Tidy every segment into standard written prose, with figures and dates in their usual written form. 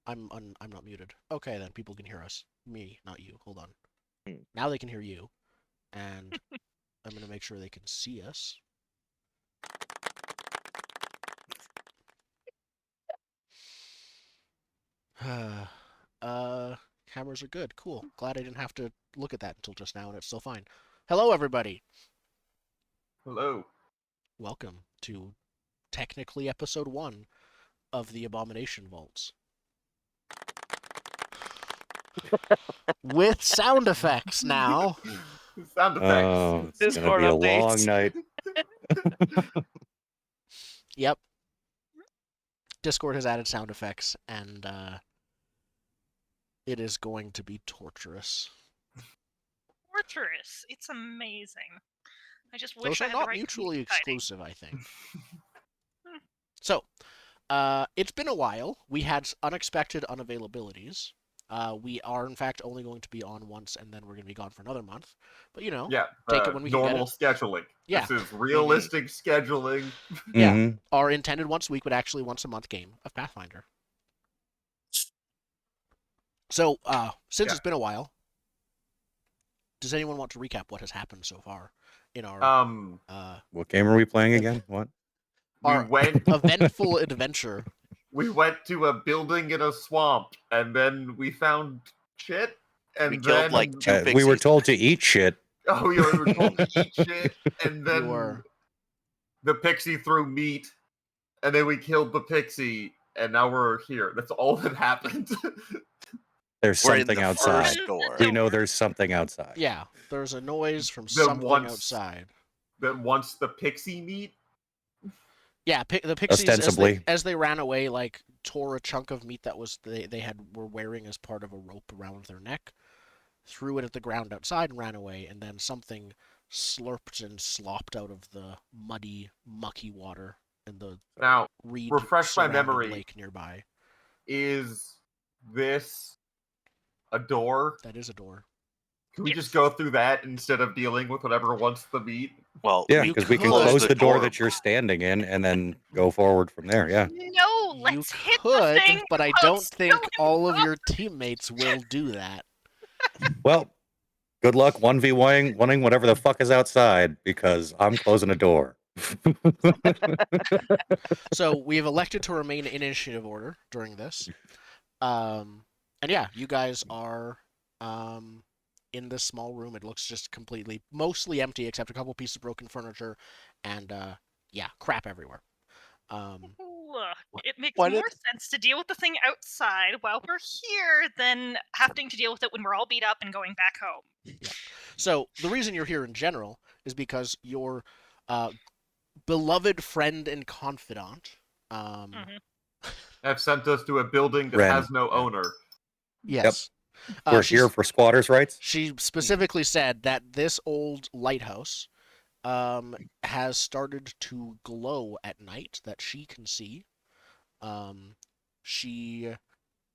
I'm not muted. Okay, then people can hear us. Me, not you. Hold on. Hmm. Now they can hear you, and I'm gonna make sure they can see us. Cameras are good. Cool. Glad I didn't have to look at that until just now, and it's still fine. Hello, everybody. Hello. Welcome to technically episode 1 of the Abomination Vaults. With sound effects now. Sound effects. Oh, it's gonna be a long night. Yep. Discord has added sound effects, and it is going to be torturous. Torturous. It's amazing. I just wish Those I are had the not right mutually community hiding. exclusive, I think. So, it's been a while. We had unexpected unavailabilities. We are, in fact, only going to be on once, and then we're going to be gone for another month. But, Yeah, take it when we can get normal it. scheduling. Yeah. This is realistic scheduling. Yeah. Mhm. Our intended once a week, but actually once a month game of Pathfinder. So, since it's been a while, does anyone want to recap what has happened so far in our What game are we playing again? What? our eventful adventure? We went to a building in a swamp, and then we found shit, and We then killed like 2 pixies. We were told to eat shit. Oh, we were told to eat shit, and then were. The pixie threw meat, and then we killed the pixie, and now we're here. That's all that happened. There's We're in something the outside. first door. We know there's something outside. Yeah, there's a noise from The something once- outside. Then once the pixie meat, Yeah, the pixies Ostensibly. as they ran away, like tore a chunk of meat that was were wearing as part of a rope around their neck, threw it at the ground outside and ran away, and then something slurped and slopped out of the muddy, mucky water in the now reed refresh my surrounded memory. lake nearby. Is this a door? That is a door. Can we just go through that instead of dealing with whatever wants the meat? Well, Yeah, You because we can could. close the door that you're standing in and then go forward from there. Yeah. No, You let's hit the could, thing. but I while don't it's think still all of in your teammates will do that. Well, good luck 1v1ing whatever the fuck is outside because I'm closing a door. So we've elected to remain in initiative order during this. And yeah, you guys are in this small room. It looks just mostly empty except a couple pieces of broken furniture and yeah, crap everywhere. Look, it makes Why more sense to deal with the thing outside while we're here than having to deal with it when we're all beat up and going back home. Yeah. So the reason you're here in general is because your beloved friend and confidant Have sent us to a building that Ren. has no owner. Yes. We're here for squatters' rights. She specifically said that this old lighthouse has started to glow at night that she can see. She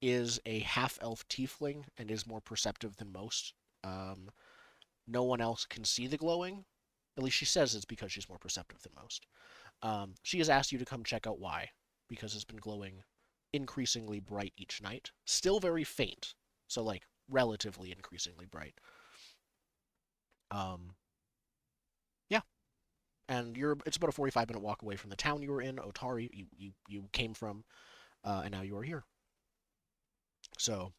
is a half-elf tiefling and is more perceptive than most. No one else can see the glowing. At least she says it's because she's more perceptive than most. She has asked you to come check out why, because it's been glowing increasingly bright each night. Still very faint, so like relatively increasingly bright. Yeah. And it's about a 45-minute walk away from the town you were in, Otari, you came from, and now you are here. So,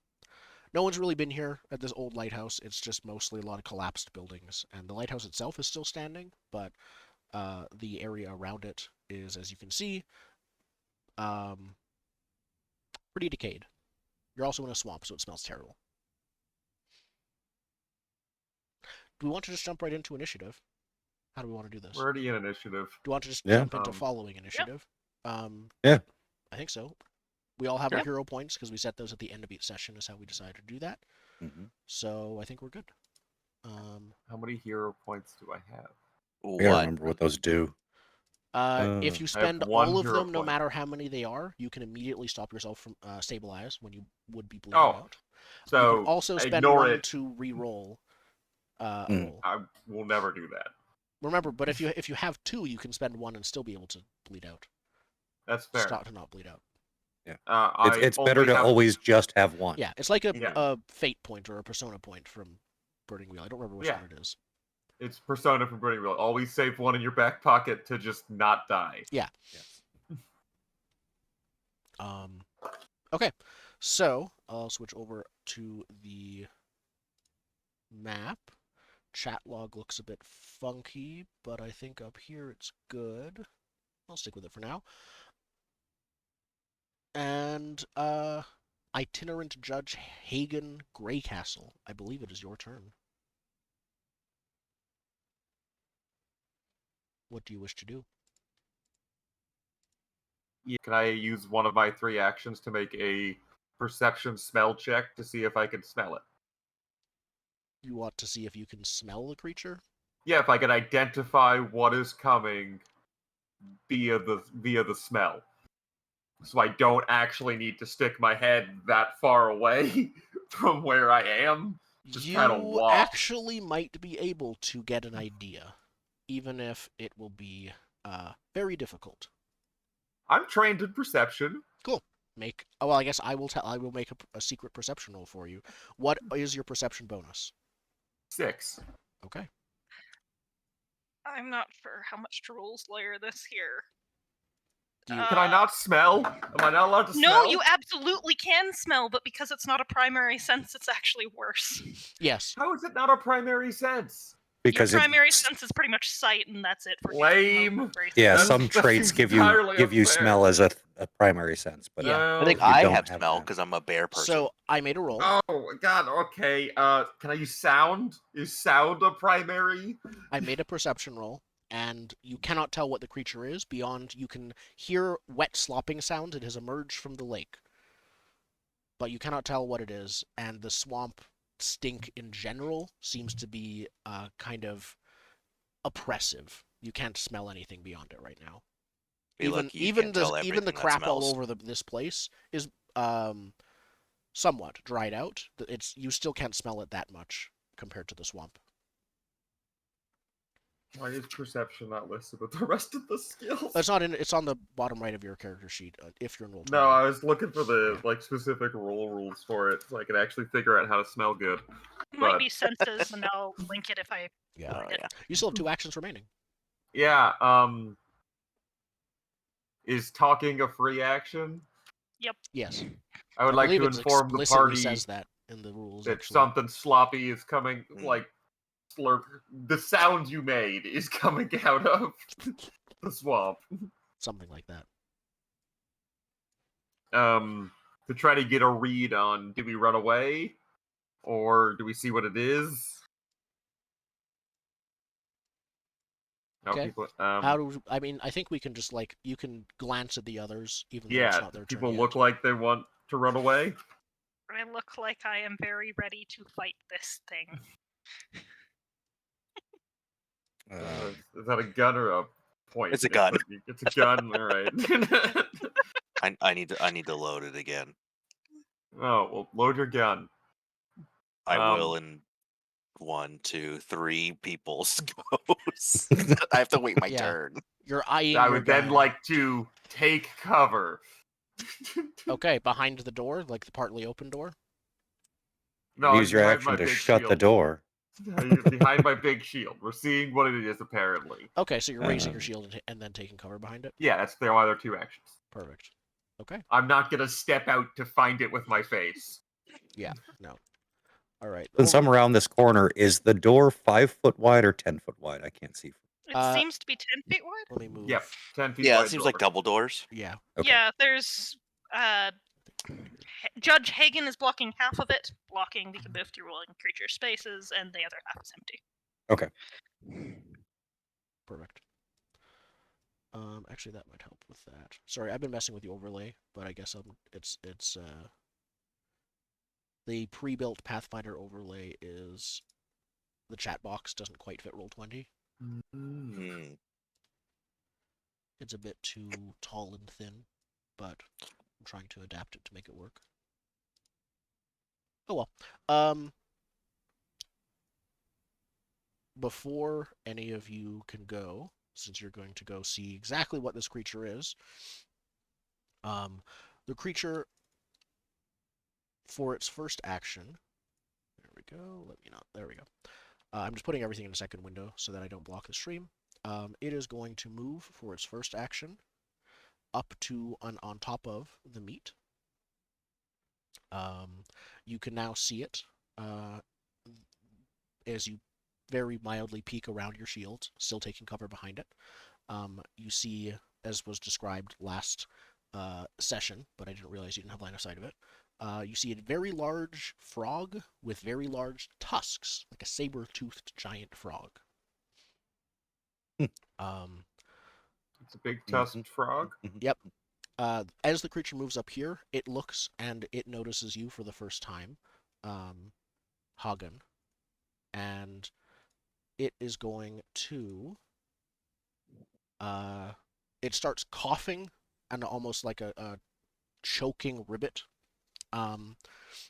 no one's really been here at this old lighthouse. It's just mostly a lot of collapsed buildings, and the lighthouse itself is still standing, but the area around it is, as you can see, pretty decayed. You're also in a swamp, so it smells terrible. Do we want to just jump right into initiative? How do we want to do this? We're already in initiative. Do we want to just Yeah. jump into following initiative? Yeah. I think so. We all have our hero points because we set those at the end of each session is how we decided to do that. Mm-hmm. So I think we're good. How many hero points do I have? I gotta remember what those do. If you spend one all of hero them, no point. matter how many they are, you can immediately stop yourself from stabilize when you would be bleeding Oh, out. So you can also spend ignore one it. to re-roll. Roll. I will never do that. Remember, but if you have two, you can spend one and still be able to bleed out. That's fair. Stop to not bleed out. It's better to always just have one. Yeah, it's like a, Yeah. a fate point or a persona point from Burning Wheel. I don't remember which one it is. It's Persona from Burning Wheel. Always save one in your back pocket to just not die. Yeah. Yes. Okay, so I'll switch over to the map. Chat log looks a bit funky, but I think up here it's good. I'll stick with it for now. And itinerant Judge Hagen Greycastle. I believe it is your turn. What do you wish to do? Can I use one of my 3 actions to make a perception smell check to see if I can smell it? You want to see if you can smell the creature? Yeah, if I can identify what is coming via the smell. So I don't actually need to stick my head that far away from where I am. Just kind of You walk. actually might be able to get an idea, even if it will be very difficult. I'm trained in perception. Cool. Well, I guess I will make a secret perception roll for you. What is your perception bonus? 6. Okay. I'm not sure how much to rules lawyer this here. Can I not smell? Am I not allowed to smell? No, you absolutely can smell, but because it's not a primary sense, it's actually worse. Yes. How is it not a primary sense? Because Your primary sense is pretty much sight, and that's it for you. Lame. yeah, That's- some that traits seems give you entirely unfair. smell as a primary sense, but Yeah. I think Oh, you I don't have have smell that. because I'm a bear person. So I made a roll. Oh god, okay. Can I use sound? Is sound a primary? I made a perception roll, and you cannot tell what the creature is beyond you can hear wet slopping sounds. It has emerged from the lake. But you cannot tell what it is, and the swamp stink in general seems to be kind of oppressive. You can't smell anything beyond it right now. Be lucky you can't tell Even the everything that crap all smells. over this place is somewhat dried out. You still can't smell it that much compared to the swamp. Why is perception not listed with the rest of the skills? It's not in. It's on the bottom right of your character sheet if you're in roll. No, I was looking for the specific roll rules for it, so I could actually figure out how to smell good. Might But- be senses, and I'll link it if I. Yeah. Oh, yeah. You still have 2 actions remaining. Yeah. Is talking a free action? Yes. I would like believe to it inform the explicitly party says that in the rules. that Actually. something sloppy is coming. Mm. Like slurp. The sound you made is coming out of the swamp. Something like that. To try to get a read on: do we run away, or do we see what it is? No, Okay. people, I mean, I think we can just you can glance at the others, even though it's yeah, not their people turn look yet. like they want to run away. I look like I am very ready to fight this thing. Is that a gun or a point? It's a gun. It's a gun. All right. I need to load it again. Oh well, load your gun. I will in 1, 2, 3 people's goes. I have to wait my Yeah. turn. You're eyeing I your would then gun. like to take cover. Okay, behind the door, like the partly open door. No, use your behind my action to big shut the shield. door. Behind my big shield. We're seeing what it is apparently. Okay, so you're raising your Um, shield and then taking cover behind it. Yeah, that's their other 2 actions. Perfect. Okay. I'm not gonna step out to find it with my face. Yeah. No. All right. Since I'm around this corner, is the door 5 foot wide or 10 foot wide? I can't see. It seems to be 10 feet wide. Let me move. Yep, 10 feet Yeah, wide it seems door. like double doors. Yeah. Okay. Yeah, there's Judge Hagen is blocking half of it, blocking the can move through rolling creature spaces, and the other half is empty. Okay. Perfect. Actually, that might help with that. Sorry, I've been messing with the overlay, but I guess it's the pre-built Pathfinder overlay is the chat box doesn't quite fit Roll20. Hmm. It's a bit too tall and thin, but I'm trying to adapt it to make it work. Oh well. Before any of you can go, since you're going to go see exactly what this creature is, The creature, for its first action, there we go. Let me not. There we go. I'm just putting everything in a second window so that I don't block the stream. It is going to move for its first action up to on top of the meat. You can now see it as you very mildly peek around your shield, still taking cover behind it. You see, as was described last session, but I didn't realize you didn't have line of sight of it. You see a very large frog with very large tusks, like a saber-toothed giant frog. It's a big tusked frog. Yep. As the creature moves up here, it looks and it notices you for the first time, Hagen, and it is going to. It starts coughing and almost like a choking ribbit,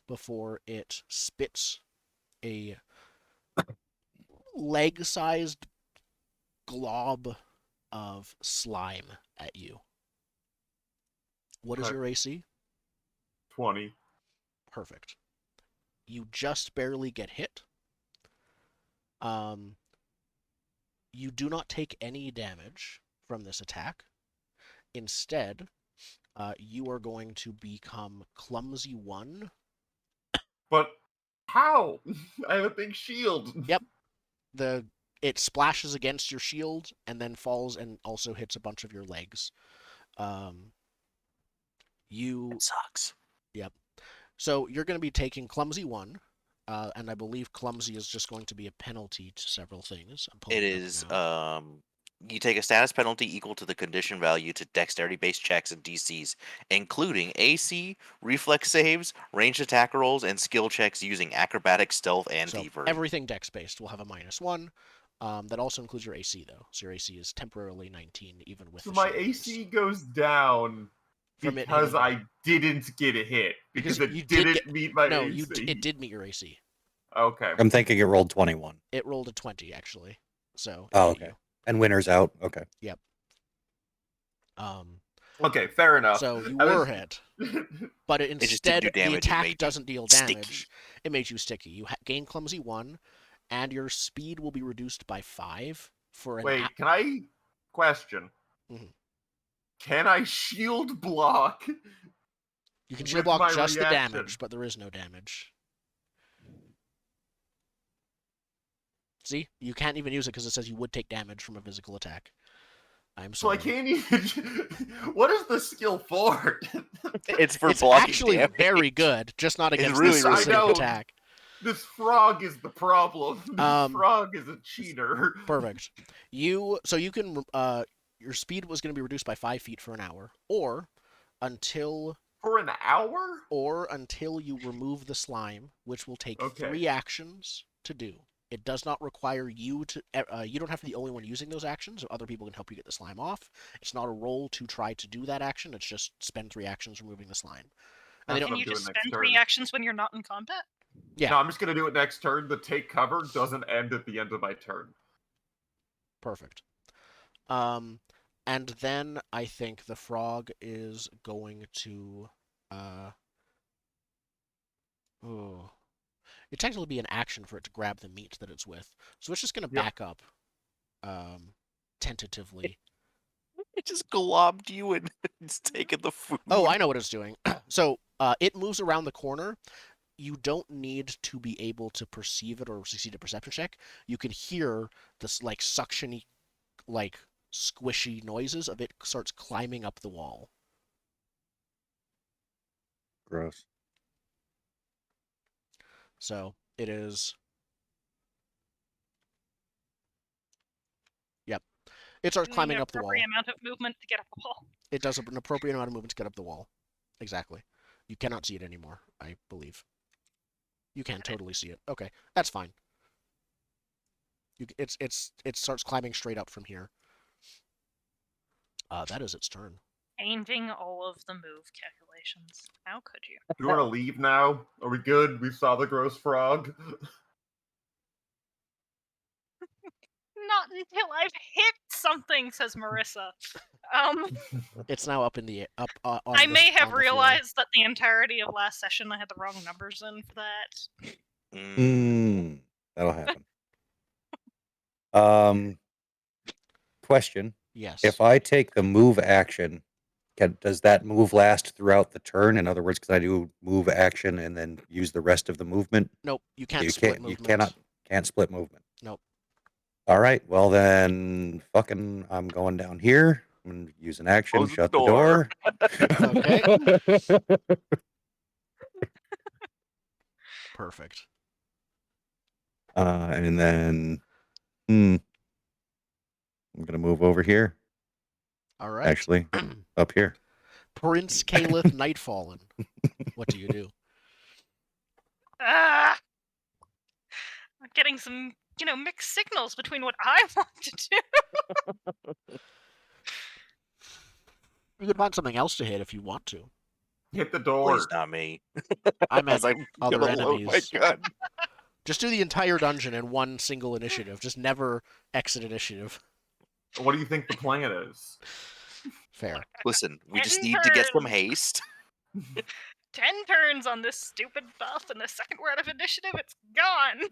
before it spits a leg-sized glob of slime at you. What is Okay. your AC? 20. Perfect. You just barely get hit. You do not take any damage from this attack. Instead, you are going to become clumsy 1. But how? I have a big shield. Yep. It splashes against your shield and then falls and also hits a bunch of your legs. It sucks. Yep. So you're going to be taking clumsy 1, and I believe clumsy is just going to be a penalty to several things. I'm pulling It it up is. now. You take a status penalty equal to the condition value to dexterity-based checks and DCs, including AC, reflex saves, ranged attack rolls, and skill checks using acrobatics, stealth, and So thievery. everything dex-based will have a -1. That also includes your AC, though. So your AC is temporarily 19, even with So the my shield AC boost. goes down From it because hitting you. I didn't get a hit. Because you it did didn't get meet my no, AC. it did meet your AC. Okay. I'm thinking it rolled 21. It rolled a 20 actually, so it Oh, hit okay. you. And winner's out. Okay. Yep. Okay, fair enough. So you I were was- hit, but It just didn't instead do the damage, it attack made you doesn't deal sticky. damage. It made you sticky. You gain clumsy 1, and your speed will be reduced by 5 for an. Wait, can I question? Mhm. Can I shield block? You can shield with block my just the reaction? damage, but there is no damage. See, you can't even use it because it says you would take damage from a physical attack. I'm So I sorry. can't even. What is the skill for? It's for It's blocking actually damage. very good, just not It's against really, this really specific good. attack. This frog is the problem. This frog is a cheater. Perfect. So you can your speed was going to be reduced by 5 feet for an hour, or until For an hour? you remove the slime, which will take Okay. 3 actions to do. It does not require you to. You don't have to be the only one using those actions. Other people can help you get the slime off. It's not a roll to try to do that action. It's just spend 3 actions removing the slime. And they That's don't. Can what you I'm doing just next spend turn. 3 actions when you're not in combat? Yeah. No, I'm just gonna do it next turn. The take cover doesn't end at the end of my turn. Perfect. And then I think the frog is going to. Oh. It'd technically be an action for it to grab the meat that it's with. So it's just going to Yep. back up tentatively. It just globbed you and it's taking the food. Oh, I know what it's doing. So it moves around the corner. You don't need to be able to perceive it or succeed a perception check. You can hear this like suction-y, like squishy noises of it starts climbing up the wall. Gross. So it is. Yep. It starts Doing climbing an up the wall. appropriate amount of movement to get up the wall. It does an appropriate amount of movement to get up the wall. Exactly. You cannot see it anymore, I believe. You can totally see it. Okay, that's fine. It starts climbing straight up from here. That is its turn. Changing all of the move calculations. How could you? Do you want to leave now? Are we good? We saw the gross frog. Not until I've hit something, says Marissa. It's now up in the up on. I the, may have on the floor. realized that the entirety of last session I had the wrong numbers in for that. That'll happen. Question. Yes. If I take the move action, does that move last throughout the turn? In other words, can I do move action and then use the rest of the movement? Nope, you can't You split can't. movement. Can't split movement. Nope. All right. Well then, fucking, I'm going down here. I'm gonna use an action. Close the Shut the door. door. Perfect. And then, I'm gonna move over here. All right. Actually, up here. Prince Caliph Nightfallen. What do you do? I'm getting some, mixed signals between what I want to do. You could find something else to hit if you want to. Hit the door. Please, not me. I meant As I'm other gonna load my enemies. gun. Just do the entire dungeon in one single initiative. Just never exit initiative. What do you think the plan is? Fair. Listen, we just 10 need to get some turns. haste. 10 turns on this stupid buff, and the second we're out of initiative, it's gone.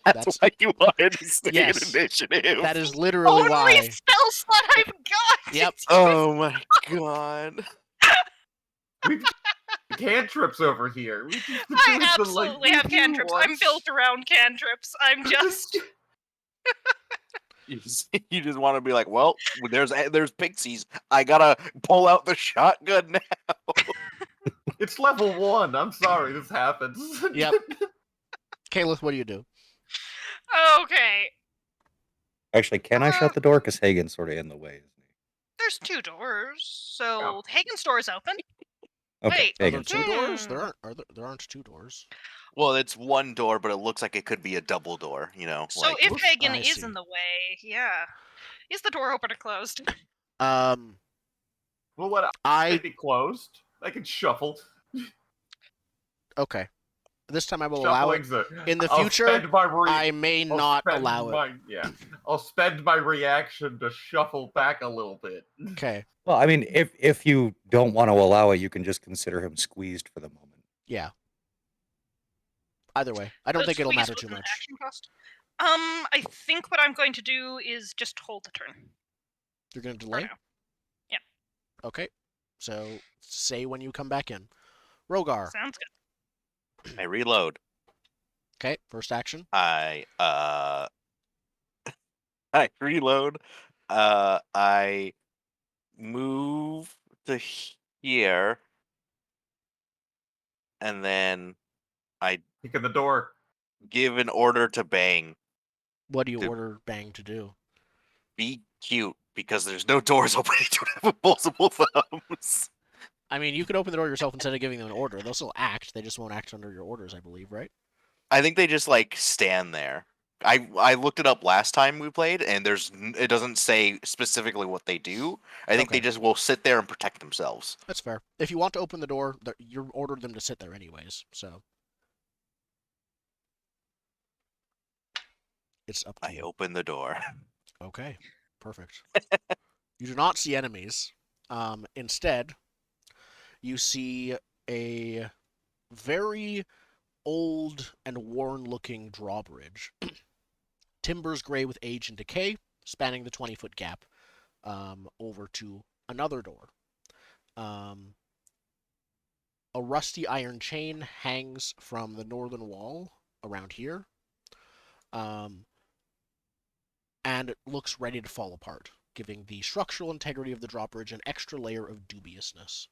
That's- why you wanted to stay Yes. in initiative. That is literally Only why. spell slot I've got. Yep. Oh my god. We've cantrips over here. We just I do the, absolutely have cantrips. I'm built around cantrips. I'm just. You just want to be like, well, there's pixies. I gotta pull out the shotgun now. It's level 1. I'm sorry this happens. Yep. Caliph, what do you do? Okay. Actually, can I shut the door? Because Hagen's sort of in the way, isn't he? There's 2 doors, so Oh. Hagen's door is open. Okay, Wait. Are there Hagen's 2 doors? Hmm. There aren't 2 doors. Well, it's one door, but it looks like it could be a double door. So like, if Hagen I is see. in the way, yeah. Is the door open or closed? Well, what? I Maybe closed. I can shuffle. okay. This time I will allow it. Shuffling's In the I'll future, spend my I may not allow it. I'll spend my reaction to shuffle back a little bit. Okay. Well, I mean, if you don't want to allow it, you can just consider him squeezed for the moment. Yeah. Either way, I don't think it'll Squeeze matter with too an much. action cost. I think what I'm going to do is just hold the turn. You're gonna for delay? now. Yeah. Okay. So say when you come back in. Rogar. Sounds good. I reload. Okay. First action. I reload. I move to here, and then I Kick in the door. give an order to Bang. What do you Dude. order Bang to do? Be cute, because there's no doors open. You don't have opposable thumbs. I mean, you could open the door yourself instead of giving them an order. They'll still act. They just won't act under your orders, I believe, right? I think they just like stand there. I looked it up last time we played, and it doesn't say specifically what they do. I think Okay. they just will sit there and protect themselves. That's fair. If you want to open the door, you ordered them to sit there anyways, so it's up to I you. open the door. Okay, perfect. You do not see enemies. Instead, you see a very old and worn-looking drawbridge. Timbers gray with age and decay, spanning the 20-foot gap over to another door. A rusty iron chain hangs from the northern wall around here, and it looks ready to fall apart, giving the structural integrity of the drawbridge an extra layer of dubiousness.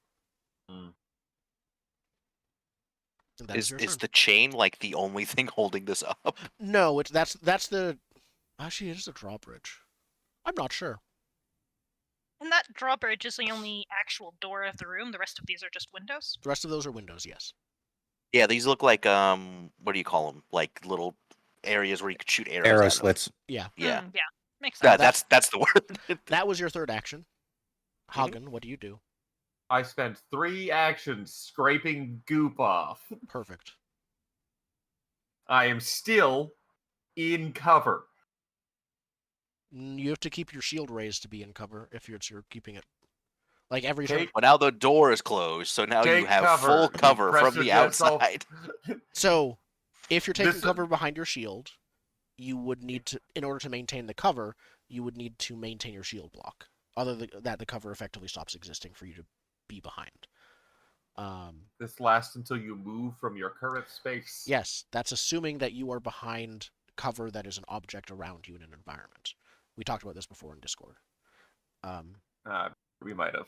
And that Is your turn. the chain like the only thing holding this up? No, that's the. Actually, it is a drawbridge. I'm not sure. And that drawbridge is the only actual door of the room. The rest of these are just windows. The rest of those are windows, yes. Yeah, these look like what do you call them? Like little areas where you could shoot arrows. Arrow out of. slits. Yeah. Yeah. Yeah. Makes sense. That's the word. That was your third action. Hagen, what do you do? I spent 3 actions scraping goop off. Perfect. I am still in cover. You have to keep your shield raised to be in cover if you're keeping it. Like every turn. Take, But now the door is closed, so now you take have cover. full You cover press from your the gentle- outside. So, if you're taking This- cover behind your shield, you would need to, in order to maintain the cover, you would need to maintain your shield block. Other than that, the cover effectively stops existing for you to be behind. This lasts until you move from your current space. Yes, that's assuming that you are behind cover that is an object around you in an environment. We talked about this before in Discord. We might have.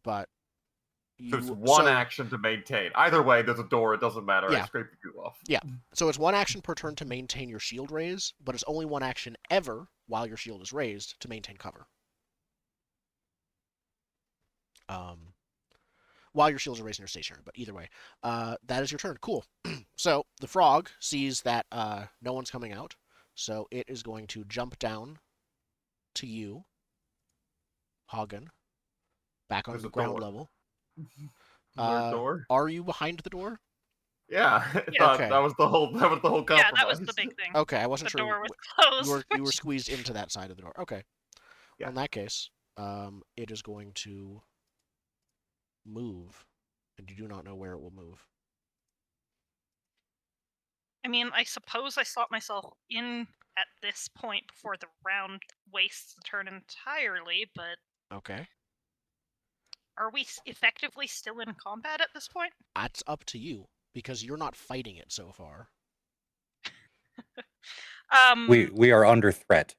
But There's one so, action to maintain. Either way, there's a door. It doesn't matter. Yeah. I scraped the goo off. Yeah. So it's one action per turn to maintain your shield raise, but it's only one action ever while your shield is raised to maintain cover. While your shields are raised and you're stationary, but either way, that is your turn. Cool. So the frog sees that no one's coming out, so it is going to jump down to you, Hagen, back on There's the a ground door. level. Door? Are you behind the door? Yeah. I Yeah. thought Okay. that was the whole compromise. Yeah, that was the big thing. Okay, I wasn't The sure. door was closed. You were squeezed into that side of the door. Okay. Yeah. Well, in that case, it is going to move, and you do not know where it will move. I mean, I suppose I slot myself in at this point before the round wastes the turn entirely, but Okay. are we effectively still in combat at this point? That's up to you, because you're not fighting it so far. We are under threat.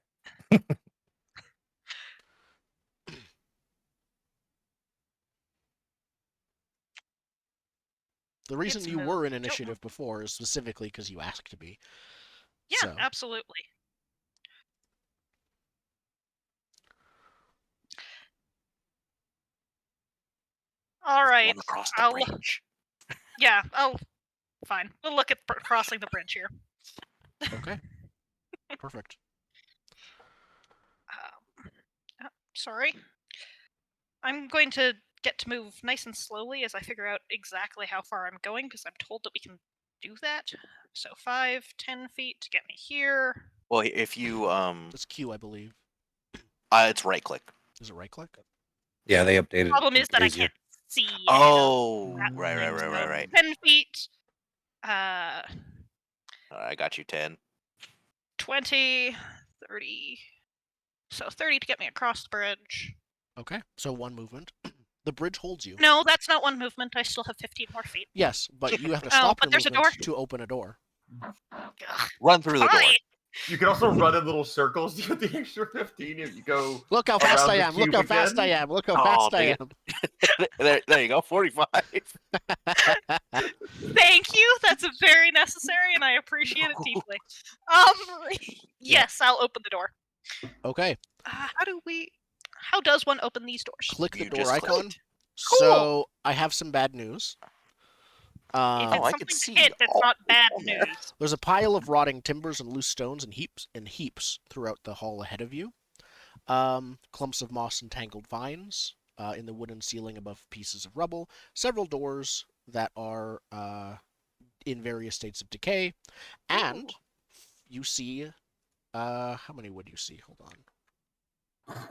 The reason It's you moved. were in Don't initiative before is specifically because you asked to be. Yeah, So, absolutely. All right. One across the I'll bridge. yeah. Oh, fine. We'll look at crossing the bridge here. okay. Perfect. Sorry. I'm going to get to move nice and slowly as I figure out exactly how far I'm going, because I'm told that we can do that. So 5, 10 feet to get me here. Well, if you It's Q, I believe. it's right click. Is it right click? Yeah, they updated. The problem it is that I easier. can't see. Oh, that right. 10 feet. I got you 10. 20, 30. So 30 to get me across the bridge. Okay. So one movement. The bridge holds you. No, that's not one movement. I still have 15 more feet. Yes, but you have to Oh, stop but your there's a movement door? to open a door. Ugh, Run through the door. fine. You can also run in little circles to get the extra 15 if you go. Look how fast Around I the am! Look cube how fast I again? am! Look how Oh, fast I dang it. am! there you go, 45. Thank you. That's very necessary, and I appreciate it deeply. Yes, I'll open the door. Okay. How does one open these doors? Click the You door just icon. clicked. So I have some bad news. If Oh, it's I something can see to hit, that's all not bad down there. news. There's a pile of rotting timbers and loose stones and heaps throughout the hall ahead of you. Clumps of moss and tangled vines in the wooden ceiling above pieces of rubble. Several doors that are in various states of decay. And you see, how many would you see? Hold on.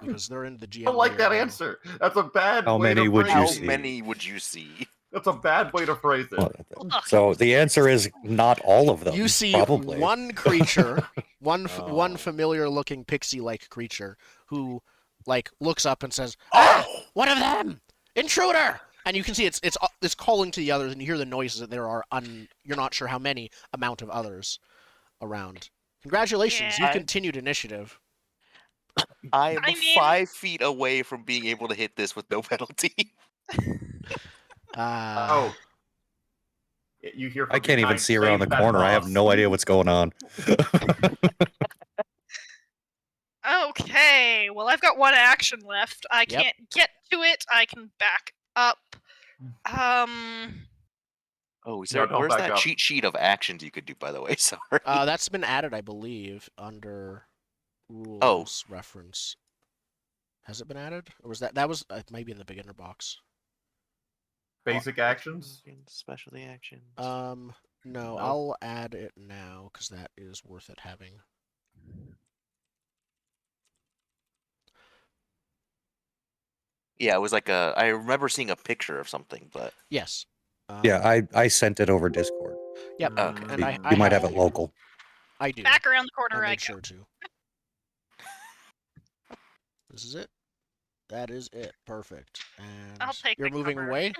Because they're in the GM. I don't like that layer now. answer. That's a bad How way many to would you phrase How it. see? many would you see? That's a bad way to phrase it. Well, Look. so the answer is not all of them. You see probably. one creature, one Oh. familiar-looking pixie-like creature who, like, looks up and says, Oh! "One of them, intruder!" And you can see it's calling to the others, and you hear the noises that there are you're not sure how many amount of others around. Congratulations, you Yeah. continued initiative. I am I mean- 5 feet away from being able to hit this with no penalty. Oh. You hear from I can't even behind, see around the "Save that corner. I have boss." no idea what's going on. Okay, well, I've got one action left. I Yep. can't get to it. I can back up. Oh, No, don't where's back that up. cheat sheet of actions you could do, by the way? Sorry. That's been added, I believe, under rules reference. Has it been added, or was that was maybe in the beginner box? Basic actions. Specialty actions. No, No. I'll add it now because that is worth it having. Yeah, it was like I remember seeing a picture of something, but Yes. Yeah, I sent it over Discord. Yep. Okay. And I You might have have it here. local. I do. Back around the I corner I made go. sure to. This is it. That is it. Perfect. And I'll take you're the moving cover. away?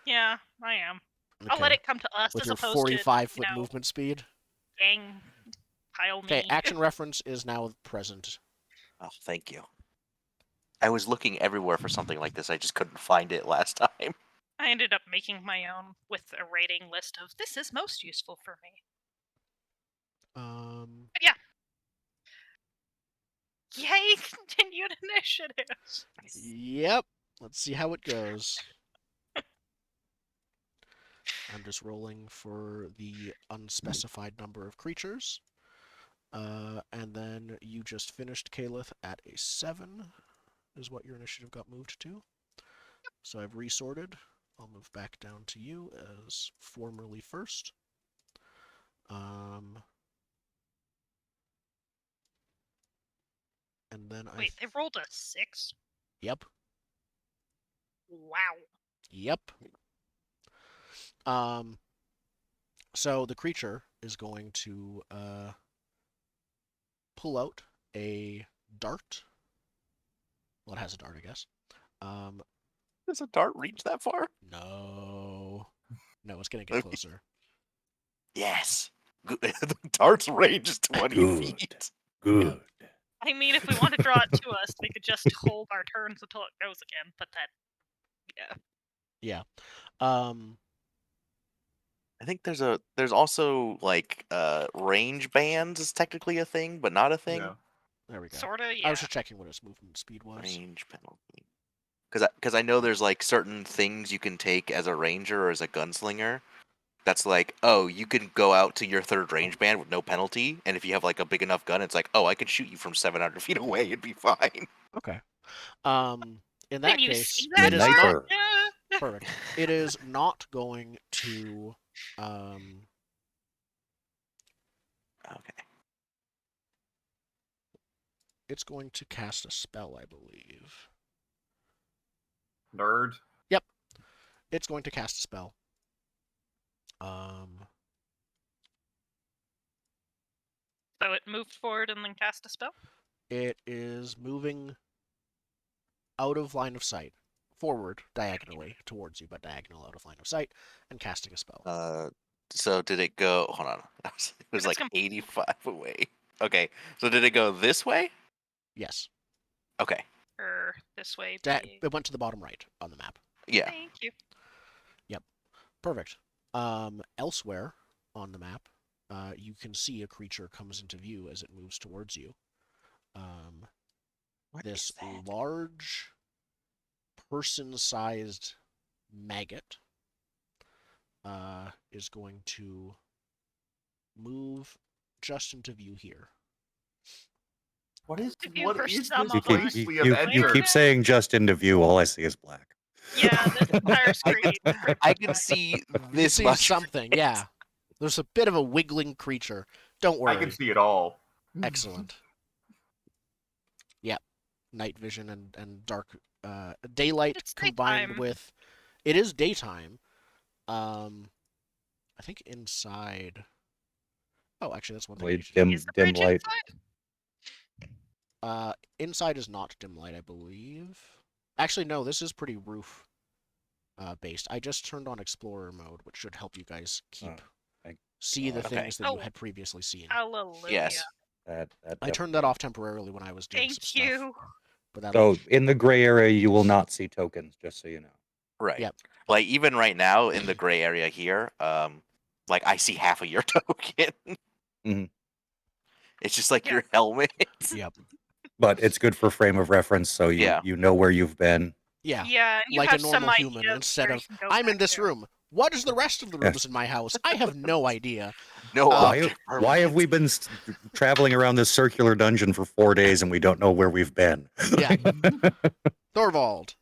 Yeah, I am. I'll let Okay. it come to us With as your opposed to, 45-foot movement speed? gang pile Okay, me. action reference is now present. oh, thank you. I was looking everywhere for something like this. I just couldn't find it last time. I ended up making my own with a rating list of this is most useful for me. But yeah. Yay, continued initiatives. Yep. Let's see how it goes. I'm just rolling for the unspecified number of creatures. And then you just finished, Calith, at a 7, is what your initiative got moved to. So I've resorted. I'll move back down to you as formerly first. And then Wait, they rolled a 6? Yep. Wow. Yep. So the creature is going to pull out a dart. Well, it has a dart, I guess. Does a dart reach that far? No, it's gonna get closer. Yes. The dart's range is 20 Good. feet. Good. I mean, if we want to draw it to us, we could just hold our turns until it goes again, but that... Yeah. I think there's also like range bands is technically a thing, but not a thing. Yeah. There we go. Sorta, I yeah. was just checking what its movement speed was. Range penalty. Because I know there's like certain things you can take as a ranger or as a gunslinger. That's like, oh, you can go out to your third range band with no penalty, and if you have like a big enough gun, it's like, oh, I can shoot you from 700 feet away, it'd be fine. Okay. In that Can you case, see that it is far? Sniper. Yeah. perfect. It is not going to Okay. it's going to cast a spell, I believe. Nerd. Yep. It's going to cast a spell. So it moved forward and then cast a spell? It is moving out of line of sight. Forward, diagonally, towards you, but diagonal out of line of sight, and casting a spell. So did it go? Hold on. It was like 85 away. Okay. So did it go this way? Yes. Okay. Or this way? It went to the bottom right on the map. Yeah. Thank you. Yep. Perfect. Elsewhere on the map, you can see a creature comes into view as it moves towards you. This large, person-sized maggot is going to move just into view here. What is To view what for is some this of You us. precisely keep, you, of you Ender? keep saying just into view. All I see is black. Yeah, this entire screen. I can see You can this see much. something, yeah. There's a bit of a wiggling creature. Don't worry. I can see it all. Excellent. Yep. Night vision and dark daylight It's combined daytime. with it is daytime. I think inside. Oh, actually, that's one thing. Wait, I need to Is the dim bridge light. inside? Inside is not dim light, I believe. Actually, no. This is pretty roof based. I just turned on Explorer mode, which should help you guys see the Okay. things that you had previously seen. Hallelujah. Yes. That I turned that off temporarily when I was doing some Thank stuff. you. But that'll... So in the gray area, you will not see tokens, just so you know. Right. Yep. Like even right now in the gray area here, like I see half of your token. Mhm. It's just like Yeah. your helmet. Yep. But it's good for frame of reference, so you know where you've been. Yeah. Yeah, and you Like a have some normal human, idea instead where of you can go I'm in back this to. room. What is the rest of the rooms in my house? I have no idea. No Why, object why have we been traveling around this circular dungeon for 4 days and we don't know where we've been? Yeah. Thorvald.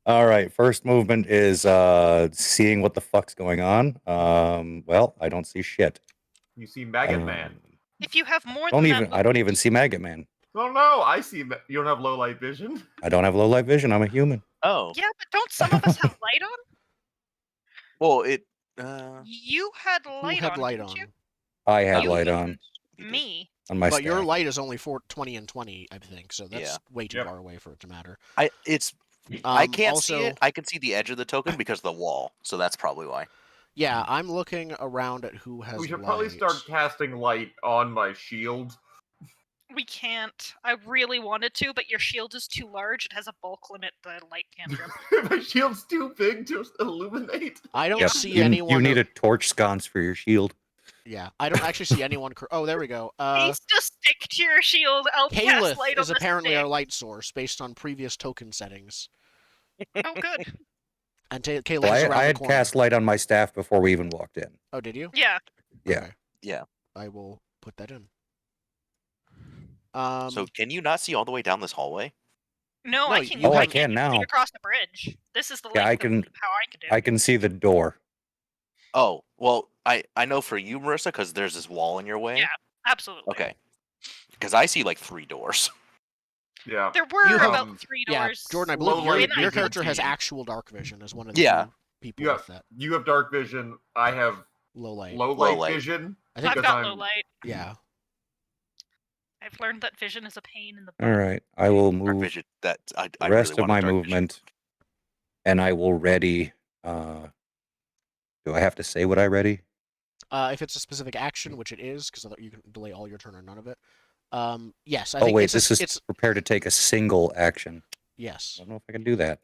All right, first movement is seeing what the fuck's going on. Well, I don't see shit. You see Maggot Man. If you have more I than that, don't even see Maggot Man. Oh no, I see. You don't have low light vision. I don't have low light vision. I'm a human. Oh, Yeah, but don't some of us have light on? well, it. You had Who light had on, light didn't on? you? I had Oh, light you on did. Me. my But staff. your light is only 20 and 20, I think, so that's Yeah. way too Yep. far away for it to matter. I can't also, see it. I can see the edge of the token because of the wall, so that's probably why. Yeah, I'm looking around at who has We should light. probably start casting light on my shield. We can't. I really wanted to, but your shield is too large. It has a bulk limit, the light cantrip. My shield's too big to illuminate. I don't Yeah. see You anyone. need a torch sconce for your shield. Yeah, I don't actually see anyone. Oh, there we go. Paste a stick to your shield. I'll cast Caliph light is on the apparently stick. our light source based on previous token settings. Oh, good. And Caliph Well, is around I the had corner. cast light on my staff before we even walked in. Oh, did you? Yeah. Yeah. Okay. Yeah. I will put that in. So can you not see all the way down this hallway? No, No, I can. you I have- can see now. across the bridge. This is the Yeah, length I can- of how I can do. I can see the door. Oh, well, I know for you, Marissa, because there's this wall in your way. Yeah. Absolutely. Okay. Because I see like 3 doors. Yeah. There were You have- about 3 Yeah, doors. Jordan, I Low believe your, light your vision character has team. actual dark vision as one of the Yeah. few people You with have, that you have dark vision. I have low light. low Low light light. vision. I think I've because got I'm- low light. Yeah. I've learned that vision is a pain in the All butt. right. I will Dark move vision. That I the really rest of want my dark vision. movement, and I will ready. Do I have to say what I ready? If it's a specific action, which it is, because you can delay all your turn or none of it. Yes, I Oh think wait, it's this is it's prepare to take a single action. yes. I don't know if I can do that.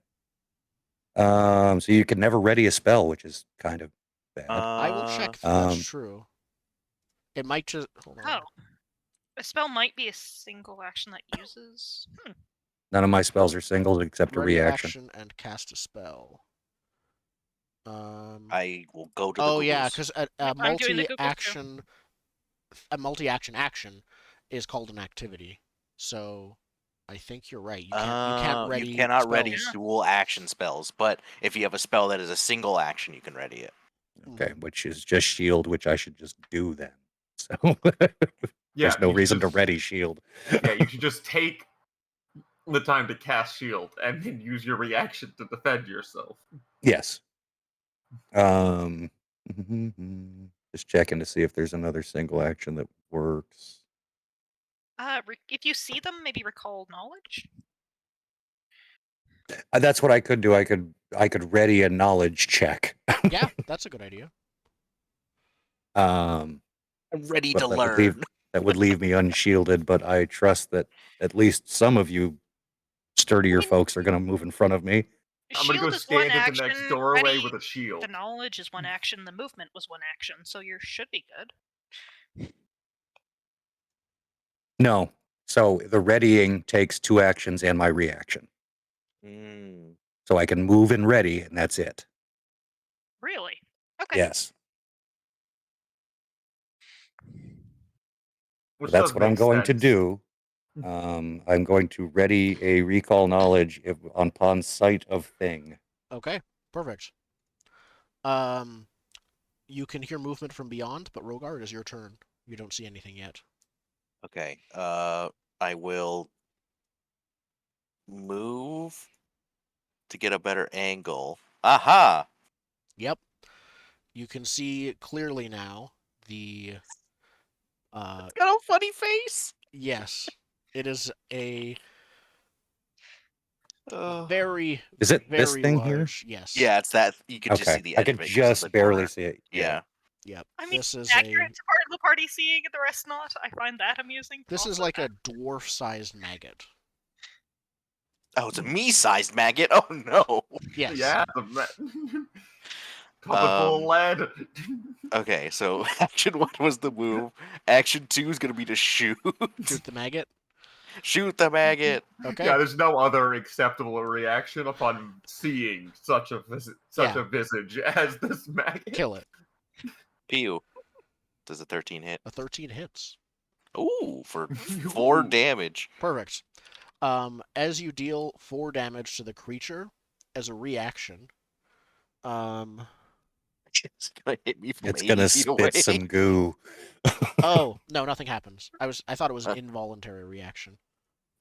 So you can never ready a spell, which is kind of bad. I will check if Um, that's true. It might just hold on. Oh. A spell might be a single action that uses. None of my spells are singles except a Ready reaction. action and cast a spell. I will go to the Oh yeah, Googles. because I'm doing the Googles too. a multi-action action is called an activity. So I think you're right. You can't ready. You cannot ready spells. dual action spells, but if you have a spell that is a single action, you can ready it. Okay, which is just shield, which I should just do then. So Yeah, there's no you reason to just- ready shield. Yeah, you should just take the time to cast shield and then use your reaction to defend yourself. Yes. Just checking to see if there's another single action that works. If you see them, maybe recall knowledge. That's what I could do. I could ready a knowledge check. Yeah, that's a good idea. Um, I'm ready but to that would learn. leave- that would leave me unshielded, but I trust that at least some of you sturdier folks are going to move in front of me. I'm gonna Shield go is one stand at action. the next doorway ready- with a shield. The knowledge is one action. The movement was one action, so you should be good. No. So the readying takes 2 actions and my reaction. Mm. So I can move and ready, and that's it. Really? Okay. Yes. Which That's does what I'm make going to sense. do. I'm going to ready a recall knowledge upon sight of thing. Okay, perfect. You can hear movement from beyond, but Rogar, it is your turn. You don't see anything yet. Okay. I will move to get a better angle. Aha! Yep. You can see clearly now the Got a funny face. yes. It is a Uh, very Is it this very thing here? large. Yes. yeah, it's that you can just see Okay. the I edge could of it 'cause of just the barely corner. see it. Yeah. Yep. I mean, this is accurate to part of the party seeing and the rest not. I find that amusing. this is Also like that- a dwarf-sized maggot. Oh, it's a me-sized maggot. Oh no. Yes. Yeah, puppet full of lead. Okay, so action 1 was the move. Action 2 is gonna be to shoot. Shoot the maggot. Shoot the maggot. Okay. Yeah, there's no other acceptable reaction upon seeing such a visage as this maggot. Kill it. Pew. Does a 13 hit? A 13 hits. Ooh, for 4 Ooh. damage. Perfect. As you deal 4 damage to the creature as a reaction, It's gonna hit me from It's 80 gonna feet spit away. some goo. oh no, nothing happens. I thought it was an involuntary reaction.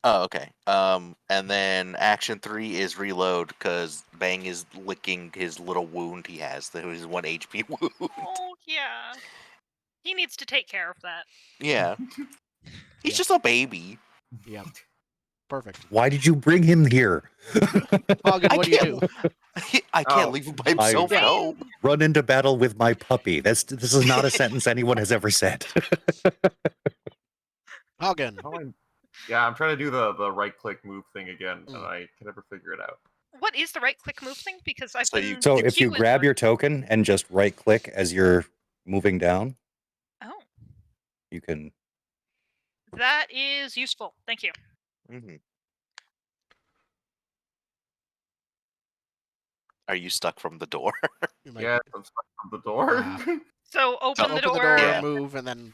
Oh, okay. And then action 3 is reload because Bang is licking his little wound he has, his 1 HP wound. Oh yeah. He needs to take care of that. Yeah. He's Yeah. just a baby. Yep. Perfect. Why did you bring him here? Hogan, I what do you can't- do? I can't Oh. leave him by himself. Yeah. No. Run into battle with my puppy. This is not a sentence anyone has ever said. Hogan. Yeah, I'm trying to do the right click move thing again, and Mm. I can never figure it out. What is the right click move thing? Because I've So been. you- So the if you Q is grab right- your token and just right click as you're moving down, Oh, you can. that is useful. Thank you. Mhm. Are you stuck from the door? You might Yeah, be. I'm stuck from the door. Yeah. So open Open the the door. door, Yeah. move, and then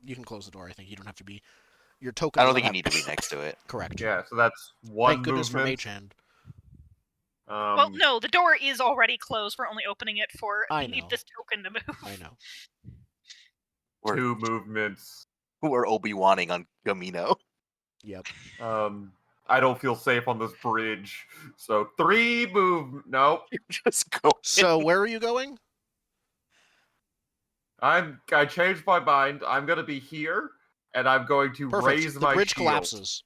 you can close the door. I think you don't have to be. Your token. I don't doesn't think you have- need to be next to it. Correct. Yeah, so that's one Thank goodness for movement. Mage Hand. Well, no, the door is already closed. We're only opening it for. I We need know. this token to move. I know. We're, 2 movements. we're Obi-Waning on Gamino. Yep. I don't feel safe on this bridge. So 3 move. Nope. You just go. So where are you going? I changed my mind. I'm gonna be here, and I'm going to Perfect. raise The my bridge shield. collapses.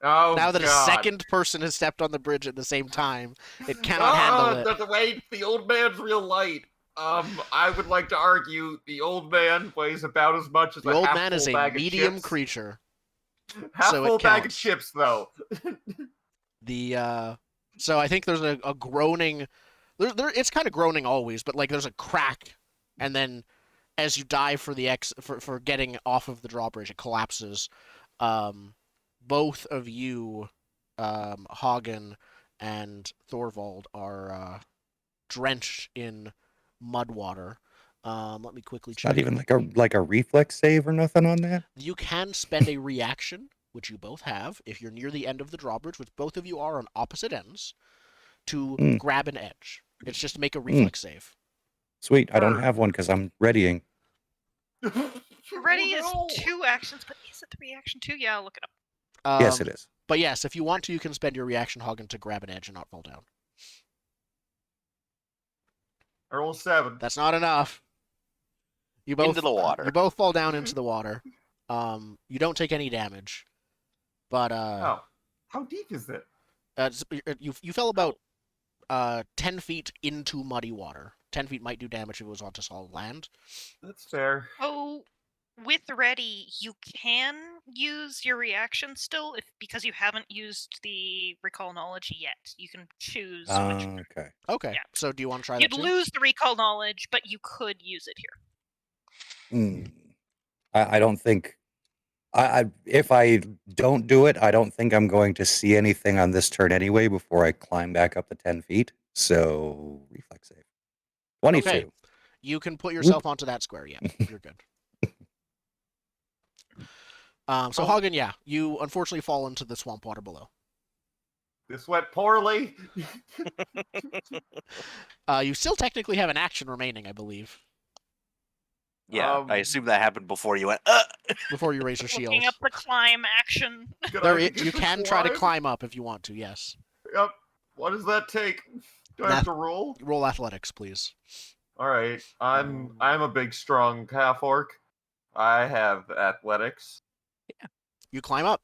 Oh, Now that God. a second person has stepped on the bridge at the same time, it cannot handle it. Wait, the old man's real light. I would like to argue the old man weighs about as much as The a old half man is full a bag medium of chips. creature. Half so it full bag of counts. chips, though. So I think there's a groaning. It's kind of groaning always, but like there's a crack, and then as you dive for the for getting off of the drawbridge, it collapses. Both of you, Hagen and Thorvald, are drenched in mud water. Let me quickly check. Not even like a reflex save or nothing on that. You can spend a reaction, which you both have, if you're near the end of the drawbridge, which both of you are on opposite ends, to grab an edge. It's just to make a reflex save. Sweet. I don't Sure. have one because I'm readying. Ready Oh, no. is 2 actions, but is it the reaction 2? Yeah, I'll look it up. Yes, it is. But yes, if you want to, you can spend your reaction, Hagen, to grab an edge and not fall down. I roll 7. That's not enough. You both Into the water. You both fall down into the water. You don't take any damage, but Oh, how deep is it? you fell about 10 feet into muddy water. 10 feet might do damage if it was onto solid land. That's fair. Oh, with ready, you can use your reaction still because you haven't used the recall knowledge yet. You can choose which. Okay. Okay. Yeah. So do you want to try You'd that too? lose the recall knowledge, but you could use it here. I don't think. If I don't do it, I don't think I'm going to see anything on this turn anyway before I climb back up the 10 feet. So reflex save. 22. Okay. You can put yourself onto that square. Yeah, you're good. So Hagen, yeah, you unfortunately fall into the swamp water below. This went poorly. You still technically have an action remaining, I believe, Yeah, I assume that happened before you went. before you raise your shields. Looking up the climb action. You can try to climb up if you want to. Yes. Yep. What does that take? Do I have to roll? Roll athletics, please. All right. I'm a big, strong half orc. I have athletics. You climb up.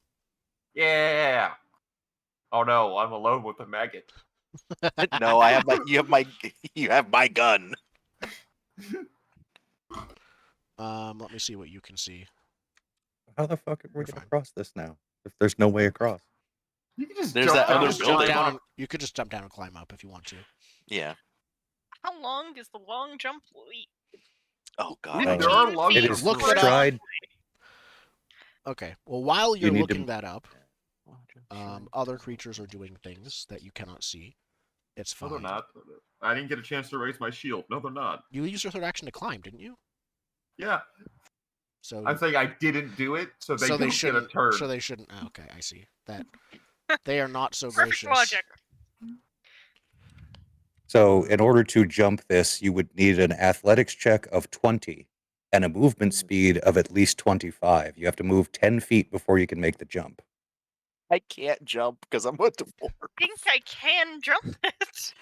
Yeah. Oh no, I'm alone with the maggot. No, you have my gun. Let me see what you can see. How the fuck are we You're going to fine. cross this now? If there's no way across. You can just There's jump that down other and Just jump building. down climb and, you could just jump down and climb up if you want to. Yeah. How long is the long jump? Oh god. There are long It jumps is Look for it up. stride. Okay. Well, while you're need to- looking that up, other creatures are doing things that you cannot see. It's No, fine. they're not. I didn't get a chance to raise my shield. No, they're not. You used your third action to climb, didn't you? Yeah. So I'm saying I didn't do it, so they don't get a shouldn't. turn. So they shouldn't. Oh, okay, I see that. They are not so Perfect gracious. logic. So in order to jump this, you would need an athletics check of 20 and a movement speed of at least 25. You have to move 10 feet before you can make the jump. I can't jump because I'm a dwarf. I think I can jump it.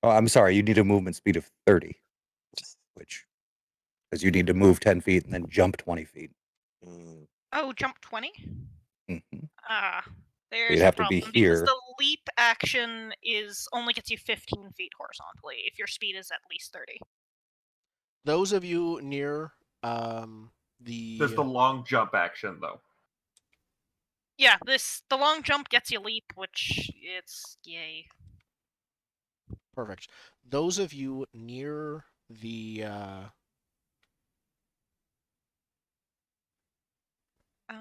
Oh, I'm sorry. You need a movement speed of 30, because you need to move 10 feet and then jump 20 feet. Mm. Oh, jump 20? hmm Ah, there's You'd a have to be problem because here. the leap action only gets you 15 feet horizontally if your speed is at least 30. Those of you near There's the long jump action though. Yeah, the long jump gets you leap, which it's yay. perfect. Those of you near the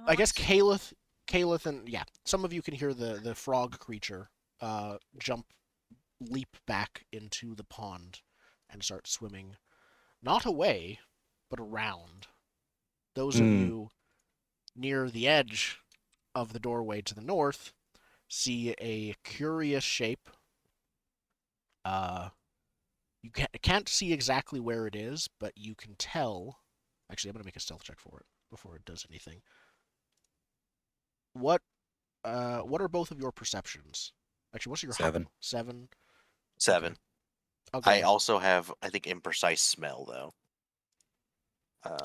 I guess Calith, and yeah, some of you can hear the frog creature leap back into the pond and start swimming, not away, but around. Those of you near the edge of the doorway to the north see a curious shape. You can't see exactly where it is, but you can tell. Actually, I'm gonna make a stealth check for it before it does anything. What are both of your perceptions? Actually, what's your 7. 7? 7. Okay. I also have, I think, imprecise smell though.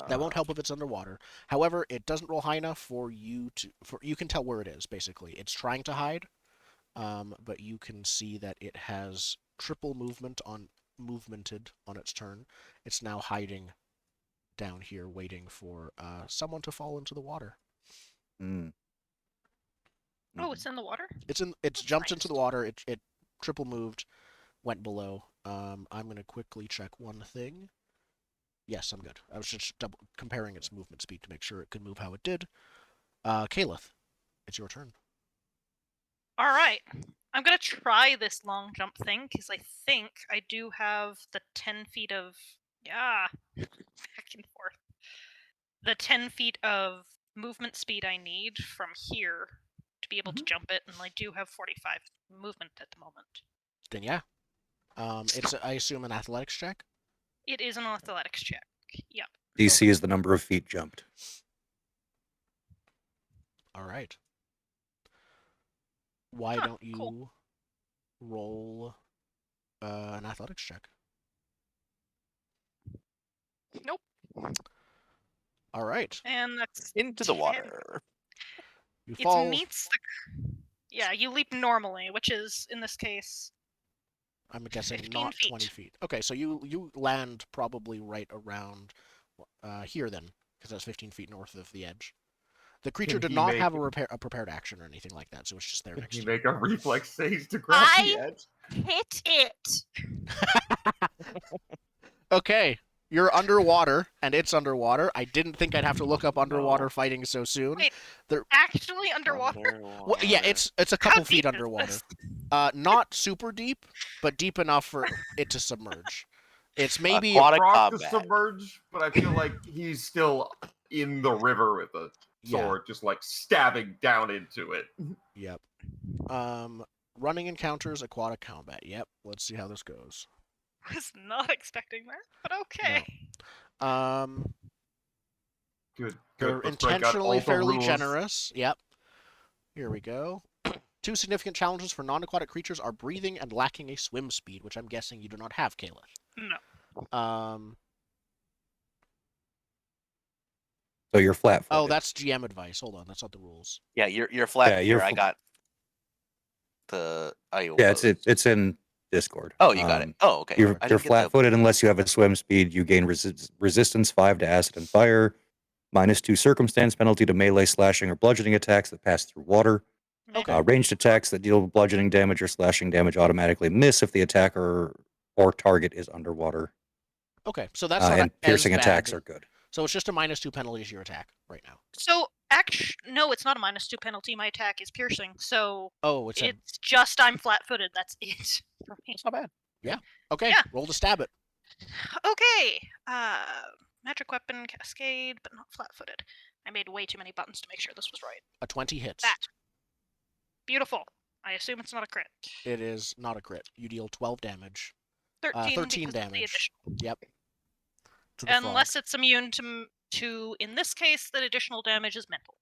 That won't help if it's underwater. However, it doesn't roll high enough for you can tell where it is. Basically, it's trying to hide, but you can see that it has triple movemented on its turn. It's now hiding down here, waiting for someone to fall into the water. Oh, it's in the water? It's jumped into the water. It triple moved, went below. I'm gonna quickly check one thing. Yes, I'm good. I was just comparing its movement speed to make sure it could move how it did. Calith, it's your turn. All right. I'm going to try this long jump thing because I think I do have the 10 feet of... Yeah. Back and forth. The 10 feet of movement speed I need from here to be able to jump it, and I do have 45 movement at the moment. Then yeah. It's I assume an athletics check. It is an athletics check. Yep. DC is the number of feet jumped. All right. Why don't you roll an athletics check? Nope. All right. And that's Into the 10. water. You It fall. meets the... Yeah, you leap normally, which is, in this case... I'm guessing 15 not feet. 20 feet. Okay, so you land probably right around here then, because that's 15 feet north of the edge. The creature did not have a prepared action or anything like that, so it's just there next to you. Can you make a reflex save to grab the edge? Hit it! Okay, you're underwater, and it's underwater. I didn't think I'd have to look up underwater fighting so soon. Wait, actually underwater? Well, yeah, it's a couple feet underwater. Not super deep, but deep enough for it to submerge. It's maybe Aquatic Rock to combat. submerge, but I feel like he's still in the river with a sword, just like stabbing down into it. Yep. Running encounters, aquatic combat. Yep. Let's see how this goes. Was not expecting that, but okay. No. Good. They're Let's break out all intentionally the fairly rules. generous. Yep. Here we go. 2 significant challenges for non-aquatic creatures are breathing and lacking a swim speed, which I'm guessing you do not have, Caliph. No. So you're flat-footed. Oh, that's GM advice. Hold on, that's not the rules. Yeah, you're flat. Yeah, you're I got the. Yeah, it's in Discord. Oh, you got it. Oh, okay. You're flat-footed unless you have a swim speed. You gain resistance 5 to acid and fire, -2 circumstance penalty to melee, slashing, or bludgeoning attacks that pass through water. Okay. Ranged attacks that deal bludgeoning damage or slashing damage automatically miss if the attacker or target is underwater. Okay, so that's not and piercing as bad. attacks are good. So it's just a -2 penalty to your attack right now. So, no, it's not a -2 penalty. My attack is piercing, so it's just I'm flat-footed. That's it for me. It's not bad. Yeah. Okay. Yeah. Roll to stab it. Okay. Magic weapon, cascade, but not flat-footed. I made way too many buttons to make sure this was right. A 20 hits. That. Beautiful. I assume it's not a crit. It is not a crit. You deal 12 damage. 13 damage. Yep. Unless it's immune to, in this case, that additional damage is mental.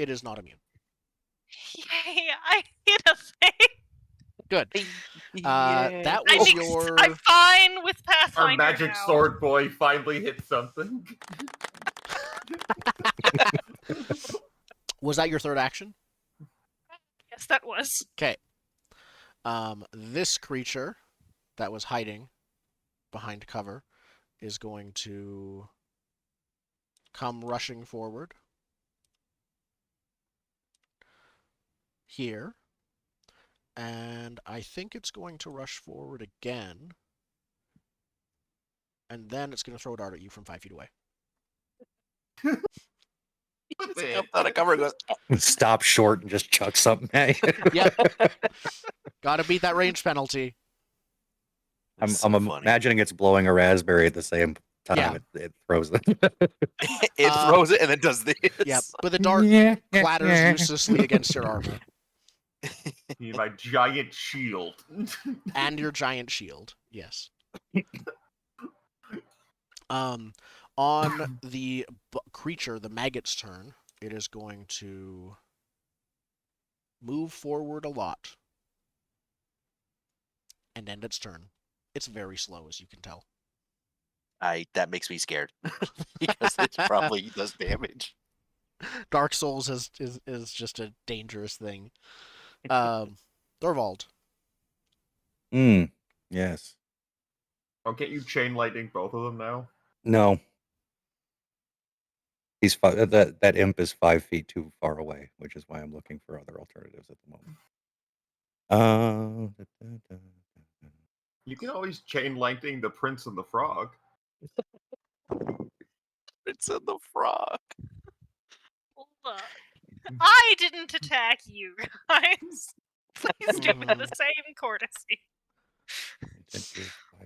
It is not immune. Yay! I hit a thing. Good. Yeah. That I was think your. I'm fine with Our Pathfinder magic now. sword boy finally hit something. Was that your third action? Yes, that was. Okay. This creature that was hiding behind cover is going to come rushing forward here. And I think it's going to rush forward again. And then it's going to throw a dart at you from 5 feet away. He just comes out of cover and goes, Stop short and just chuck something at you. Yep. Gotta beat that range penalty. I'm so funny. imagining it's blowing a raspberry at the same time. Yeah. It throws it. It throws it and then does this. Yep. But the dart clatters uselessly against your armor My giant shield. and your giant shield. Yes. On the creature, the maggot's turn, it is going to move forward a lot and end its turn. It's very slow, as you can tell. That makes me scared because it probably does damage. Dark Souls is just a dangerous thing. Thorvald. Yes. Oh, can't you chain lightning both of them now? No. He's that imp is 5 feet too far away, which is why I'm looking for other alternatives at the moment. You can always chain lightning the prince and the frog. It's in the frog. Look, I didn't attack you guys. Please do me the same courtesy.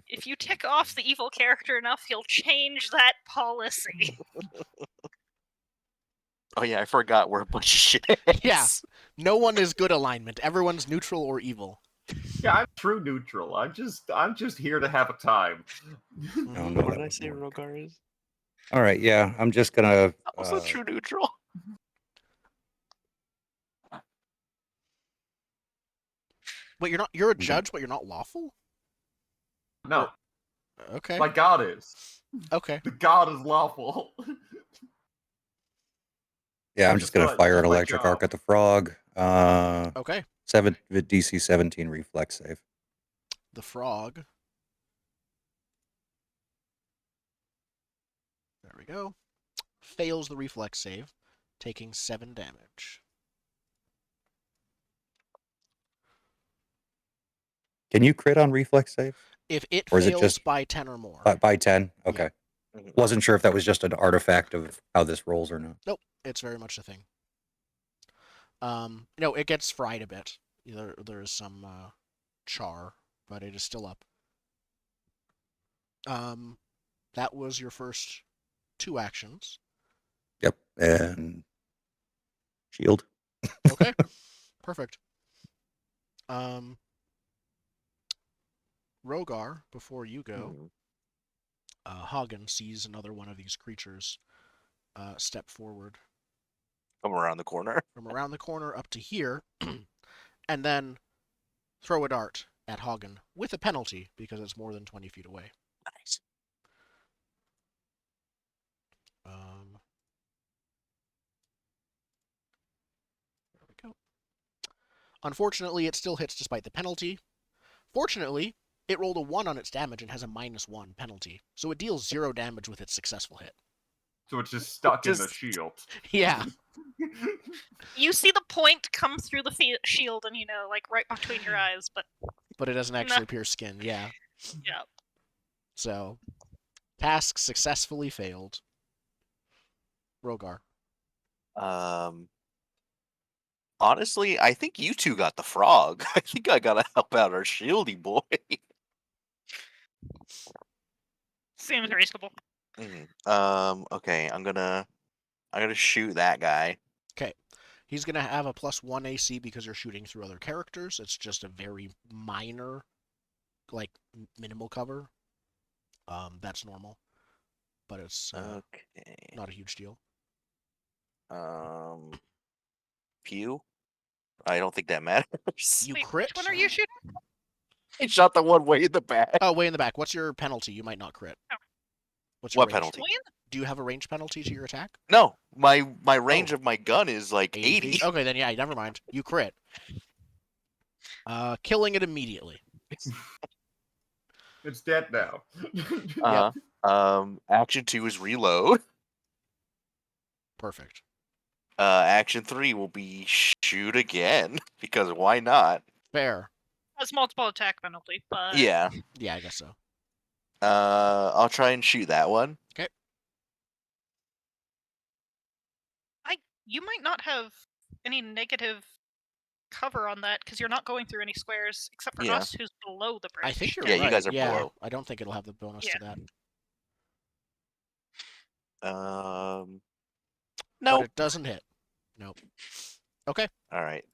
If you tick off the evil character enough, he'll change that policy. Oh yeah, I forgot we're a bunch of shit. Yeah. No one is good alignment. Everyone's neutral or evil. Yeah, I'm true neutral. I'm just here to have a time. No, no, What that did I would say work. Rogar is? All right, yeah, I'm just gonna. Also true neutral. Wait, you're a judge, but you're not lawful? No, Okay. my god is. Okay. The god is lawful. Yeah, I'm just gonna But fire an it's my electric job. arc at the frog. Okay. DC 17 reflex save. The frog. There we go. Fails the reflex save, taking 7 damage. Can you crit on reflex save? If it Or is it fails just by 10 or more. by 10? Okay. Wasn't sure if that was just an artifact of how this rolls or not. Nope, it's very much a thing. No, it gets fried a bit. There is some char, but it is still up. That was your first 2 actions. Yep, and shield. Okay, perfect. Rogar, before you go, Hagen sees another one of these creatures step forward. Come around the corner. From around the corner up to here, and then throw a dart at Hagen with a penalty because it's more than 20 feet away. Nice. There we go. Unfortunately, it still hits despite the penalty. Fortunately, it rolled a 1 on its damage and has a -1 penalty, so it deals 0 damage with its successful hit. So it's just stuck in the shield. Yeah. You see the point come through the shield and, like right between your eyes, but But it doesn't actually pierce skin, yeah. yeah. So, task successfully failed. Rogar. Honestly, I think you two got the frog. I think I gotta help out our shieldy boy. Seems reasonable. Okay, I'm gonna shoot that guy. Okay. He's going to have a +1 AC because you're shooting through other characters. It's just a very minor, like, minimal cover. That's normal. But it's Okay. not a huge deal. Pew. I don't think that matters. You Wait, crit. which one are you shooting? I shot the one way in the back. Oh, way in the back. What's your penalty? You might not crit. Oh. What's your What range? penalty? When? Do you have a range penalty to your attack? No, my range of my gun is like 80 80. feet? Okay, then yeah, never mind. You crit. Killing it immediately. It's dead now. Action 2 is reload. Perfect. Action 3 will be shoot again because why not? Fair. That's multiple attack penalty, but Yeah. Yeah, I guess so. I'll try and shoot that one. you might not have any negative cover on that because you're not going through any squares except for Yeah. us who's below the bridge. I think you're Yeah, right. you guys are yeah, below. I don't think it'll have the bonus to that. No. But it doesn't hit. Nope. Okay. All right.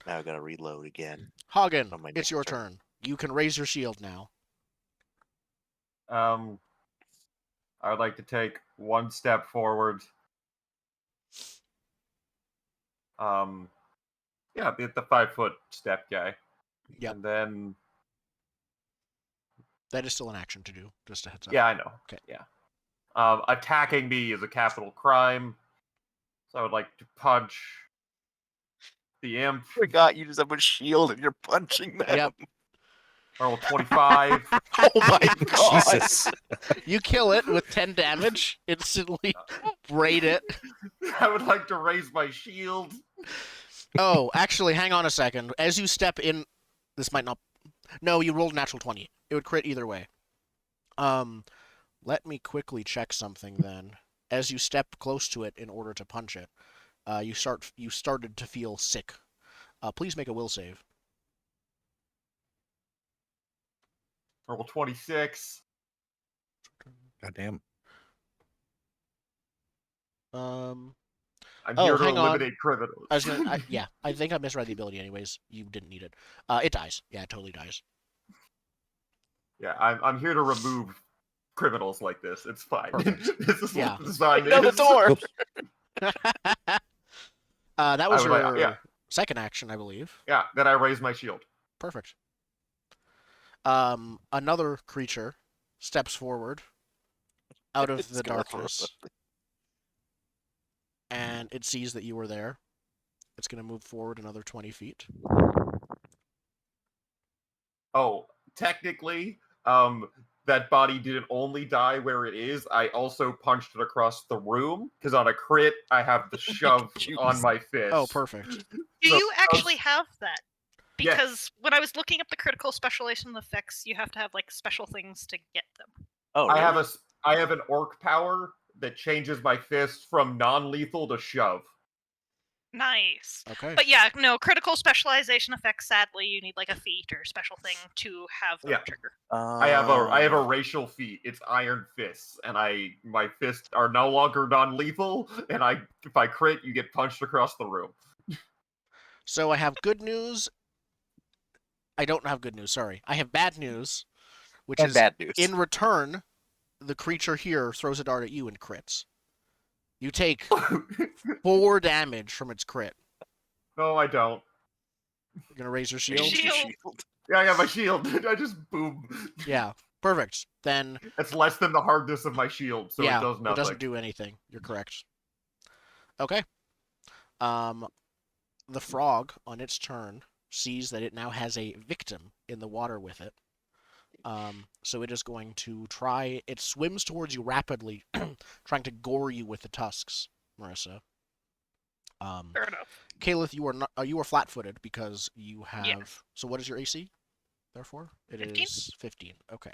Now I gotta reload again. Hagen, On my it's next your turn. turn. You can raise your shield now. I would like to take one step forward. Yeah, the 5-foot step guy. Yep. And then, That is still an action to do, just a heads up. yeah, I know. Okay. Yeah. Attacking me is a capital crime, so I would like to punch the imp. Forgot you just have a shield and you're punching them. Yep. Roll 25. Oh my god. Jesus. You kill it with 10 damage, instantly braid it. I would like to raise my shield. Oh, actually, hang on a second. As you step in, this might not. No, you rolled a natural 20. It would crit either way. Let me quickly check something then. As you step close to it in order to punch it, you started to feel sick. Please make a will save. Roll 26. Goddamn. I'm Oh, here to hang on. eliminate criminals. I think I misread the ability anyways. You didn't need it. It dies. Yeah, it totally dies. Yeah, I'm here to remove criminals like this. It's fine. Perfect. This is Yeah. what the design No, the is. door. Oops. That was I would your yeah. second action, I believe. Yeah, then I raise my shield. Perfect. Another creature steps forward out of It's the gonna throw darkness, and it sees that you were there. It's going to move forward another 20 feet. Oh, technically, that body didn't only die where it is. I also punched it across the room because on a crit, I have the shove on my fist. Oh, perfect. do So- you actually have that? Yes. Because when I was looking up the critical specialization effects, you have to have like special things to get them. Oh, I really? have an orc power that changes my fist from non-lethal to shove. Nice. Okay. But yeah, no, critical specialization effects, sadly, you need like a feat or special thing to have them Yeah. trigger. I have a racial feat. It's Iron Fists, and my fists are no longer non-lethal. And if I crit, you get punched across the room. So I have good news. I don't have good news, sorry. I have bad news, which And is bad news. in return, the creature here throws a dart at you and crits. You take 4 damage from its crit. No, I don't. You're going to raise your Raise shield? your Shield. Yeah, I got my shield. I just boom. Yeah, perfect. Then, It's less than the hardness of my shield, so yeah, it does nothing. doesn't do anything. You're correct. Okay. The frog, on its turn, sees that it now has a victim in the water with it. So it is going to try. It swims towards you rapidly, trying to gore you with the tusks, Marissa. Fair enough. Kalith, you are flat-footed because you have. Yeah. So what is your AC? Therefore, it 15? is 15. Okay.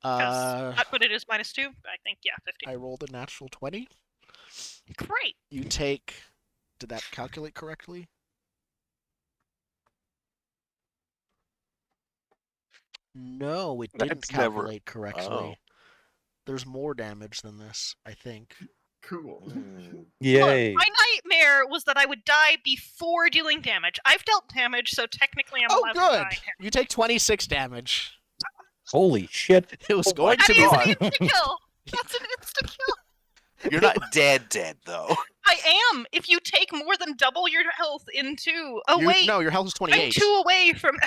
That's what it is, -2. I think, yeah, 15. I rolled a natural 20. Great. You take. Did that calculate correctly? No, it didn't That's never- calculate correctly. Oh. There's more damage than this, I think. Cool. Yay. Look, my nightmare was that I would die before dealing damage. I've dealt damage, so technically I'm Oh, allowed to good! die. You take 26 damage. Holy shit. It was Oh going my to That be. is an insta-kill! That's an insta-kill! You're not dead, though. I am. If you take more than double your health in 2. Oh wait, No, your health is I'm 28. 2 away from.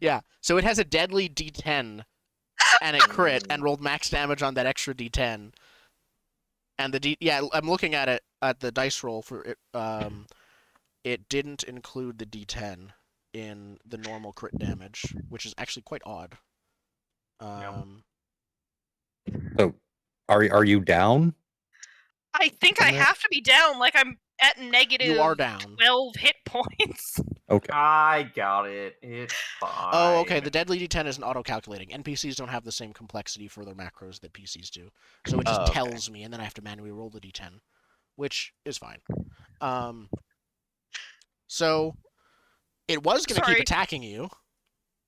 Yeah, so it has a deadly D10, and it crit and rolled max damage on that extra D10. And I'm looking at it at the dice roll for it. It didn't include the D10 in the normal crit damage, which is actually quite odd. So, are you down? I think I have to be down. Like I'm at negative. You are down. 12 hit points. Okay. I got it. It's fine. Oh, okay. The deadly D10 isn't auto-calculating. NPCs don't have the same complexity for their macros that PCs do, so it just tells me, and then I have to manually roll the D10, which is fine. So it was going to keep attacking you.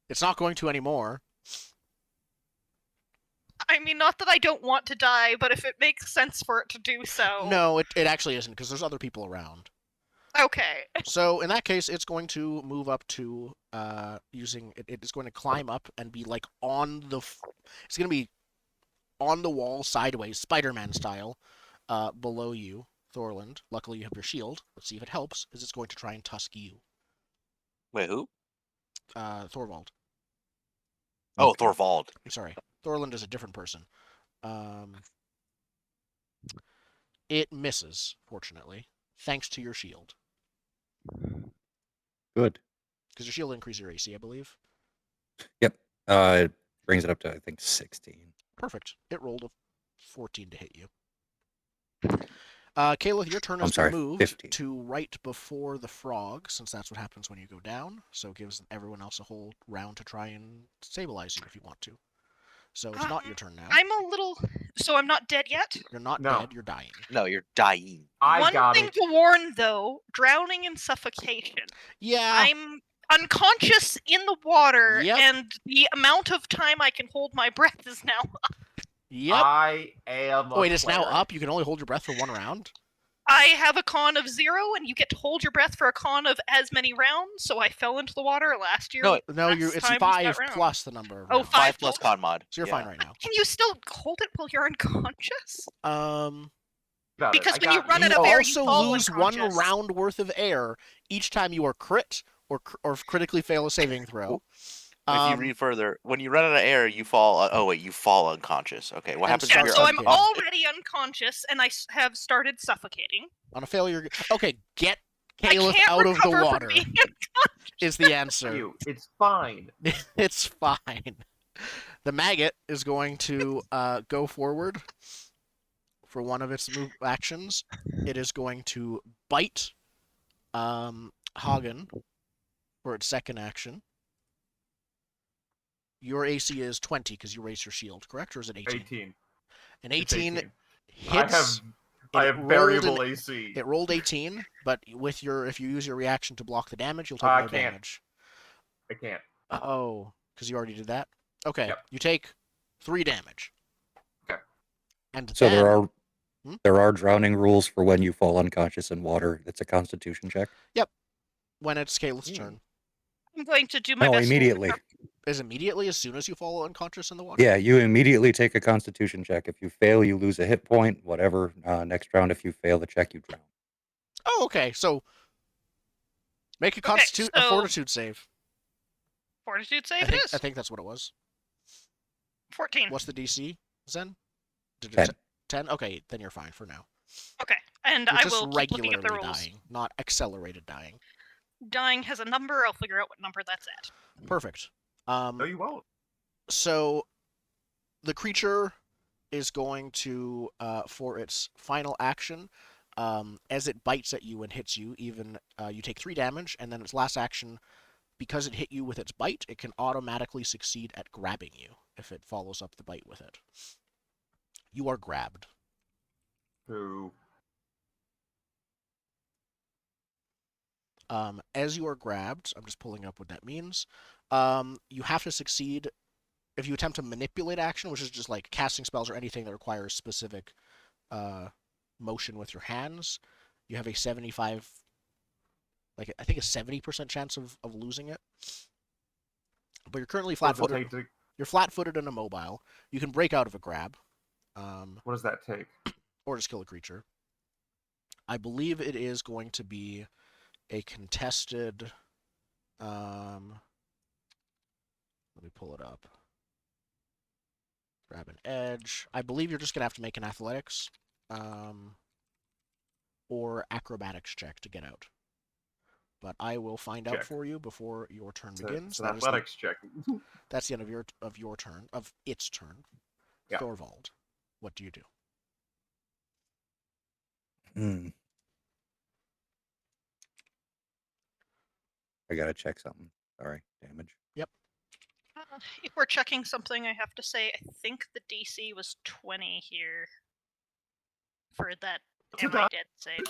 It's not going to anymore. I mean, not that I don't want to die, but if it makes sense for it to do so. No, it actually isn't, because there's other people around. Okay. So in that case, it's going to move up to using it. It's going to climb up and be like on the. It's going to be on the wall sideways, Spider-Man style, below you, Thorland. Luckily, you have your shield. Let's see if it helps. Is it's going to try and tusk you. Wait, who? Thorvald. Oh, Thorvald. Sorry, Thorland is a different person. It misses, fortunately, thanks to your shield. Good. Because your shield increases your AC, I believe. Yep. It brings it up to, I think, 16. Perfect. It rolled a 14 to hit you. Caleb, your turn is to move 15. to right before the frog, since that's what happens when you go down. So it gives everyone else a whole round to try and stabilize you if you want to. So it's not your turn now. I'm a little. So I'm not dead yet? You're not dead, you're dying. No, you're dying. I got One thing to warn, though, drowning and suffocation. Yeah. I'm unconscious in the water, Yep. and the amount of time I can hold my breath is now up. Yep. I am. Wait, it's now up? You can only hold your breath for one round? I have a con of 0, and you get to hold your breath for a con of as many rounds. So I fell into the water last year. No, last it's time was 5 that round. plus the number of Oh, rounds. 5 plus con mod. So you're fine right now. Can you still hold it while you're unconscious? Because when you run out of air, you also fall lose unconscious. 1 round worth of air each time you are crit or critically fail a saving throw. If you read further, when you run out of air, you fall. You fall unconscious. Okay, what happens if you're so I'm already unconscious, and I have started suffocating. On a failure, okay, get Caleb out of the water is the answer. It's fine. It's fine. The maggot is going to go forward for one of its move actions. It is going to bite Hagen for its second action. Your AC is 20 because you raised your shield, correct? Or is it 18? 18. An 18 hits. I have variable AC. It rolled 18, but if you use your reaction to block the damage, you'll take more damage. I can't. Oh, because you already did that? Okay, yep. You take 3 damage. Okay. And so then... there are drowning rules for when you fall unconscious in water. It's a Constitution check. Yep. When it's Caleb's turn. I'm going to do my best. Immediately. Is immediately as soon as you fall unconscious in the water? Yeah, you immediately take a Constitution check. If you fail, you lose a hit point. Whatever. Next round, if you fail the check, you drown. Oh, okay. So make a a Fortitude save. Fortitude save it is. I think that's what it was. 14. What's the DC, Zen? 10. 10? Okay, then you're fine for now. Okay, and you're I just will keep looking at the regularly rules. dying, not accelerated dying. Dying has a number. I'll figure out what number that's at. Perfect. No, you won't. So the creature is going to, for its final action, as it bites at you and hits you, you take 3 damage, and then its last action, because it hit you with its bite, it can automatically succeed at grabbing you if it follows up the bite with it. You are grabbed. Who? As you are grabbed, I'm just pulling up what that means. You have to succeed if you attempt to manipulate action, which is just like casting spells or anything that requires specific motion with your hands. You have a 75, I think a 70% chance of losing it. But you're currently flat-footed. You're flat-footed and immobile. You can break out of a grab. What does that take? Or just kill a creature. I believe it is going to be a contested. Let me pull it up. Grab an edge. I believe you're just gonna have to make an athletics, or acrobatics check to get out. But I will find out Check. for you before your turn It's begins. an That is athletics check. that's the end of your turn, of its turn. Yeah. Thorvald, what do you do? I gotta check something. Sorry, damage. Yep. If we're checking something, I have to say I think the DC was 20 here for that am I dead save.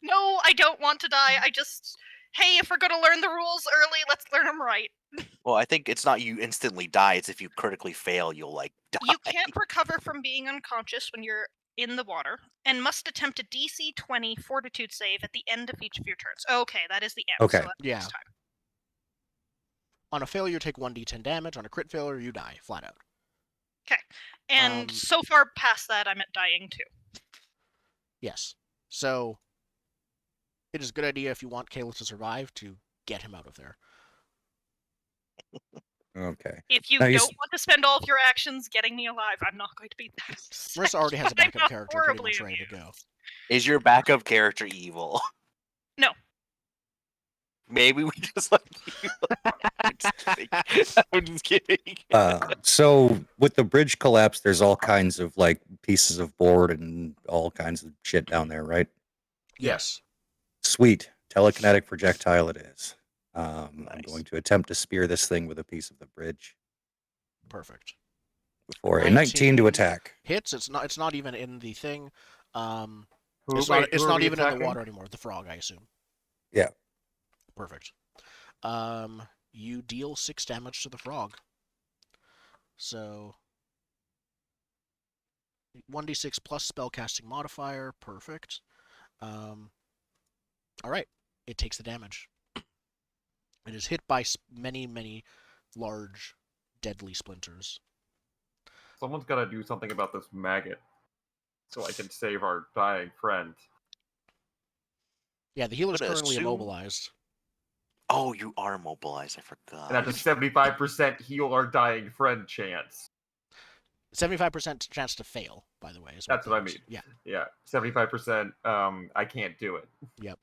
No, I don't want to die. I just, hey, if we're gonna learn the rules early, let's learn them right. Well, I think it's not you instantly die. It's if you critically fail, you'll like die. You can't recover from being unconscious when you're in the water, and must attempt a DC 20 Fortitude save at the end of each of your turns. Okay, that is the end. Okay. So that's Yeah. next time. On a failure, take 1d10 damage. On a crit failure, you die flat out. Okay, and so far past that, I'm at dying too. Yes. So it is a good idea if you want Caleb to survive to get him out of there. Okay. If you Now don't want to spend all of your actions getting me alive, I'm not going to be that upset. Marissa already has a but I'm backup not character pretty horribly much ready to amused. go. Is your backup character evil? No. Maybe we just like you. I'm just kidding. So with the bridge collapse, there's all kinds of like pieces of board and all kinds of shit down there, right? Yes. Sweet. Telekinetic projectile it is. I'm Nice. going to attempt to spear this thing with a piece of the bridge Perfect. for a 19 to attack. Hits. It's not even in the thing. Who It's are not we even in the attacking? water anymore. The frog, I assume. Yeah. Perfect. You deal 6 damage to the frog. So 1d6 plus spellcasting modifier. Perfect. All right. It takes the damage. It is hit by many, many large, deadly splinters. Someone's got to do something about this maggot, so I can save our dying friend. Yeah, the healer's But currently assume- immobilized. Oh, you are immobilized. I forgot. And that's a 75% heal our dying friend chance. 75% chance to fail, by the way. That's what I that is. mean. Yeah. Yeah, 75%. I can't do it. Yep.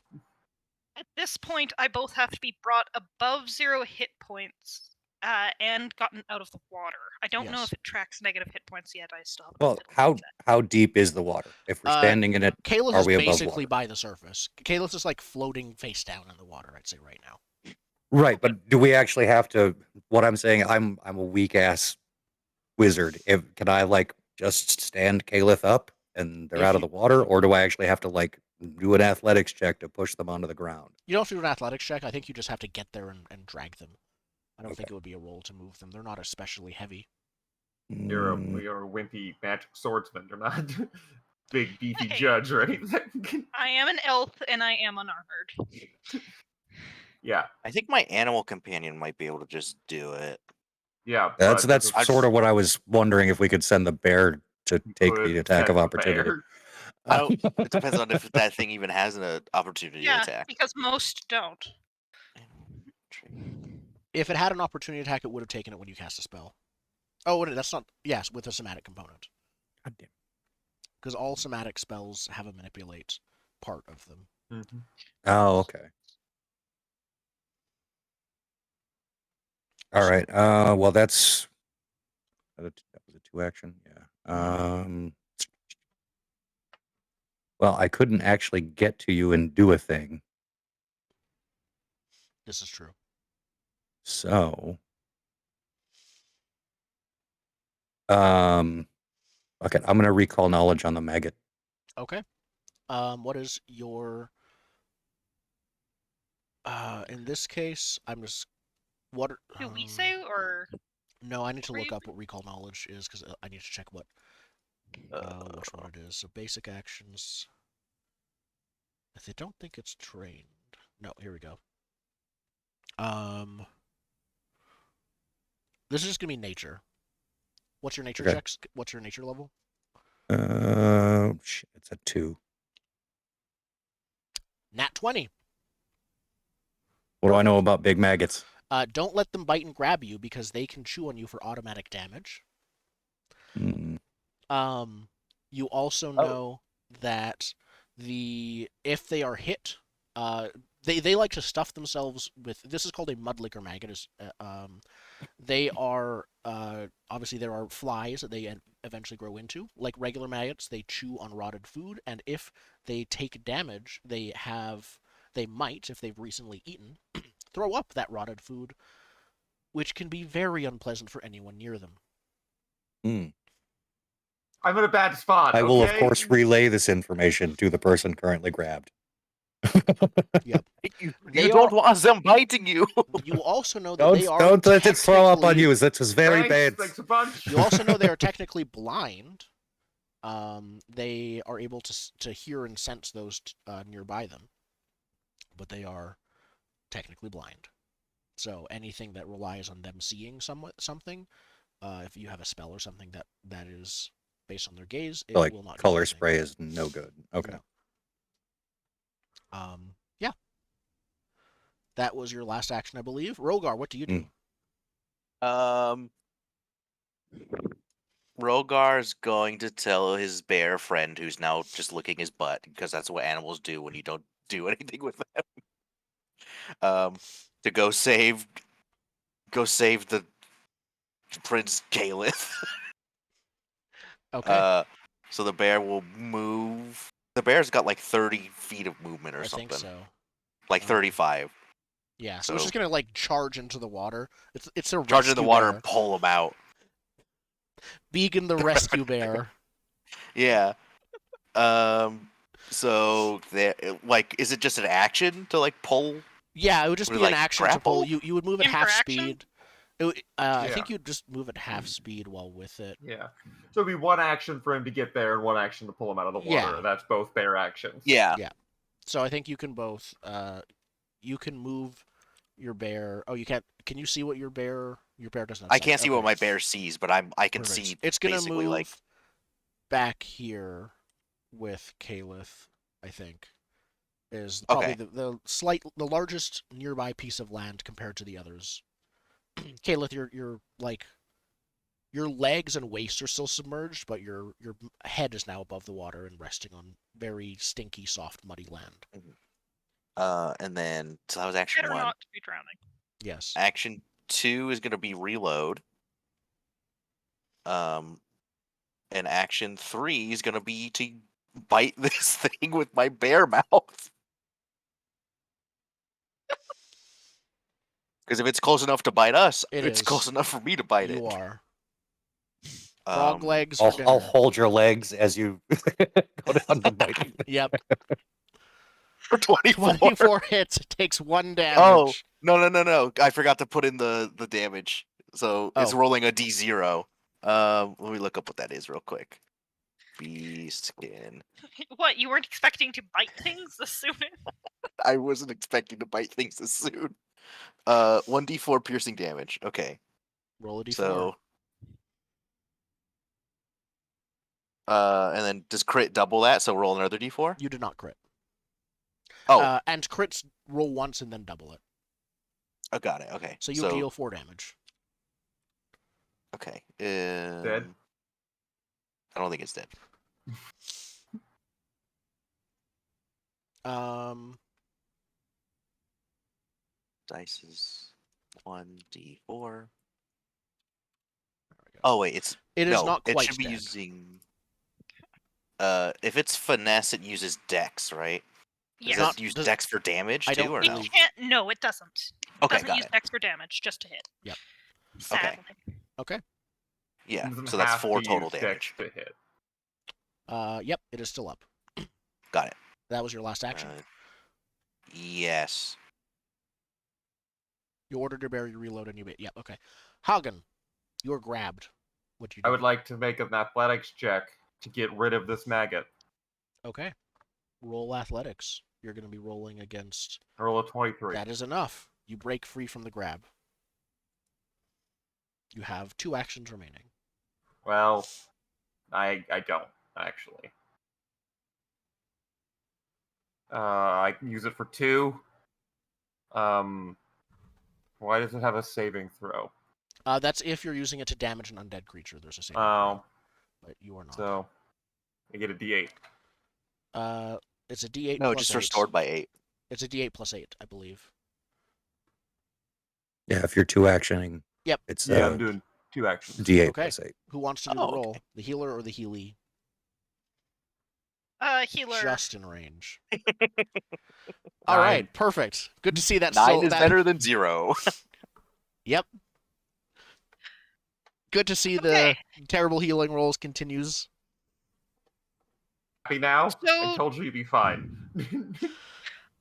At this point, I both have to be brought above 0 hit points and gotten out of the water. I don't know Yes. if it tracks negative hit points yet. I still haven't. Well, fiddled with that. how deep is the water? If we're standing in it, Kalis are is we above basically water? by the surface. Kalis is like floating face down in the water, I'd say right now. Right, but do we actually have to? What I'm saying, I'm a weak ass wizard. Can I like just stand Caliph up and they're If out of you- the water, or do I actually have to like do an athletics check to push them onto the ground? You don't have to do an athletics check. I think you just have to get there and drag them. I don't think Okay. it would be a roll to move them. They're not especially heavy. You're a wimpy magic swordsman. You're not big beefy judge or anything. I am an elf and I am unarmored. Yeah, I think my animal companion might be able to just do it. yeah. That's but sort of what I was wondering, if we could send the bear to take could the attack of send the opportunity. bear. I don't. It depends on if that thing even has an opportunity Yeah, attack. because most don't. If it had an opportunity attack, it would have taken it when you cast a spell. Oh, that's not... Yes, with a somatic component. God damn. Because all somatic spells have a manipulate part of them. Mhm. Oh, okay. All right. Well, that was a 2-action. Yeah. Well, I couldn't actually get to you and do a thing. This is true. So, okay, I'm gonna recall knowledge on the maggot. Okay. What is your... in this case, I'm just... What? Do we say or No, I need to look Really? up what recall knowledge is because I need to check what which one it is. So basic actions. If they don't think it's trained. No, here we go. This is just gonna be nature. What's your nature Okay. checks? What's your nature level? Shit, it's a 2. Nat 20. What do I know about big maggots? Don't let them bite and grab you because they can chew on you for automatic damage. Mm. You also know that if they are hit, they like to stuff themselves with. This is called a mudlicker maggot. They are obviously there are flies that they eventually grow into. Like regular maggots, they chew on rotted food, and if they take damage, they might, if they've recently eaten, throw up that rotted food, which can be very unpleasant for anyone near them. Mm. I'm in a bad spot. I will, of okay? course, relay this information to the person currently grabbed. Yep. You They don't are. want them biting you. You also know that they are Don't let it throw up on technically- you. That was very bad. Thanks a bunch. You also know they are technically blind. They are able to hear and sense those nearby them, but they are technically blind. So anything that relies on them seeing something, if you have a spell or something that is based on their gaze, it Like will not do color anything. spray is no good. Okay. No. Yeah. That was your last action, I believe. Rogar, what do you do? Rogar's going to tell his bear friend, who's now just licking his butt, because that's what animals do when you don't do anything with them. To go save the Prince Caliph. Okay. So the bear will move. The bear's got like 30 feet of movement or I something. think so. Like 35. Yeah, so it's So- just gonna like charge into the water. It's a Charge in the rescue water bear. and pull him out. Beacon the rescue bear. Yeah. So there, like, is it just an action to like pull? Yeah, it would just Would be it, an like, action to pull. grapple? You would move at half Interaction? speed. I Yeah. think you'd just move at half speed while with it. Yeah. So it'd be one action for him to get there and one action to pull him out of the water. Yeah. That's both bear actions. Yeah. So I think you can both. You can move your bear. Oh, you can't. Can you see what your bear? Your bear does not. I can't see what my bear sees, but I can Perfect. see It's gonna basically move like back here with Caliph. I think is probably Okay. the largest nearby piece of land compared to the others. Caliph, you're like your legs and waist are still submerged, but your head is now above the water and resting on very stinky, soft, muddy land. and then so that was action Better 1. not to be drowning. Yes. Action 2 is gonna be reload. And action 3 is gonna be to bite this thing with my bear mouth. Because if it's close enough to bite us, It it's is. close enough for me to bite You it. are. Frog legs for I'll dinner. hold your legs as you go down the bite. Yep. For 24. 24 hits. It takes 1 damage. Oh, no. I forgot to put in the damage. So it's Oh. rolling a D0. Let me look up what that is real quick. Beast skin. What, you weren't expecting to bite things this soon? I wasn't expecting to bite things this soon. 1d4 piercing damage. Okay. Roll a d4. So and then does crit double that? So roll another d4? You did not crit. Oh, And crits roll once and then double it. I got it. Okay. So you deal 4 damage. Okay. Dead? I don't think it's dead. Dice is 1d4. Oh wait, It is no, not it quite should be dead. using. If it's finesse, it uses Dex, right? Yes. Does that use Dex for damage I too, don't or It no? believe- can't. No, it doesn't. It Okay, doesn't got use it. Dex for damage, just to hit. Yep. Sadly. Okay. Yeah, Doesn't so that's have 4 to total use damage. Dex to hit. Yep, it is still up. Got it. That was your last action. Yes. You ordered your bear, you reload, and you bit. Yep, okay. Hagen, you're grabbed. What do you do? I would like to make an athletics check to get rid of this maggot. Okay. Roll athletics. You're going to be rolling against... I roll a 23. That is enough. You break free from the grab. You have 2 actions remaining. Well, I don't. actually. I can use it for 2. Why does it have a saving throw? That's if you're using it to damage an undead creature. There's a saving throw, Oh, but you are not. so I get a D8. It's a D8 No, plus just 8. restored by 8. It's a D8 plus 8, I believe. Yeah, if you're 2 actioning, Yep. it's Yeah, I'm doing 2 actions. D8 Okay. plus 8. Who wants to do Oh, the okay. roll? The healer or the healy? Healer. Just in range. All 9. right, perfect. Good to see that. 9 is that, better than 0. Yep. Good to see Okay. the terrible healing rolls continues. Happy now? So- I told you you'd be fine.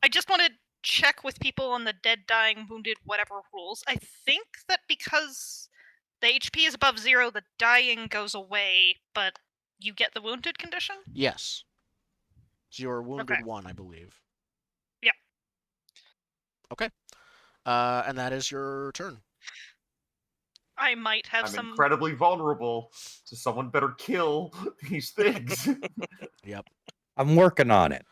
I just want to check with people on the dead, dying, wounded, whatever rules. I think that because the HP is above 0, the dying goes away, but you get the wounded condition? Yes. So you're wounded Okay. 1, I believe. Yep. Okay. And that is your turn. I might have I'm some... incredibly vulnerable, so someone better kill these things. Yep. I'm working on it.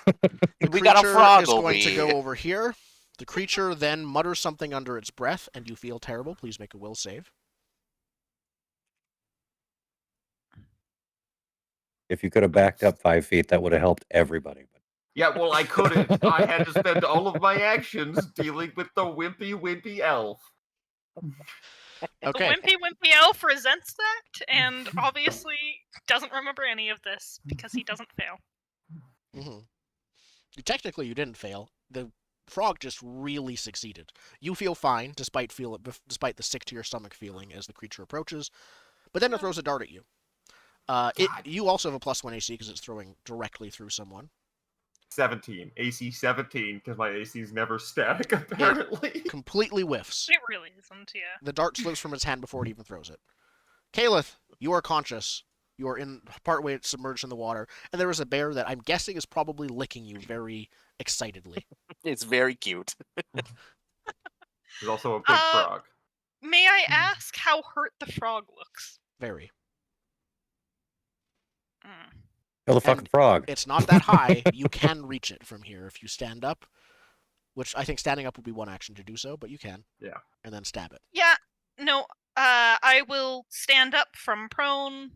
The We got a creature frog, is going to Obi. go over here. The creature then mutters something under its breath, and you feel terrible. Please make a will save. If you could have backed up 5 feet, that would have helped everybody. Yeah, well, I couldn't. I had to spend all of my actions dealing with the wimpy elf. Okay. The wimpy elf resents that, and obviously doesn't remember any of this, because he doesn't fail. Mm-hmm. Technically, you didn't fail. The frog just really succeeded. You feel fine, despite the sick to your stomach feeling as the creature approaches, but then it throws a dart at you. You also have a +1 AC because it's throwing directly through someone. 17. AC 17, because my AC is never static, apparently. Completely whiffs. It really isn't, yeah. The dart slips from its hand before it even throws it. Caliph, you are conscious. You are in partway submerged in the water, and there is a bear that I'm guessing is probably licking you very excitedly. It's very cute. There's also a big frog. May I ask how hurt the frog looks? Very. Mm. Kill the fucking And frog. It's not that high. You can reach it from here if you stand up, which I think standing up would be one action to do so, but you can. Yeah. And then stab it. Yeah, no, I will stand up from prone.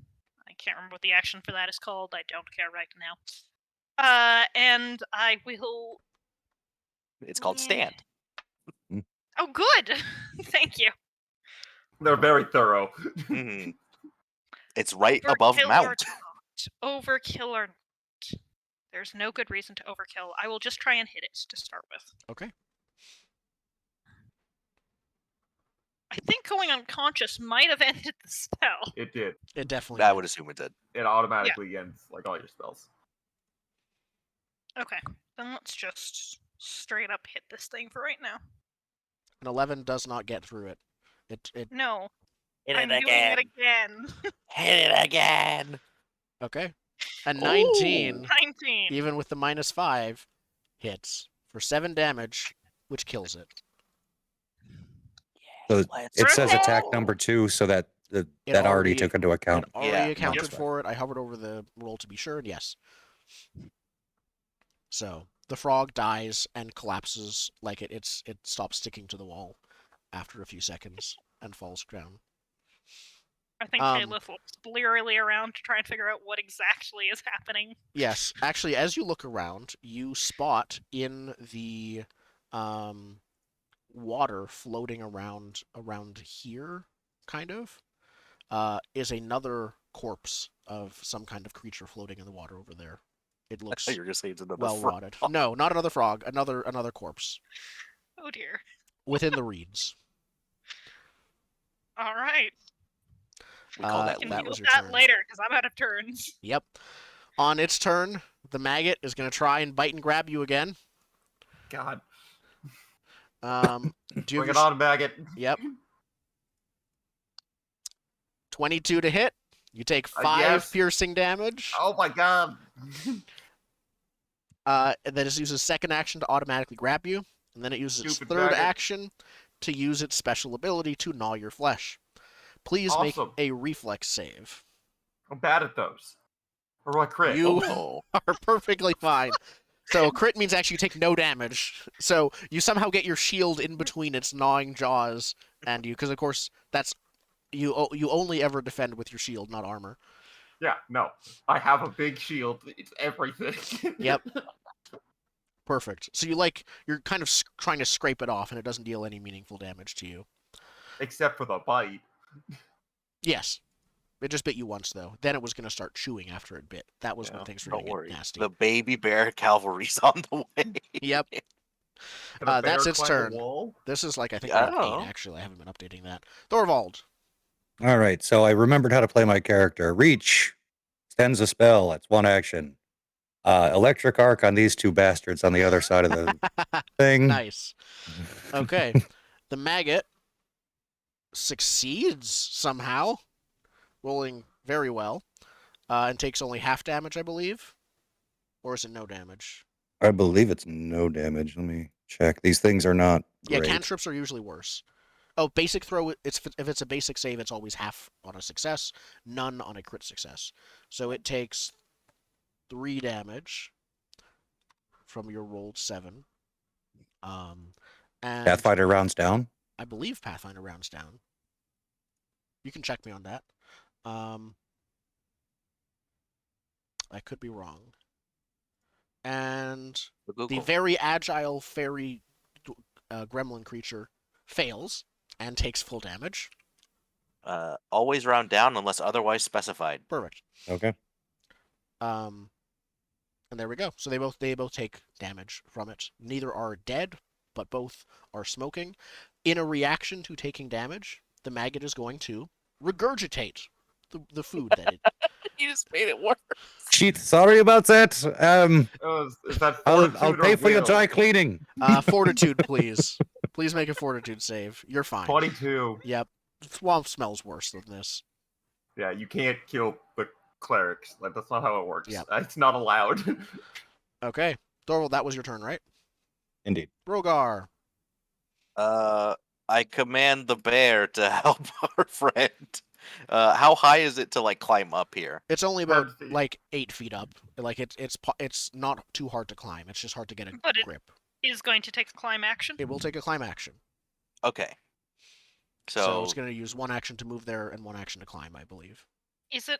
I can't remember what the action for that is called. I don't care right now. And I will... It's called Stand. Oh, good! Thank you. They're very thorough. Mhm. It's right above Overkill or Mount. not. Overkill or not. There's no good reason to overkill. I will just try and hit it to start with. Okay. I think going unconscious might have ended the spell. It did. It definitely I did. would assume it did. It automatically ends like all your spells. Okay, then let's just straight up hit this thing for right now. An 11 does not get through it. No, Hit I'm it doing again. it again. Hit it again. Okay. A 19, 19. even with the -5, hits for 7 damage, which kills it. So Let's it says go. attack number 2, so that It that already took into account. It already Yeah, accounted that's right. for it. I hovered over the roll to be sure, and yes. So the frog dies and collapses like it stops sticking to the wall after a few seconds and falls down. I think Caliph looks blearily around to try and figure out what exactly is happening. Yes, actually, as you look around, you spot in the water floating around here, kind of, is another corpse of some kind of creature floating in the water over there. It looks You're just saying it's another well frog. rotted. No, not another frog. Another corpse Oh dear. within the reeds. All right. We call Uh, that Can that deal was with your that turn. later because I'm out of turns. Yep. On its turn, the maggot is going to try and bite and grab you again. God. Do you Bring have it on, maggot. Yep. 22 to hit. You take 5 yes. piercing damage. Oh my god. And then it uses second action to automatically grab you. And then it uses its Stupid third maggot. action to use its special ability to gnaw your flesh. Please make Awesome. a reflex save. I'm bad at those. Or what crit? You Oh. are perfectly fine. So crit means actually you take no damage. So you somehow get your shield in between its gnawing jaws and you, because of course that's you only ever defend with your shield, not armor. Yeah, no. I have a big shield. It's everything. Yep. Perfect. So you're kind of trying to scrape it off, and it doesn't deal any meaningful damage to you. Except for the bite. Yes. It just bit you once, though. Then it was going to start chewing after it bit. That was when Yeah, things started don't to worry. get nasty. The baby bear cavalry's on the way. Yep. Can a bear That's its climb turn. a wall? This is I think I we're don't at 8, know. actually. I haven't been updating that. Thorvald. All right, so I remembered how to play my character. Reach extends a spell. That's one action. Electric arc on these two bastards on the other side of the thing. Nice. Okay. The maggot succeeds somehow, rolling very well, and takes only half damage, I believe. Or is it no damage? I believe it's no damage. Let me check. These things are not Yeah, great. cantrips are usually worse. Oh, basic throw. If it's a basic save, it's always half on a success, none on a crit success. So it takes 3 damage from your rolled 7. And Pathfinder rounds down. I believe Pathfinder rounds down. You can check me on that. I could be wrong. And the very agile fairy gremlin creature fails and takes full damage. Always round down unless otherwise specified. Perfect. Okay. And there we go. So they both take damage from it. Neither are dead, but both are smoking. In a reaction to taking damage, the maggot is going to regurgitate the food that it. You just made it worse. Cheat. Sorry about that. Is that I'll fortitude pay or for your will? dry cleaning. Fortitude, please. Please make a fortitude save. You're fine. 22. Yep. Swamp smells worse than this. Yeah, you can't kill the clerics. That's not how it works. Yep. It's not allowed. Okay. Thorvald, that was your turn, right? Indeed. Rogar. I command the bear to help our friend. How high is it to climb up here? It's only about 10 feet. 8 feet up. It's not too hard to climb. It's just hard to get a But it grip. is going to take the climb action. It will take a climb action. Okay. So it's going to use 1 action to move there and 1 action to climb, I believe. Is it?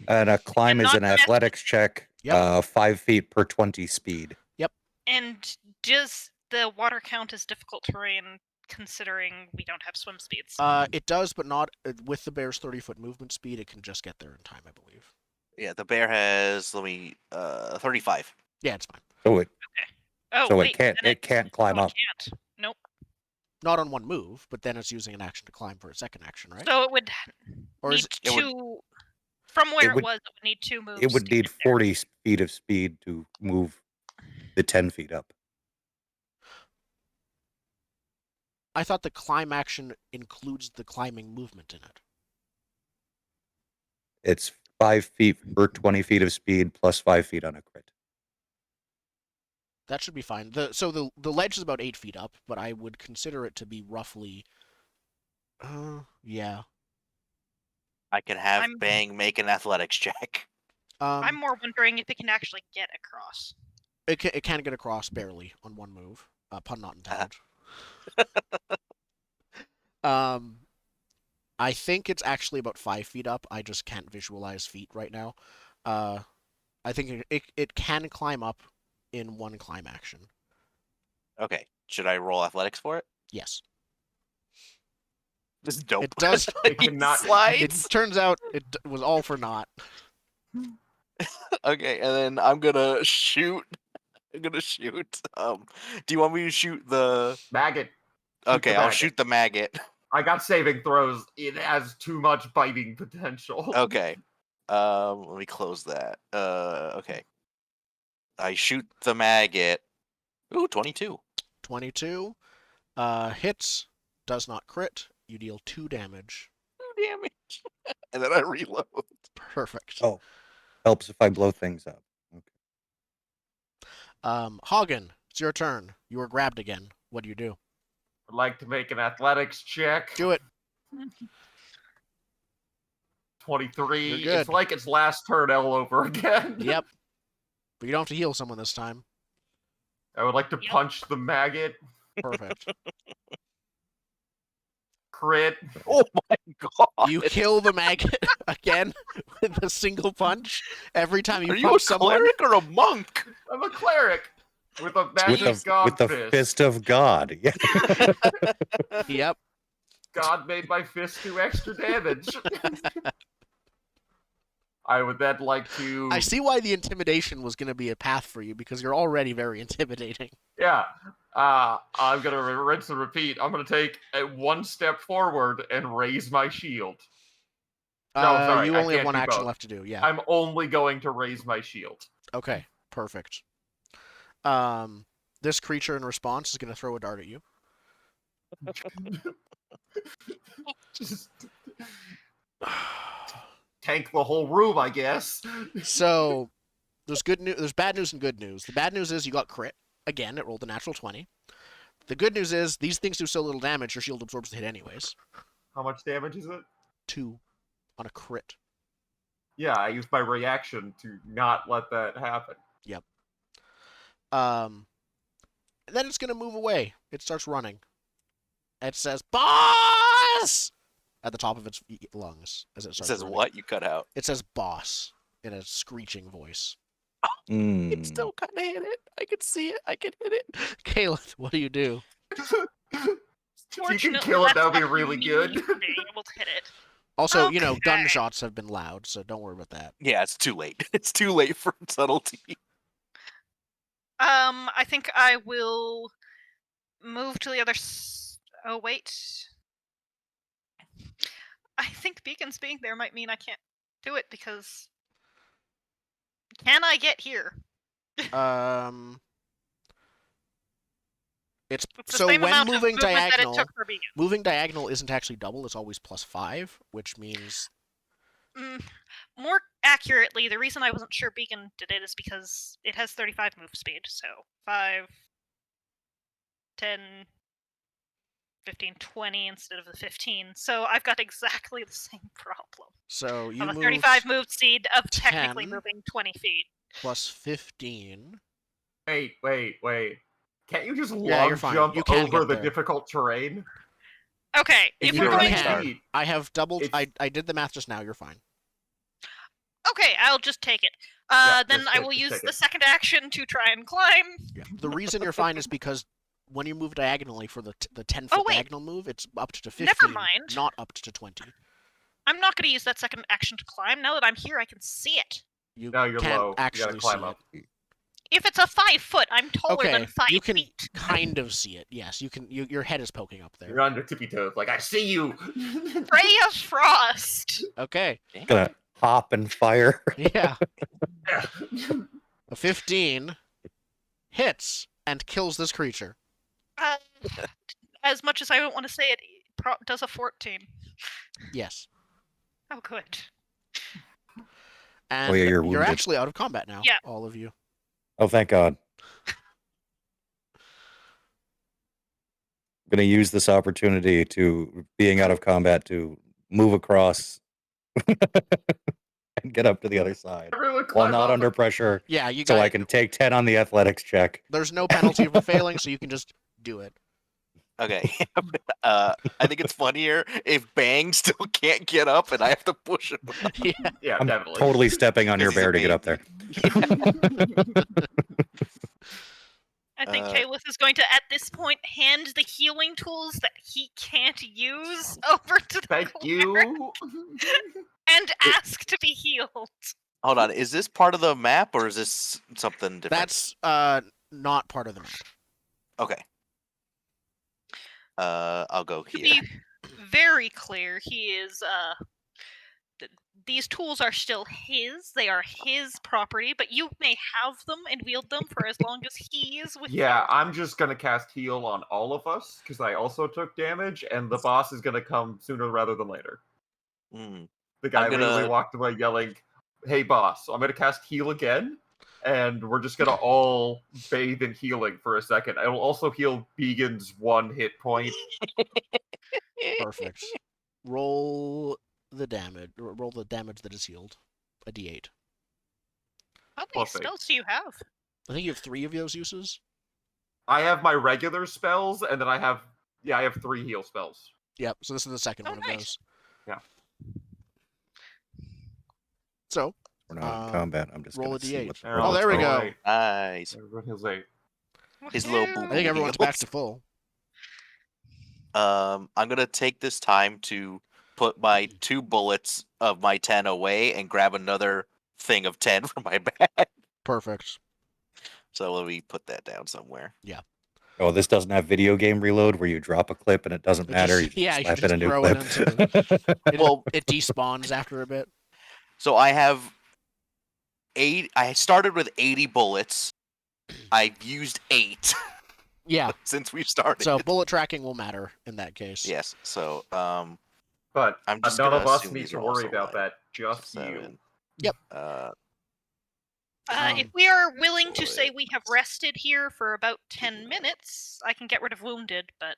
And a climb And is not an messy. athletics check. Yep. 5 feet per 20 speed. And does the water count as difficult terrain, considering we don't have swim speeds? It does, but not with the bear's 30-foot movement speed. It can just get there in time, I believe. Yeah, the bear has 35. Yeah, it's fine. So it Oh, so wait, it then can't climb oh, up. It can't. Nope. Not on 1 move, but then it's using an action to climb for its second action, right? So it would Or need is it would- two. From where it would- was, it would need 2 moves. It would to need get there. 40 feet of speed to move the 10 feet up. I thought the climb action includes the climbing movement in it. It's 5 feet per 20 feet of speed plus 5 feet on a crit. That should be fine. So the ledge is about 8 feet up, but I would consider it to be roughly. Yeah. I can have I'm- Bang make an athletics check. I'm more wondering if it can actually get across. It can get across barely on 1 move. Pun not intended. I think it's actually about 5 feet up. I just can't visualize feet right now. I think it can climb up in 1 climb action. Okay. Should I roll athletics for it? Yes. This is dope. It does. It cannot. It Slides. turns out it was all for naught. Okay, and then I'm gonna shoot. Do you want me to shoot the? Maggot. Shoot Okay, the I'll maggot. shoot the maggot. I got saving throws. It has too much biting potential. Okay. Let me close that. Okay. I shoot the maggot. Ooh, 22. 22 hits, does not crit. You deal 2 damage. 2 damage. And then I reload. Perfect. Oh. Helps if I blow things up. Okay. Hagen, it's your turn. You are grabbed again. What do you do? I'd like to make an athletics check. Do it. 23. You're good. It's like its last turn all over again. Yep. But you don't have to heal someone this time. I would like to Yep. punch the maggot. Perfect. Crit. Oh my god! You kill the maggot again with a single punch every time you Are you a punch someone. cleric or a monk? I'm a cleric with a With magic god the fist. fist of God. Yeah. Yep. God made my fist do extra damage. I would then like to... I see why the intimidation was going to be a path for you, because you're already very intimidating. Yeah. I'm going to rinse and repeat. I'm going to take one step forward and raise my shield. No, sorry, you I only have can't one do action both. left to do. Yeah. I'm only going to raise my shield. Okay. Perfect. This creature in response is going to throw a dart at you. Just tank the whole room, I guess. So there's good news. There's bad news and good news. The bad news is you got crit again. It rolled a natural 20. The good news is these things do so little damage. Your shield absorbs the hit anyways. How much damage is it? 2 on a crit. Yeah, I used my reaction to not let that happen. Yep. Then it's gonna move away. It starts running. It says "boss" at the top of its lungs as it It starts. says running. what? You cut out. It says "boss" in a screeching voice. Mm. It still kind of hit it. I can see it. I can hit it. Caleb, what do you do? If you can Fortunately, kill it, that's that would be not really me good. being able to hit it. Also, Okay. gunshots have been loud, so don't worry about that. Yeah, it's too late. It's too late for subtlety. I think I will move to the other. Oh wait. I think beacons being there might mean I can't do it because. Can I get here? It's It's the so same when amount of moving movement that it diagonal. took for beacon. Moving diagonal isn't actually double; it's always +5, which means More accurately, the reason I wasn't sure beacon did it is because it has 35 move speed. So 5, 10, 15, 20 instead of the 15. So I've got exactly the same problem. so you Of a move 35 move speed of technically 10. moving 20 feet. plus 15. Wait. Can't you just Yeah, long you're fine. jump You can over get the there. difficult terrain? Okay, if It's we're You going 15 can. feet. I have doubled. It's- I did the math just now. You're fine. Okay, I'll just take it. Yeah, Then just I take- will just use take the it. second action to try and climb. Yeah. The reason you're fine is because when you move diagonally for the 10-foot Oh, wait. diagonal move, it's up to 15, Never mind. not up to 20. I'm not going to use that second action to climb. Now that I'm here, I can see it. You No, you're can't low. You gotta actually climb see up. it. If it's a 5 foot, I'm taller Okay, than 5 you can feet. kind of see it. Yes, you can. Your head is poking up there. You're on your tippy toes, like I see you. Freya's Frost. Okay. Gonna hop and fire. Yeah. A 15 hits and kills this creature. As much as I don't want to say it, does a 14. Yes. Oh, good. And yeah, you're you're wounded. actually out of combat now. Yeah. All of you. Oh, thank God. I'm gonna use this opportunity to being out of combat to move across and get up to the other side Everyone while climb not up. under pressure, Yeah, you so got I can take 10 on the athletics check. There's no penalty for failing, so you can just do it. Okay. I think it's funnier if Bang still can't get up and I have to push him. Yeah. Yeah, I'm definitely. totally stepping on your Because he's a bear to get up there. I think Kalis is going to, at this point, hand the healing tools that he can't use over to the Thank cleric you. and ask to be healed. Hold on. Is this part of the map or is this something different? That's not part of the map. Okay. I'll go To here. be very clear, he is, these tools are still his. They are his property, but you may have them and wield them for as long as he is with Yeah, you. I'm just gonna cast heal on all of us because I also took damage, and the boss is gonna come sooner rather than later. Mm. The guy I'm gonna- literally walked away yelling, "Hey, boss!" So I'm gonna cast heal again, and we're just gonna all bathe in healing for a second. I will also heal Began's 1 hit point. Perfect. Roll the damage. Roll the damage that is healed. A d8. How many Plus eight. spells do you have? I think you have 3 of those uses. I have my regular spells, and then I have 3 heal spells. Yep. So this is the second Oh, one of nice. those. Yeah. So We're not in combat. I'm just roll going a to see d8. what the Heralds Oh, there we heal go. 8. Nice. Everyone heals 8. His little Woohoo! boo I think everyone's back to full. I'm gonna take this time to put my 2 bullets of my 10 away and grab another thing of 10 from my bag. Perfect. So let me put that down somewhere. Oh, this doesn't have video game reload where you drop a clip and it doesn't It matter. just- You yeah, you slap should in a just new throw it clip. into Well, it despawns after a bit. so I have 8. I started with 80 bullets. I've used 8 Yeah. since we started. So bullet tracking will matter in that case. Yes. So But I'm just none gonna of us assume need these to are worry also about light. that. Just you. 7. Yep. If we are willing to boy. say we have rested here for about 10 minutes, I can get rid of wounded, but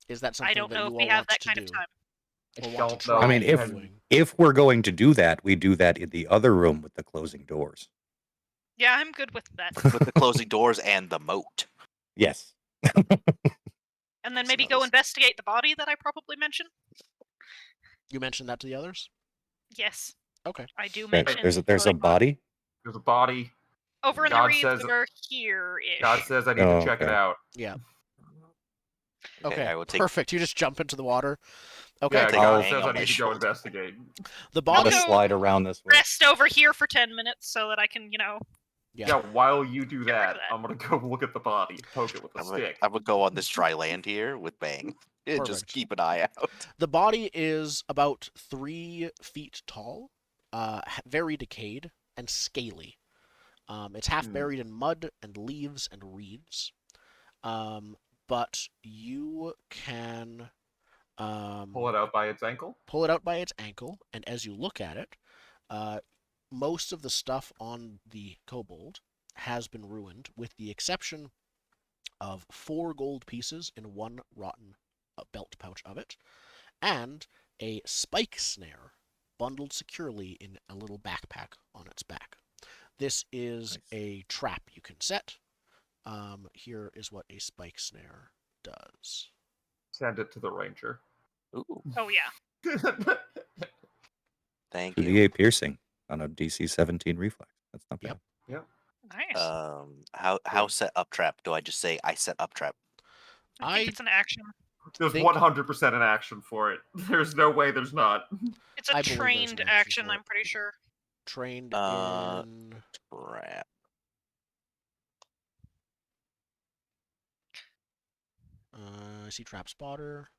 Is that something I don't that know you if we all have want that to kind do? of time. Or I want to don't know. try I mean, doing? if we're going to do that, we do that in the other room with the closing doors. Yeah, I'm good with that. With the closing doors and the moat. Yes. And then So maybe that go was- investigate the body that I probably mentioned. You mentioned that to the others? Yes, Okay. I do Okay, mention. there's a going body. There's a body. over in the God reeds says- that are here-ish. God says I need Oh, to check it okay. out. Yeah. Okay, Okay. I will take Perfect. You just jump into the water. Okay. Yeah, take God a hang says on I my need to go shoulder. investigate. The I'm gonna body. go- slide around this way. Rest over here for 10 minutes so that I can, Yeah. Yeah, while you do Get rid of that, that. I'm gonna go look at the body, poke it with a I'm stick. gonna go on this dry land here with Bang. And just Perfect. keep an eye out. The body is about 3 feet tall, very decayed and scaly. It's half Hmm. buried in mud and leaves and reeds. But you can Pull it out by its ankle. pull it out by its ankle, and as you look at it, most of the stuff on the kobold has been ruined, with the exception of 4 gold pieces in one rotten belt pouch of it, and a spike snare bundled securely in a little backpack on its back. This is Nice. a trap you can set. Here is what a spike snare does. Send it to the ranger. Ooh, Oh, yeah. thank 2d8 you. piercing on a DC 17 reflex. That's not bad. Yep. Nice. How set up trap? Do I just say I set up trap? I think I it's an action. There's think- 100% an action for it. There's no way there's not. It's a I believe there's trained an action action, for it. I'm pretty sure. trained Uh, in. Trap. I see trap spotter.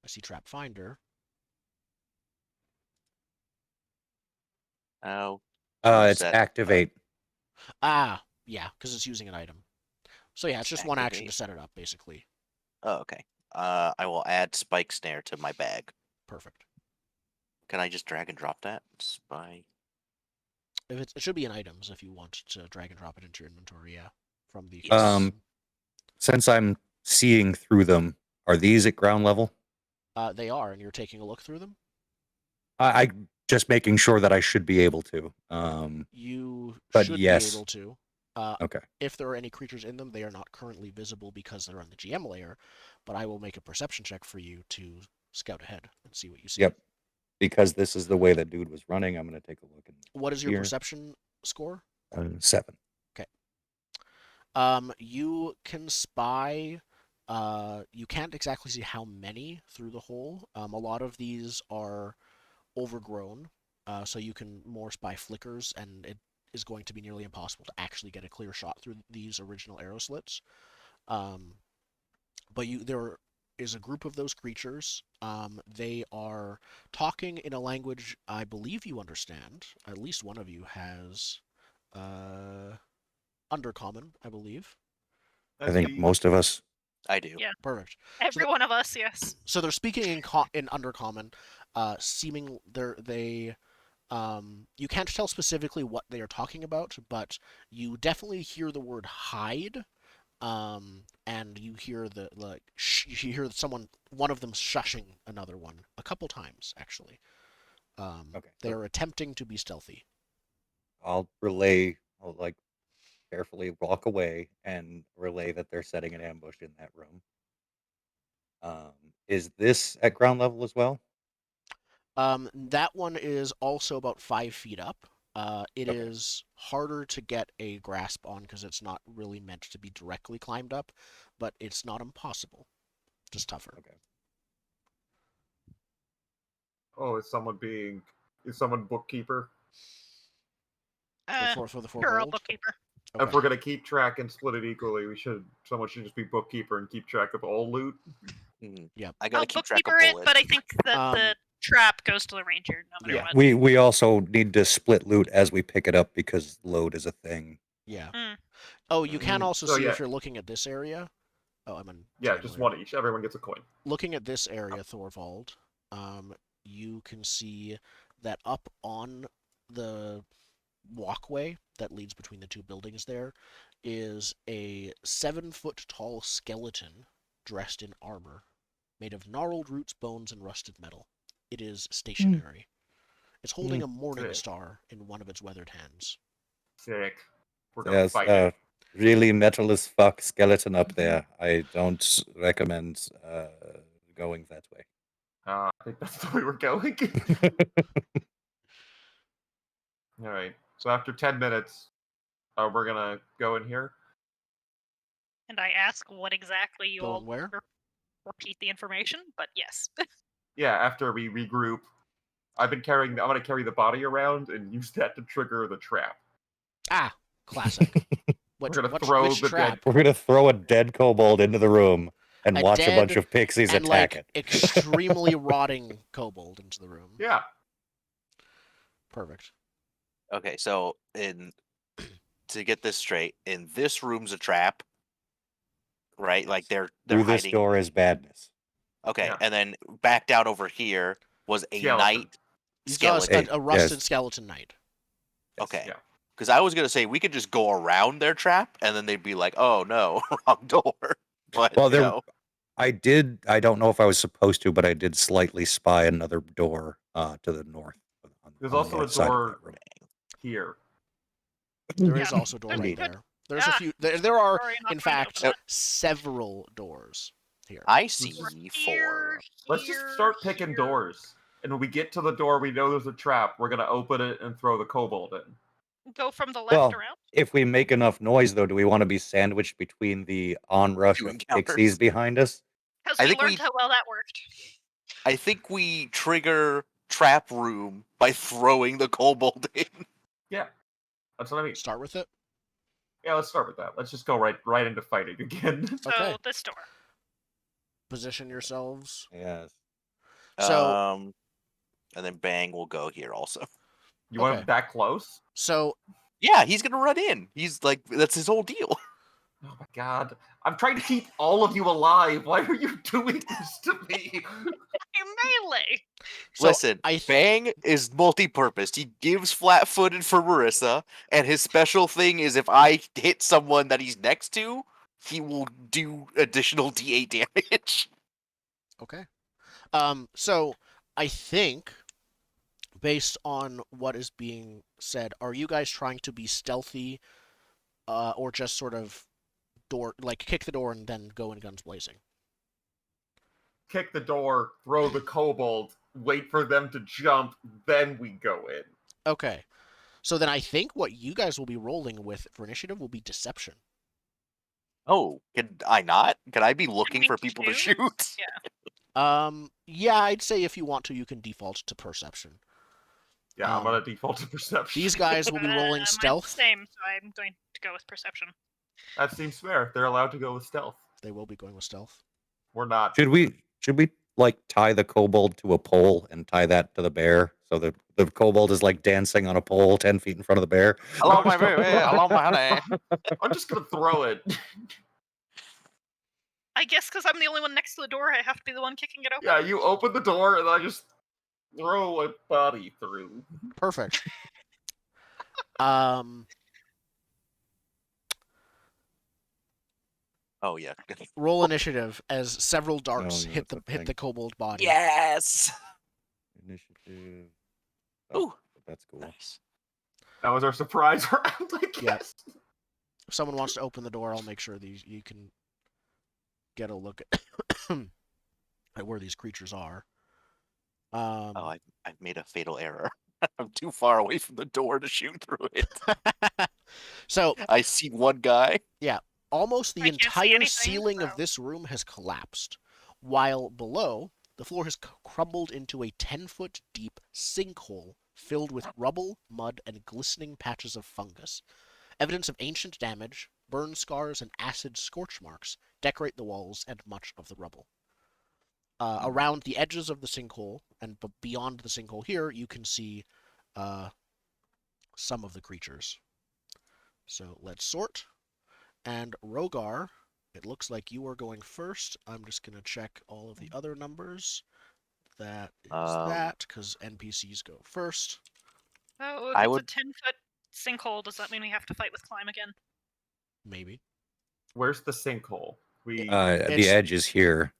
I see trap finder. How? It's set activate. Ah, yeah, because it's using an item. So yeah, it's just one action to Activate. set it up, basically. Oh, okay. I will add spike snare to my bag. Perfect. Can I just drag and drop that? Spike. If it should be in items if you want to drag and drop it into your inventory. Yeah, from the. Yes. Since I'm seeing through them, are these at ground level? They are, and you're taking a look through them. I just making sure that I should be able to. You But should yes. be able to. Okay. If there are any creatures in them, they are not currently visible because they're on the GM layer. But I will make a perception check for you to scout ahead and see what you see. Yep. Because this is the way that dude was running, I'm going to take a look. What is your Here. perception score? 7. You can spy. You can't exactly see how many through the hole. A lot of these are overgrown, so you can more spy flickers, and it is going to be nearly impossible to actually get a clear shot through these original arrow slits. But there is a group of those creatures. They are talking in a language I believe you understand. At least one of you has Undercommon, I believe. I think most of us. I do. Yeah. Perfect. Every one of us, yes. So they're speaking in Undercommon, seeming you can't tell specifically what they are talking about, but you definitely hear the word hide, and you hear you hear one of them shushing another one a couple times actually. Okay. They are attempting to be stealthy. I'll like carefully walk away and relay that they're setting an ambush in that room. Is this at ground level as well? That one is also about 5 feet up. It Okay. is harder to get a grasp on because it's not really meant to be directly climbed up, but it's not impossible. Just tougher. Okay. Oh, is someone bookkeeper? For the 4 Sure, I'll gold? bookkeeper. Okay. If we're gonna keep track and split it equally, someone should just be bookkeeper and keep track of all loot. Yep. I gotta I'll keep track of bookkeeper it, bullets. but I think that the trap goes to the ranger no matter Yeah. what. We also need to split loot as we pick it up because load is a thing. Yeah. Mm. Oh, you can also So, see yeah. if you're looking at this area. Oh, I'm in. Yeah, just one each. Everyone gets a coin. Looking at this area, Thorvald, you can see that up on the walkway that leads between the two buildings there is a 7-foot tall skeleton dressed in armor, made of gnarled roots, bones, and rusted metal. It is stationary. It's holding a morning star in one of its weathered hands. Sick. We're gonna There's fight a it. really metal as fuck skeleton up there. I don't recommend going that way. I think that's the way we're going. All right. So after 10 minutes, we're gonna go in here. And I ask what exactly you Going all where? repeat the information, but yes. Yeah, after we regroup. I'm gonna carry the body around and use that to trigger the trap. Ah, classic. We're gonna throw which the trap? dead. We're gonna throw a dead kobold into the room and A watch a bunch dead of pixies and attack it. extremely rotting kobold into the room. Yeah. Perfect. Okay, so to get this straight, in this room's a trap, right? Like they're Through this hiding. door is badness. Okay, Yeah. and then backed out over here was a Skeleton. knight You saw skeleton. a rusted Yes. skeleton knight. Okay. Yeah. Because I was gonna say we could just go around their trap, and then they'd be like, "Oh no, wrong door." But Well, there. no. I don't know if I was supposed to, but I did slightly spy another door to the north. There's on the also a north side of door that room. here. There Yeah. is also a door right Indeed. there. There's a few. There are, Sorry, not in trying to fact, open several doors here. I see Here, 4. Let's just start picking here. doors. And when we get to the door, we know there's a trap. We're gonna open it and throw the kobold in. Go from the left Well, around. if we make enough noise, though, do we want to be sandwiched between the onrush Two of encounters. pixies behind us? Because I we think learned we- how well that worked. I think we trigger trap room by throwing the kobold in. Yeah. That's what I mean. Start with it. Yeah, let's start with that. Let's just go right into fighting again. So Okay. this door. Position yourselves. Yes. So, And then bang will go here also. You want Okay. him that close? so Yeah, he's gonna run in. He's like, that's his whole deal. Oh my god. I'm trying to keep all of you alive. Why are you doing this to me? Melee. Listen, I Bang is multi-purpose. He gives flat-footed for Marissa, and his special thing is if I hit someone that he's next to, he will do additional D8 damage. Okay. So I think, based on what is being said, are you guys trying to be stealthy, or just sort of kick the door and then go in guns blazing? Kick the door, throw the kobold, wait for them to jump, then we go in. Okay. So then I think what you guys will be rolling with for initiative will be deception. Oh, can I not? Can I be looking we for people to choose? shoot? Yeah, I'd say if you want to, you can default to perception. Yeah, I'm gonna default to perception. These guys will be rolling Mine's stealth. the same, so I'm going to go with perception. That seems fair. They're allowed to go with stealth. They will be going with stealth. We're not. Should we like tie the kobold to a pole and tie that to the bear so that the kobold is like dancing on a pole 10 feet in front of the bear? Hello, my baby. Hello, my honey. I'm just gonna throw it. I guess because I'm the only one next to the door, I have to be the one kicking it open. Yeah, you open the door and I just throw a body through. Perfect. Oh yeah. Roll initiative as several darts yeah, hit that's a the thing. kobold body. Yes. Initiative. Ooh, That's cool. nice. That was our surprise round, I guess. Yep. If someone wants to open the door, I'll make sure you can get a look at where these creatures are. Oh, I've made a fatal error. I'm too far away from the door to shoot through it. So I see one guy. almost the I can't see entire anything, ceiling of so- this room has collapsed, while below, the floor has crumbled into a 10-foot deep sinkhole filled with rubble, mud, and glistening patches of fungus. Evidence of ancient damage, burn scars, and acid scorch marks decorate the walls and much of the rubble. Around the edges of the sinkhole and beyond the sinkhole here, you can see some of the creatures. So let's sort. And Rogar, it looks like you are going first. I'm just going to check all of the other numbers. That is that, because NPCs go first. Oh, I it's a would- 10-foot sinkhole. Does that mean we have to fight with climb again? Maybe. Where's the sinkhole? The It's- edge is here,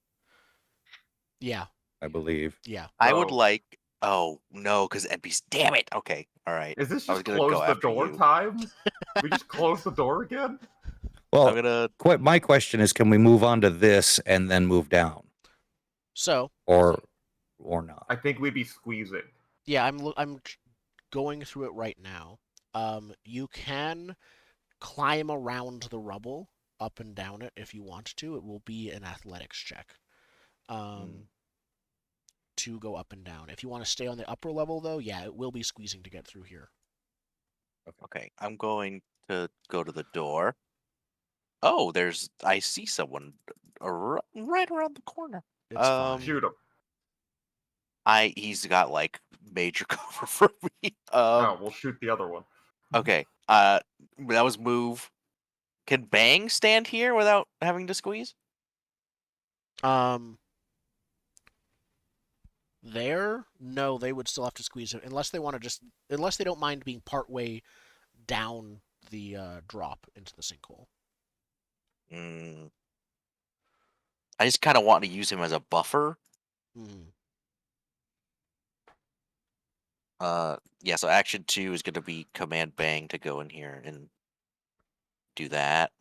Yeah, I believe. yeah. I would So- like. Oh no, because NPC. Damn it. Okay, all right. Is this I was just gonna close go the after door you. time? We just close the door again? Well, I'm gonna. my question is, can we move on to this and then move down, So, or not? I think we'd be squeezing. yeah, I'm going through it right now. You can climb around the rubble, up and down it if you want to. It will be an athletics check. To go up and down. If you want to stay on the upper level, though, yeah, it will be squeezing to get through here. Okay, I'm going to go to the door. Oh, I see someone right around the corner. It's fine. Shoot him. He's got like major cover for me. Oh, we'll shoot the other one. Okay. That was move. Can Bang stand here without having to squeeze? No, they would still have to squeeze it unless they want to unless they don't mind being partway down the drop into the sinkhole. I just kind of want to use him as a buffer. Yeah, so action 2 is going to be command Bang to go in here and do that.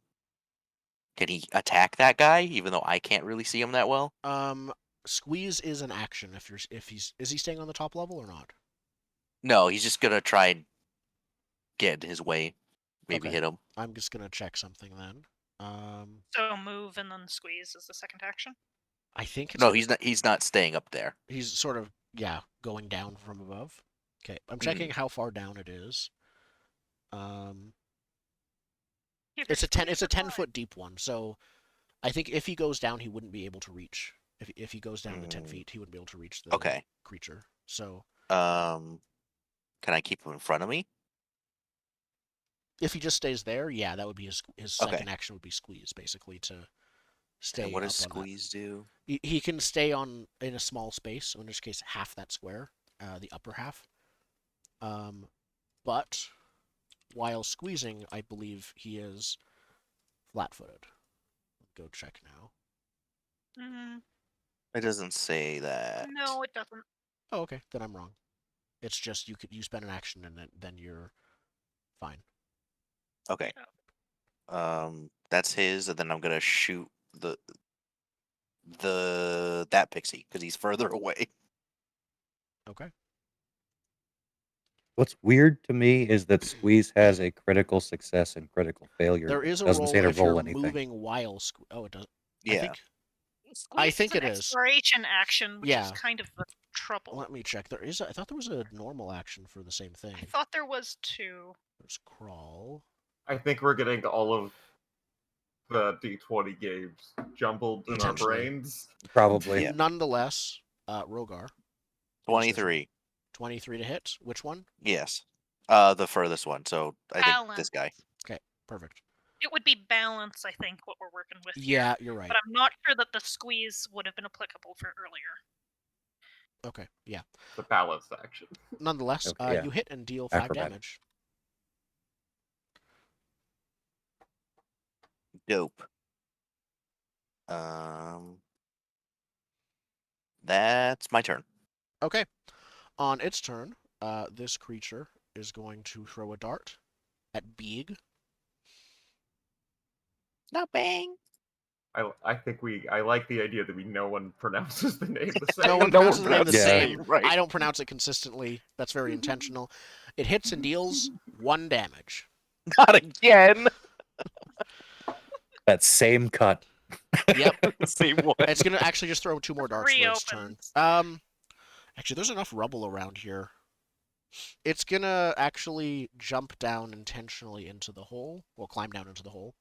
Can he attack that guy, even though I can't really see him that well? Squeeze is an action is he staying on the top level or not? No, he's just going to try and get in his way. Maybe Okay. hit him. I'm just gonna check something then. So move and then squeeze is the second action. I think it's No, he's not staying up there. He's sort of going down from above. Okay, I'm checking how far down it is. It's a 10-foot deep one, so I think if he goes down, he wouldn't be able to reach. If he goes down to 10 feet, he wouldn't be able to reach the creature. So Can I keep him in front of me? if he just stays there, yeah, that would be his second action would be squeeze, basically to stay. And what does up on that. squeeze do? He can stay in a small space, so in this case, half that square, the upper half. But while squeezing, I believe he is flat-footed. Go check now. It doesn't say that. No, it doesn't. Oh, okay, then I'm wrong. It's just you spend an action and then you're fine. Okay. That's his, and then I'm gonna shoot that pixie because he's further away. Okay. What's weird to me is that squeeze has a critical success and critical failure. There is a doesn't roll say to if roll you're anything. moving while Oh, it does. Yeah. Squeeze think is an it is. exploration action, which Yeah. is kind of the trouble. Let me check. I thought there was a normal action for the same thing. I thought there was 2. There's crawl. I think we're getting all of the D20 games jumbled in our Potentially. brains. Probably. Yeah. Nonetheless, Rogar, 23. 23 to hit. Which one? Yes. The furthest one. So I think this guy. Perfect. It would be balance, I think, what we're working with. Yeah, you're right. But I'm not sure that the squeeze would have been applicable for earlier. Okay, yeah. The balanced action. Nonetheless, Okay, yeah. you hit and deal 5 Acrobatic. damage. Dope. That's my turn. Okay. On its turn, this creature is going to throw a dart at Beeg. No bang. I like the idea that no one pronounces the name the same. No one No pronounces one the name the pronounces the same. name right. I don't pronounce it consistently. That's very intentional. It hits and deals 1 damage. Not again. That same cut. Yep. Same one. It's gonna actually just throw 2 more darts for its turn. Reopens. Actually, there's enough rubble around here. It's gonna actually jump down intentionally into the hole. Well, climb down into the hole.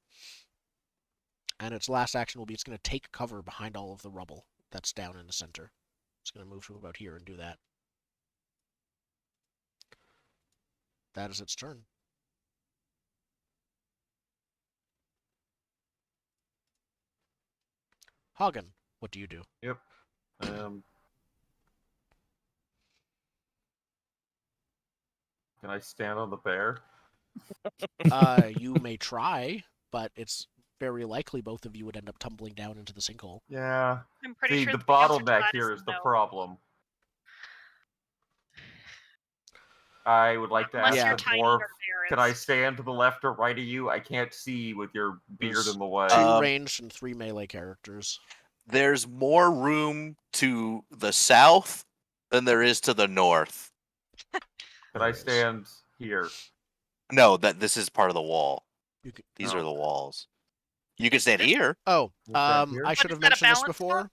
And its last action will be it's gonna take cover behind all of the rubble that's down in the center. It's gonna move to about here and do that. That is its turn. Hagen, what do you do? Yep. Can I stand on the bear? You may try, but it's very likely both of you would end up tumbling down into the sinkhole. Yeah. I'm pretty See, sure the the answer to bottleneck that here is the no. problem. I would like to Unless ask you're the tiny dwarf, or there can I is. stand to the left or right of you? I can't see with your beard There's in the way. 2 ranged and 3 melee characters. There's more room to the south than there is to the north. Can There I is. stand here? No, this is part of the wall. You could, These Oh. are the walls. You can stand This- here. Oh, We'll stand here? I should is have that a mentioned this balance before.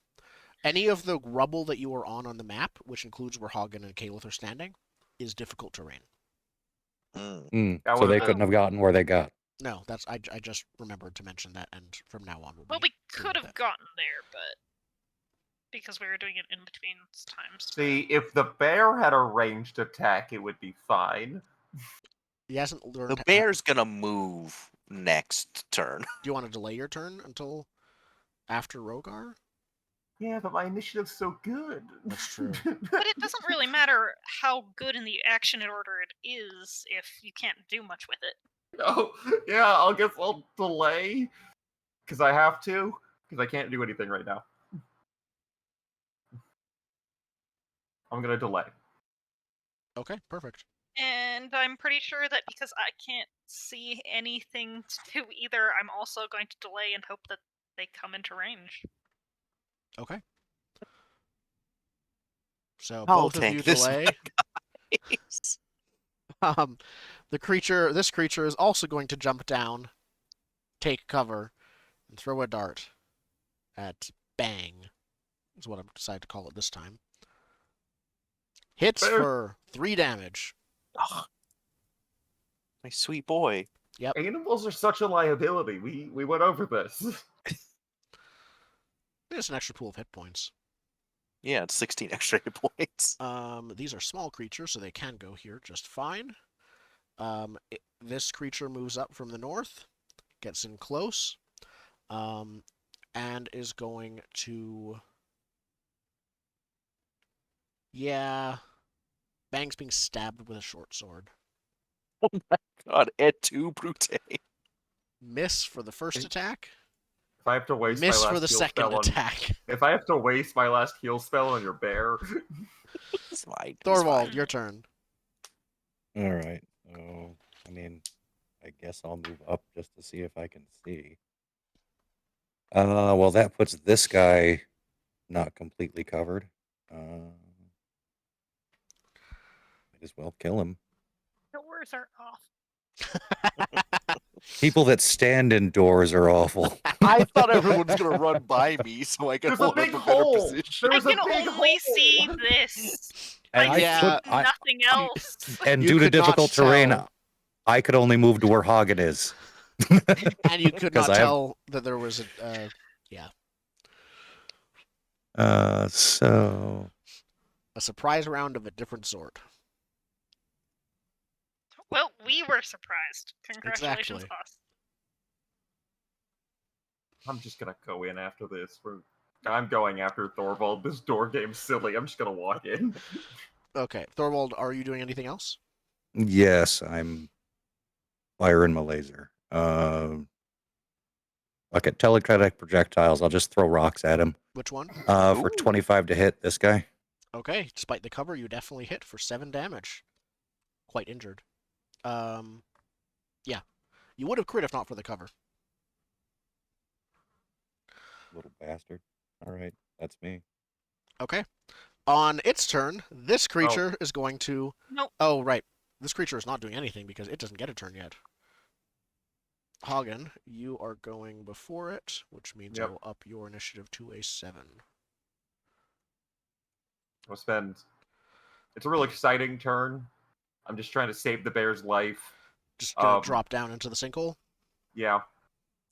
Any of the rubble that you are on the map, which includes where Hagen and Calith are standing, is difficult terrain. Mm. That So would've they been- couldn't have gotten where they got. No, that's I just remembered to mention that, and from now on we'll Well, be we doing could have that. gotten there, but because we were doing it in between times. See, if the bear had a ranged attack, it would be fine. He hasn't learned. The bear's gonna move next turn. Do you want to delay your turn until after Rogar? Yeah, but my initiative's so good. That's true. But it doesn't really matter how good in the action order it is if you can't do much with it. Oh, yeah, I guess I'll delay. Because I have to. Because I can't do anything right now. I'm going to delay. Okay, perfect. And I'm pretty sure that because I can't see anything to do either, I'm also going to delay and hope that they come into range. Okay. So I'll both of you take this, delay. This creature is also going to jump down, take cover, and throw a dart at Bang. Is what I've decided to call it this time. Hits Bear. for 3 damage. Oh, my sweet boy. Animals are such a liability. We went over this. There's an extra pool of hit points. Yeah, it's 16 extra hit points. These are small creatures, so they can go here just fine. This creature moves up from the north, gets in close, and is going to... Yeah. Bang's being stabbed with a short sword. God, et tu, Brute. Miss for the first attack. If I have to waste Miss my last for the heal second spell attack. if I have to waste my last heal spell on your bear, It's fine. Thorvald, your turn. All right. So, I mean, I guess I'll move up just to see if I can see. Well, that puts this guy not completely covered. Might as well kill him. Doors are off. People that stand indoors are awful. I thought everyone was gonna run by me so I could there's a hold up big a better hole. position. I There's a can big only hole. see this. And I I Yeah. could, see nothing else. and You due to could not difficult terrain, tell. I could only move to where Hagen is. And you could 'Cause not I have- tell that there was a... So a surprise round of a different sort. Well, we were surprised. Congratulations, Exactly. boss. I'm just gonna go in after this. I'm going after Thorvald. This door game's silly. I'm just gonna walk in. Okay, Thorvald, are you doing anything else? yes, I'm firing my laser. Fuck it, telekinetic projectiles. I'll just throw rocks at him. Which one? For Ooh. 25 to hit this guy. Okay, despite the cover, you definitely hit for 7 damage. Quite injured. Yeah. You would have crit if not for the cover. Little bastard. All right, that's me. Okay. On its turn, this creature is going to... Nope. Oh, right. This creature is not doing anything because it doesn't get a turn yet. Hagen, you are going before it, which means I Yep. will up your initiative to a 7. I'll spend. It's a real exciting turn. I'm just trying to save the bear's life. Just gonna drop down into the sinkhole? Yeah,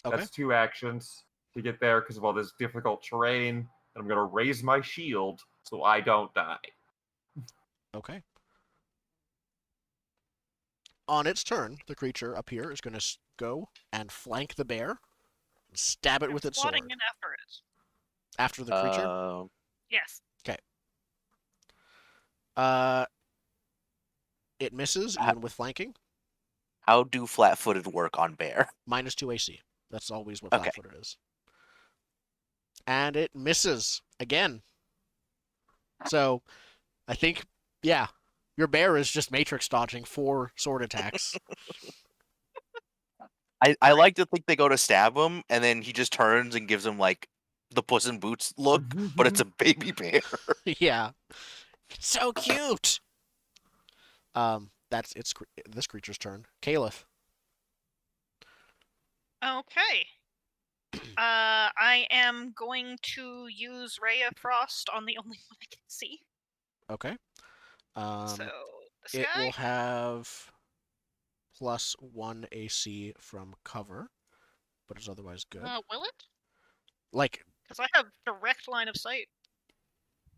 Okay. that's 2 actions to get there because of all this difficult terrain. And I'm gonna raise my shield so I don't die. Okay. On its turn, the creature up here is going to go and flank the bear and stab it with its Swatting sword. in after it. After the creature? Yes. It misses, Ha- even with flanking. How do flat-footed work on bear? -2 AC. That's always what Okay. flat-footed is. And it misses again. So, I think, yeah, your bear is just matrix dodging 4 sword attacks. I like to think they go to stab him, and then he just turns and gives him like the Puss in Boots look, but it's a baby bear. Yeah. It's so cute! That's this creature's turn. Caliph. Okay. I am going to use Ray of Frost on the only one I can see. Okay. So this It guy. will have +1 AC from cover, but is otherwise good. Will it? Like, Because I have direct line of sight.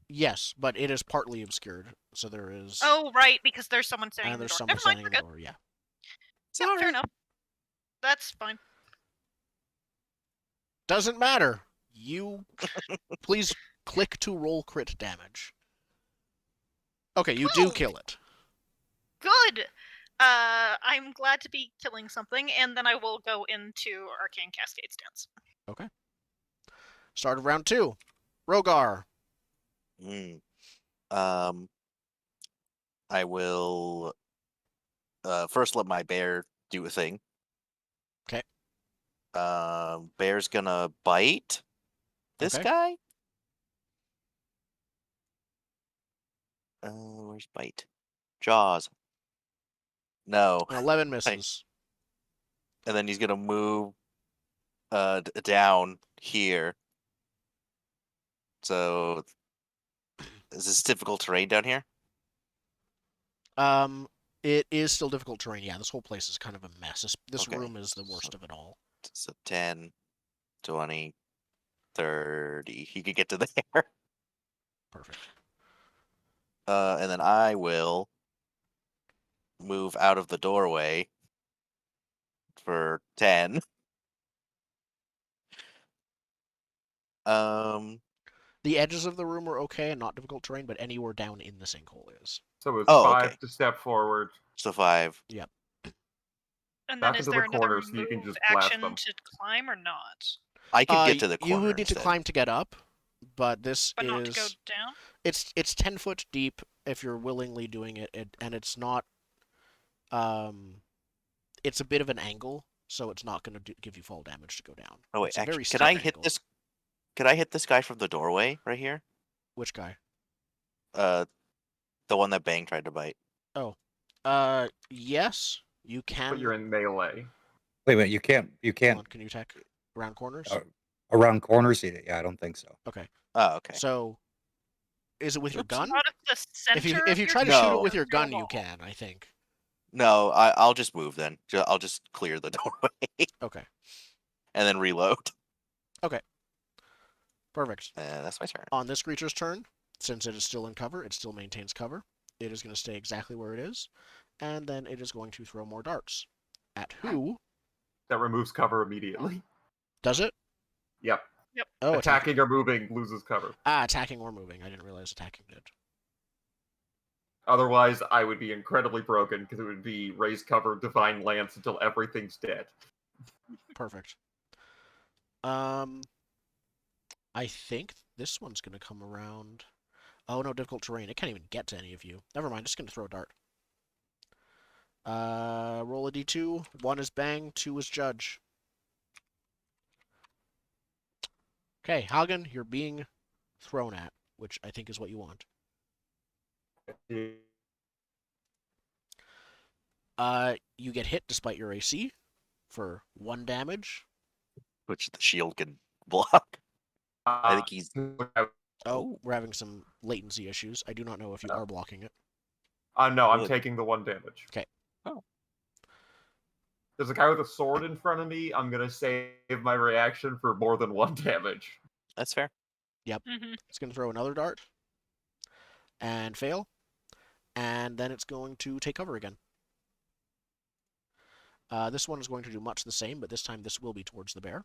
yes, but it is partly obscured, so there is. Oh, right, because there's someone standing and in the there's door. someone Never mind, standing we're in the good. door. Yeah. Yep, Sorry. fair enough. That's fine. Doesn't matter. You please click to roll crit damage. Okay, you do 12. kill it. Good. I'm glad to be killing something, and then I will go into Arcane Cascade stance. Okay. Start of round 2. Rogar. Mm. I will first let my bear do a thing. Okay. Bear's gonna bite this Okay. guy. Where's bite? Jaws. No. An 11 misses. And then he's gonna move down here. So is this difficult terrain down here? It is still difficult terrain. Yeah, this whole place is kind of a mess. This Okay. room is the worst of it all. So 10, 20, 30. He could get to there. Perfect. And then I will move out of the doorway for 10. The edges of the room are okay and not difficult terrain, but anywhere down in the sinkhole is. So it's Oh, 5 okay. to step forward. So 5. And Back then is into the there another corner so you can move just blast action them. to climb or not? I could get to the You corner would need instead. to climb to get up, but this But is not to go down? it's 10 foot deep if you're willingly doing it, and it's not it's a bit of an angle, so it's not going to give you fall damage to go down. Oh wait, It's a very actually, can I steep hit angle. this? Could I hit this guy from the doorway right here? Which guy? The one that Bang tried to bite. Yes, you can. But you're in melee. Wait a minute, you can't Hold on, can you attack around corners? around corners? Yeah, I don't think so. Okay. Oh, okay. So, is it with your Oops. gun? Not at the center. If you of your try to shoot it No. with your through a gun, you wall. can. I think. No, I'll just move then. I'll just clear the doorway Okay. and then reload. Perfect. That's my turn. On this creature's turn, since it is still in cover, it still maintains cover. It is going to stay exactly where it is, and then it is going to throw more darts. At who? That removes cover immediately. Does it? Yep. Oh, Attacking or moving loses cover. attacking or moving. I didn't realize attacking did. Otherwise, I would be incredibly broken because it would be raise cover, divine lance until everything's dead. Perfect. I think this one's gonna come around. Oh no, difficult terrain. It can't even get to any of you. Never mind. Just gonna throw a dart. Roll a d2. 1 is bang. 2 is judge. Okay, Hagen, you're being thrown at, which I think is what you want. You get hit despite your AC for 1 damage. Which the shield can block. I think he's. Oh, Oh. we're having some latency issues. I do not know if you are blocking it. No, I'm Good. taking the 1 damage. Okay. Oh. There's a guy with a sword in front of me. I'm gonna save my reaction for more than 1 damage. That's fair. Mm-hmm. It's going to throw another dart and fail. And then it's going to take cover again. This one is going to do much the same, but this time this will be towards the bear.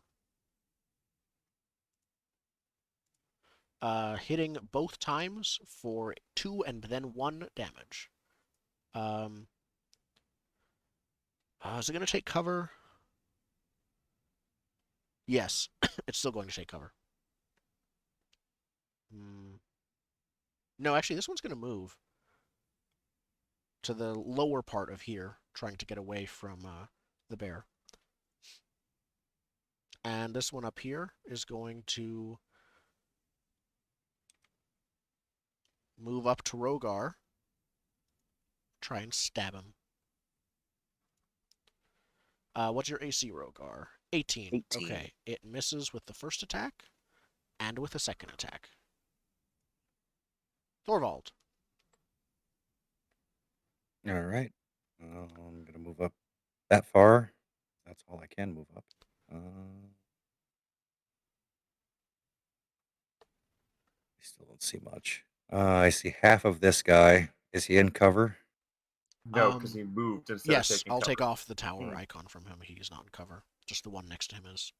Hitting both times for 2 and then 1 damage. Is it going to take cover? Yes, it's still going to take cover. No, actually, this one's going to move to the lower part of here, trying to get away from the bear. And this one up here is going to move up to Rogar, try and stab him. What's your AC, Rogar? 18. 18. Okay, it misses with the first attack and with the second attack. Thorvald. All right. I'm gonna move up that far. That's all I can move up. I still don't see much. I see half of this guy. Is he in cover? No, because he moved instead of Yes, taking I'll cover. take off the tower icon from him. He's not in cover. Just the one next to him is.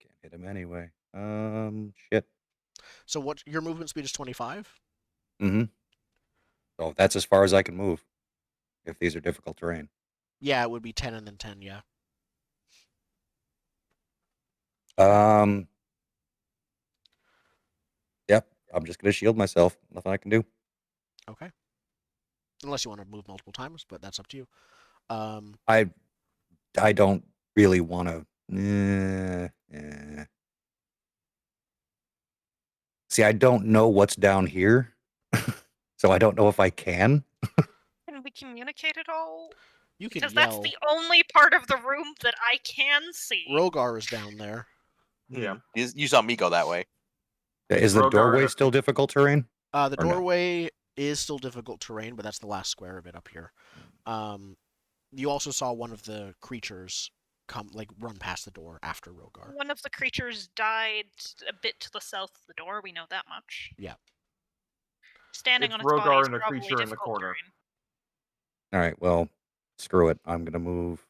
Can't hit him anyway. Shit. So what? Your movement speed is 25? Mm-hmm. So that's as far as I can move. If these are difficult terrain. Yeah, it would be 10 and then 10, yeah. Yep. I'm just gonna shield myself. Nothing I can do. Okay. Unless you want to move multiple times, but that's up to you. I don't really want to. See, I don't know what's down here, so I don't know if I can. Can we communicate at all? You can Because yell. that's the only part of the room that I can see. Rogar is down there. Yeah. You saw me go that way. Is the Rogar doorway and a- still difficult terrain? The Or no? doorway is still difficult terrain, but that's the last square of it up here. You also saw one of the creatures run past the door after Rogar. One of the creatures died a bit to the south of the door. We know that much. Yeah. Standing It's on its body Rogar is and a probably creature in the difficult corner. terrain. All right. Well, screw it. I'm gonna move.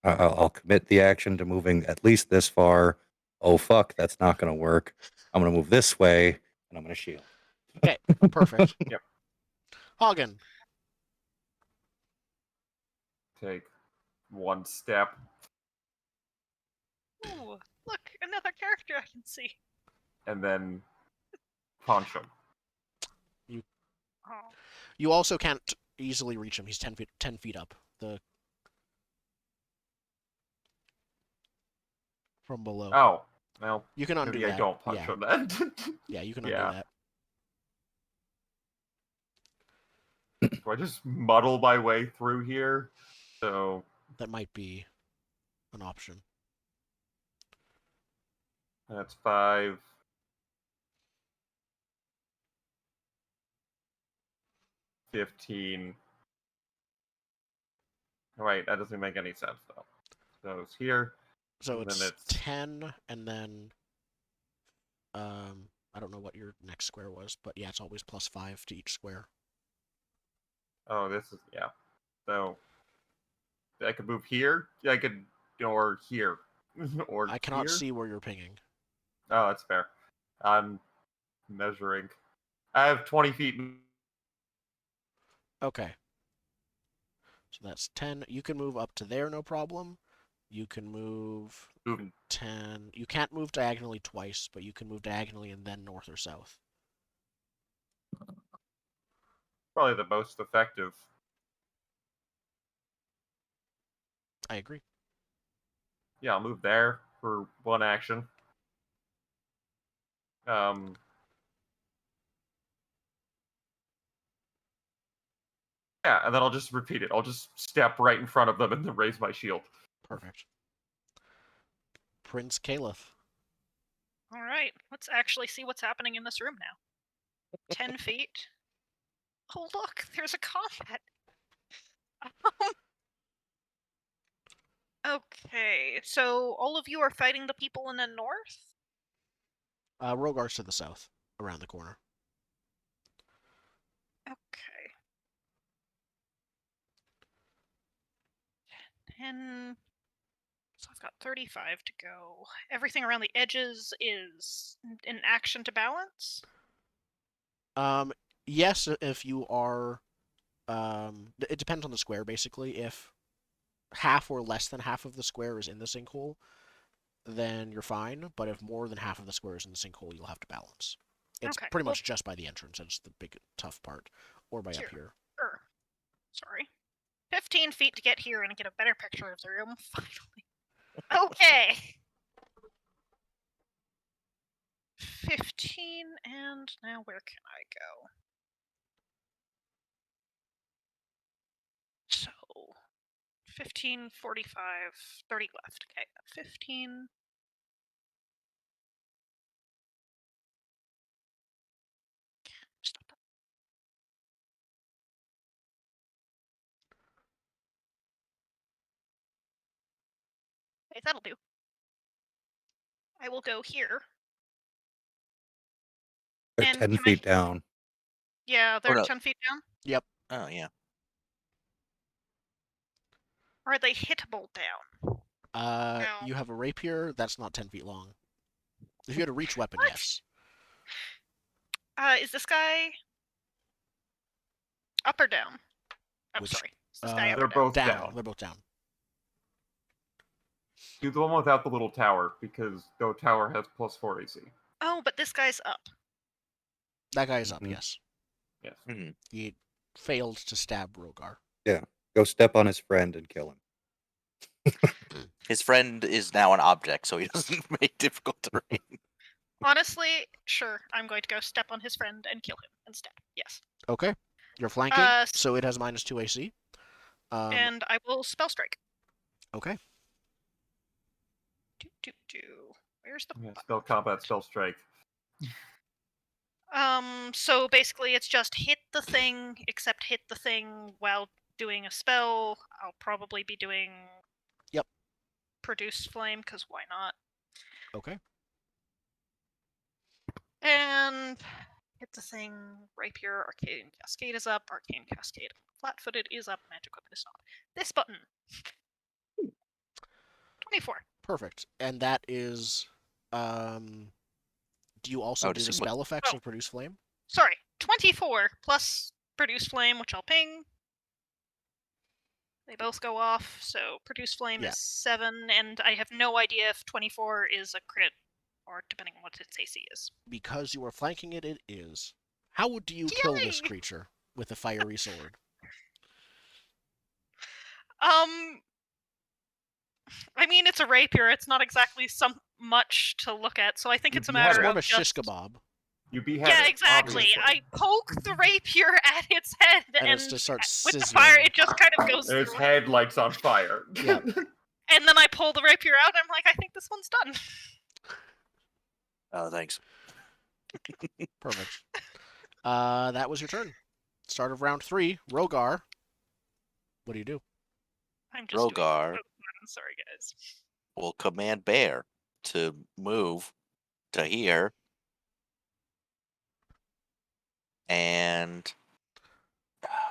I'll commit the action to moving at least this far. Oh fuck, that's not gonna work. I'm gonna move this way, and I'm gonna shield. Okay, perfect. Yep. Hagen. Take 1 step. Ooh, look, another character I can see. And then punch him. Oh. You also can't easily reach him. He's 10 feet up. From below. Oh, well, You can undo maybe that. I don't punch him then. Yeah, you can undo Yeah. that. Do I just muddle my way through here? So That might be an option. that's 5. 15. Right, that doesn't make any sense though. So it's here. So And then it's it's 10, and then I don't know what your next square was, but yeah, it's always +5 to each square. Oh, this is yeah. So I could move here. I could or here or I cannot here. see where you're pinging. Oh, that's fair. I'm measuring. I have 20 feet Okay. So that's 10. You can move up to there, no problem. You can move Moving 10. You can't move diagonally twice, but you can move diagonally and then north or south. probably the most effective. I agree. Yeah, I'll move there for one action. Yeah, and then I'll just repeat it. I'll just step right in front of them and then raise my shield. Perfect. Prince Caliph. All right, let's actually see what's happening in this room now. 10 feet. Oh, look, there's a combat. Okay, so all of you are fighting the people in the north? Rogar's to the south, around the corner. Okay. 10. So I've got 35 to go. Everything around the edges is an action to balance? Yes, if you are. It depends on the square, basically. If half or less than half of the square is in the sinkhole, then you're fine. But if more than half of the square is in the sinkhole, you'll have to balance. It's Okay, pretty well- much just by the entrance. That's the big, tough part. Or by up here. Sorry. 15 feet to get here and get a better picture of the room, finally. Okay. 15, and now where can I go? So, 15, 45, 30 left. Okay, 15. Stop that. Okay, that'll do. I will go here. They're And 10 can I- feet down. Yeah, they're no. 10 feet down. Oh yeah. Are they hittable down? No. You have a rapier that's not 10 feet long. If you had a reach weapon, What? yes. Is this guy up or down? I'm Which- sorry. Is this guy up They're or down? both down. They're both down. Do the one without the little tower, because the tower has +4 AC. Oh, but this guy's up. That guy is up, Mhm. yes. Yes. He failed to stab Rogar. Go step on his friend and kill him. His friend is now an object, so he doesn't make difficult terrain. Honestly, sure. I'm going to go step on his friend and kill him instead. Yes. Okay. You're flanking, S- so it has -2 AC. and I will spell strike. Okay. Where's the Yeah, spell combat, spell strike. So basically it's just hit the thing, except hit the thing while doing a spell. I'll probably be doing Yep. Produce Flame, because why not? Okay. And hit the thing, Rapier, Arcane Cascade is up, Arcane Cascade Flat-footed is up, Magic Weapon is not. This button. 24. Perfect. And that is do you also Oh, do the just spell effects Oh. of Produce Flame? Sorry, 24 plus Produce Flame, which I'll ping. They both go off, so Produce Flame Yeah. is 7, and I have no idea if 24 is a crit, or depending on what its AC is. Because you are flanking it, it is. How would you kill this Yay! creature with a fiery sword? I mean, it's a rapier. It's not exactly much to look at, so I think it's a You had It's matter more of of a shish just... kebab. You behead Yeah, it, exactly. obviously. I poke the rapier at its head, And and it's to start with the sizzling. fire, it just kind of goes And its through. head lights on fire. Yep. And then I pull the rapier out, and I'm like, I think this one's done. Oh, thanks. Perfect. That was your turn. Start of round 3. Rogar. What do you do? I'm just doing Rogar I'm sorry, guys. will command Bear to move to here. And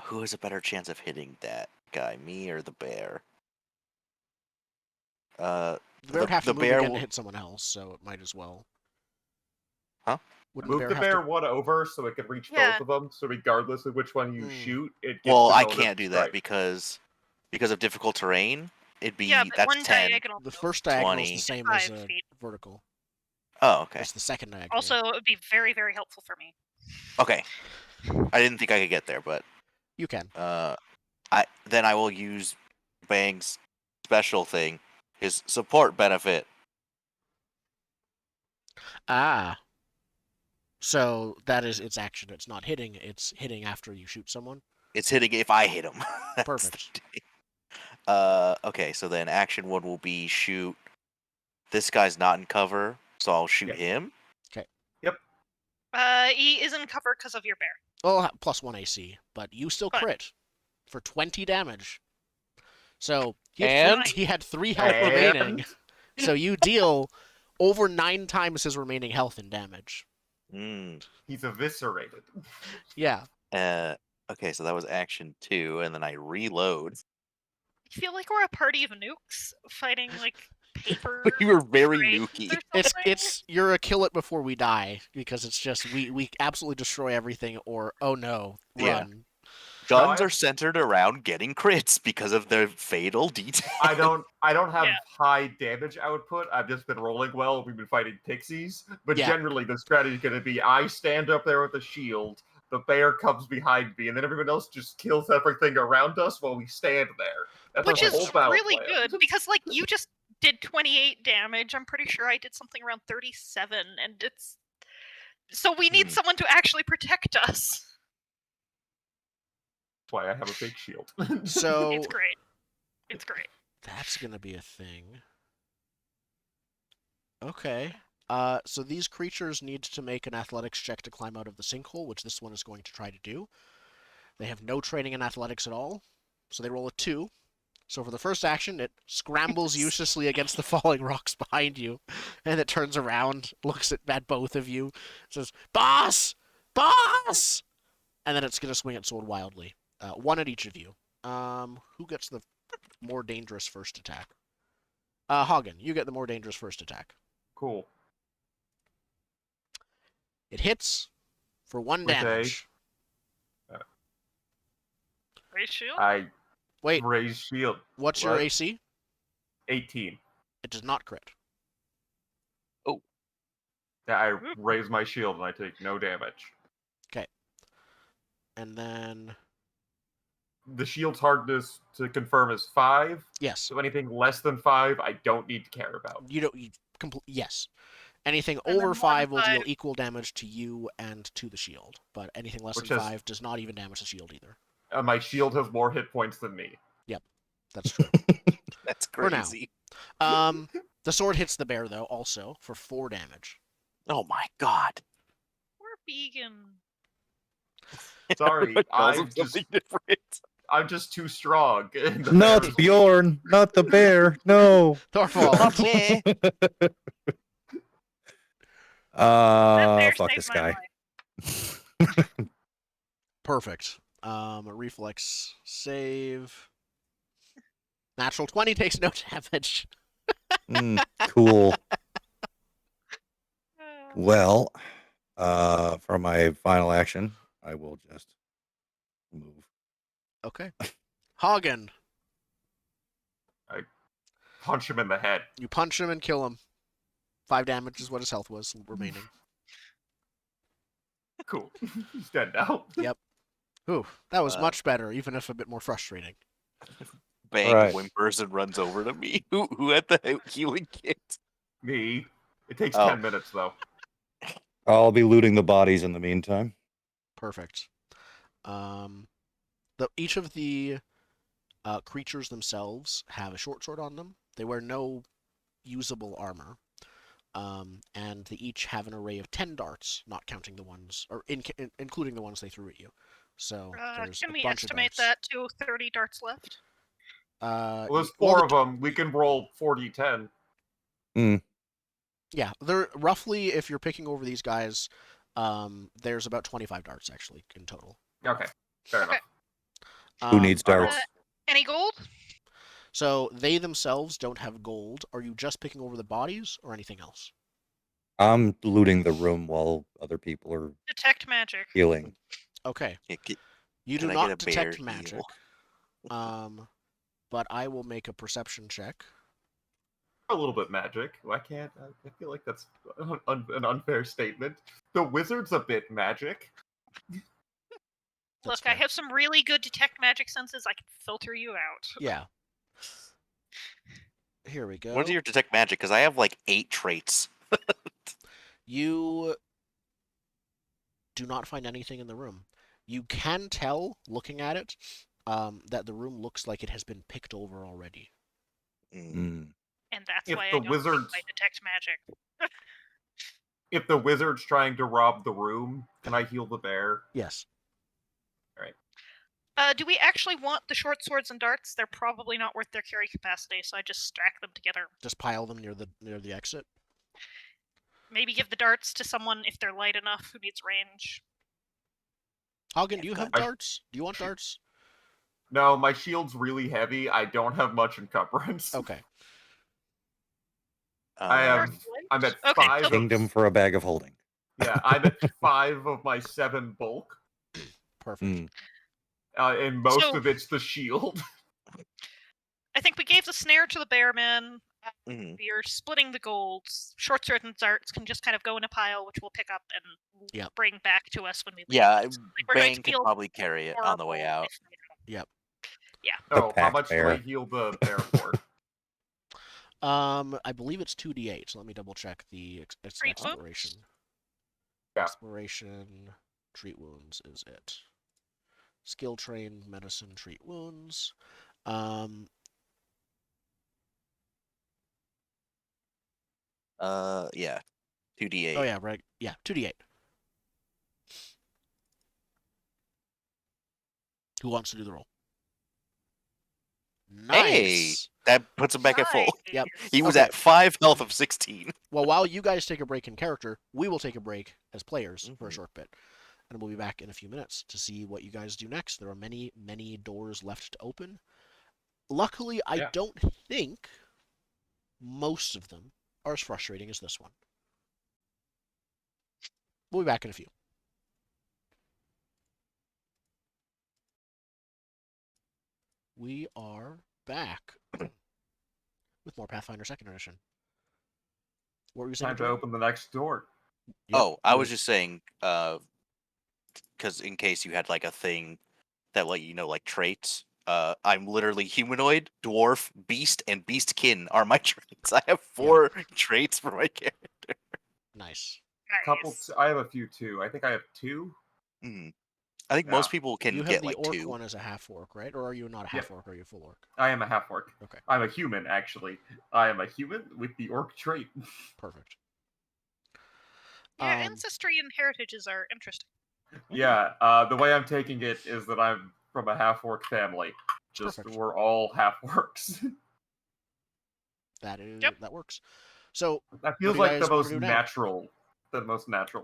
who has a better chance of hitting that guy, me or the bear? The bear would have to the move bear again to will- hit someone else, so it might as well. Wouldn't Move the have bear to? one over so it can reach Yeah. both of them. So regardless of which one you Hmm. shoot, it gets Well, the I bonus can't do that strike. because of difficult terrain. It'd be Yeah, but that's one 10. diagonal. The goes first diagonal is 20. the same as 5 a feet. vertical. Oh, okay. It's the second diagonal. Also, it would be very, very helpful for me. Okay. I didn't think I could get there, but you can. then I will use Bang's special thing, his support benefit. Ah. So that is its action. It's not hitting. It's hitting after you shoot someone. It's hitting if I hit him. That's Perfect. Okay, so then action 1 will be shoot. This guy's not in cover, so I'll shoot Yeah. him. He is in cover because of your bear. Oh, plus 1 AC, but you still But- crit for 20 damage. So he And? had 3 health And- remaining. So you deal over 9 times his remaining health in damage. Mm. He's eviscerated. Yeah. Okay, so that was action 2, and then I reload. I feel like we're a party of nukes fighting like paper. We were very trains nukey. or It's something. you're a kill it before we die because it's just we absolutely destroy everything or oh no, Yeah. run. Guns No, are centered around getting crits because of their fatal detail. I don't have Yeah. high damage output. I've just been rolling well. We've been fighting pixies, but Yeah. generally the strategy is going to be I stand up there with a shield, the bear comes behind me, and then everyone else just kills everything around us while we stand there. That's Which our is whole battle really plan. good because like you just did 28 damage. I'm pretty sure I did something around 37, and it's so we need someone to actually protect us. That's why I have a big shield. So It's great. It's great. that's gonna be a thing. Okay. So these creatures need to make an athletics check to climb out of the sinkhole, which this one is going to try to do. They have no training in athletics at all, so they roll a 2. So for the first action, it scrambles uselessly against the falling rocks behind you, and it turns around, looks at both of you, says, "Boss! Boss!" And then it's going to swing its sword wildly. 1 at each of you. Who gets the more dangerous first attack? Hagen, you get the more dangerous first attack. Cool. It hits for 1 With a- damage. Great shield. I Wait, raise shield. what's your What? AC? 18. It does not crit. Yeah, I raise my shield and I take no damage. And then, The shield's hardness to confirm is 5. yes, So anything less than 5, I don't need to care about. you don't. Yes. Anything And then over 5 will deal 5. equal damage to you and to the shield, but anything less Which than is- 5 does not even damage the shield either. My shield has more hit points than me. That's true. That's For now. crazy. The sword hits the bear though, also for 4 damage. Oh my god. We're vegan. Sorry, Everyone calls him I'm just something different. I'm just too strong. And the Not bear's- Bjorn, not the bear. No. Thorfall. Meh. That bear Fuck saved this my guy. life. Perfect. A reflex save. Natural 20 takes no damage. Cool. Uh, Well, for my final action, I will just move. Okay. Hagen. punch him in the head. You punch him and kill him. 5 damage is what his health was remaining. Cool. He's dead now. Ooh, that was Wow. much better, even if a bit more frustrating. Bang Alright. whimpers and runs over to me. Who had the healing kit? Me. It takes Oh. 10 minutes though. I'll be looting the bodies in the meantime. Perfect. Each of the creatures themselves have a short sword on them. They wear no usable armor. And they each have an array of 10 darts, not counting the ones, or including the ones they threw at you. So there's can a we bunch estimate of darts. that to 30 darts left? Well, there's well, 4 of them. We can roll 40-10. Yeah, they're roughly, if you're picking over these guys, there's about 25 darts actually in total. Okay. Fair Okay. enough. Who needs darts? Any gold? So they themselves don't have gold. Are you just picking over the bodies or anything else? I'm looting the room while other people are Detect magic. healing. Okay. You do Can I get a not bear detect magic. heal? But I will make a perception check. A little bit magic. Why can't I feel like that's an unfair statement. The wizard's a bit magic. That's Look, I fair. have some really good detect magic senses. I can filter you out. Yeah. Here we go. What do you detect magic? Because I have like 8 traits. You do not find anything in the room. You can tell, looking at it, that the room looks like it has been picked over already. Mm. And that's If why I the don't wizard's- think I detect magic. If the wizard's trying to rob the room, can I heal the bear? Yes. Do we actually want the short swords and darts? They're probably not worth their carry capacity, so I just stack them together. Just pile them near the exit. Maybe give the darts to someone if they're light enough who needs range. Hagen, do you have I- darts? Do you want darts? No, my shield's really heavy. I don't have much encumbrance. Okay. I'm at Okay, 5 so- of Kingdom for a bag of holding. Yeah, I'm at 5 of my 7 bulk. Perfect. Mm. And most So- of it's the shield. I think we gave the snare to the bearman. Mhm. We're splitting the golds. Short swords and darts can just kind of go in a pile, which we'll pick up and Yep. bring back to us when we leave. Yeah, Like, we're going Bang to can feel probably carry it on the way horrible out. if we don't. Yep. Yeah. The Oh, how pack much do bear. I heal the bear for? I believe it's 2d8. So let me double check it's Treat wounds? exploration. Yeah. Exploration, treat wounds is it. Skill train, medicine, treat wounds. Yeah, 2d8. Oh yeah, right. Yeah, 2d8. Who wants to do the roll? Nice. That puts him back at full. Yep. He was Okay. at 5 health of 16. Well, while you guys take a break in character, we will take a break as players for a Mhm. short bit. And we'll be back in a few minutes to see what you guys do next. There are many, many doors left to open. Luckily, I Yeah. don't think most of them are as frustrating as this one. We'll be back in a few. We are back with more Pathfinder 2nd Edition. What were you saying? Time to Jordan? open the next door. Yep, Oh, I you're- was just saying, because in case you had like a thing that let you know like traits, I'm literally humanoid, dwarf, beast, and beastkin are my traits. I have 4 traits for my character. Nice. Nice. I have a few too. I think I have 2. Mhm. I think Yeah. most people can You have get the like orc 2. one as a half orc, right? Or are you not a half orc? Or are you a full orc? I am a half orc. Okay. I'm a human, actually. I am a human with the orc trait. Perfect. Yeah, Um, ancestry and heritages are interesting. Yeah, the way I'm taking it is that I'm from a half orc family. Just Perfect. we're all half orcs. That works. So That What feels do you like guys the wanna most do now? natural,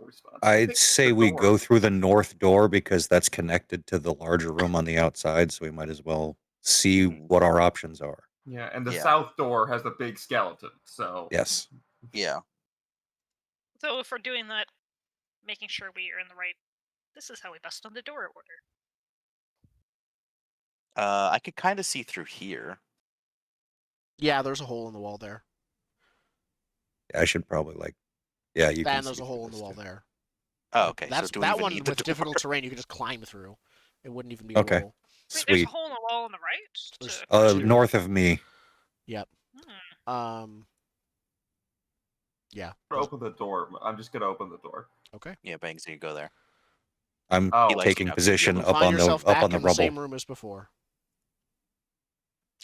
response. I'd say the we door. go through the north door because that's connected to the larger room on the outside, so we might as well see Mhm. what our options are. Yeah, and the Yeah. south door has a big skeleton. So Yes. Yeah. So if we're doing that, making sure we are in the right. This is how we bust on the door order. I could kind of see through here. yeah, there's a hole in the wall there. I should probably yeah, you can And there's see a through hole in the this wall too. there. Oh, okay. That's so do we that even one need the with door? difficult terrain you could just climb through. It wouldn't even be a Okay. roll. Wait, there's a Sweet. hole in the wall on the right. There's- To- Two. North of me. Yep. Hmm. Yeah. open the door. I'm just gonna open the door. Okay. Yeah, Bangs, you go there. I'm Oh. He likes taking you to position feel You up find on yourself the back in the rubble. same room as before.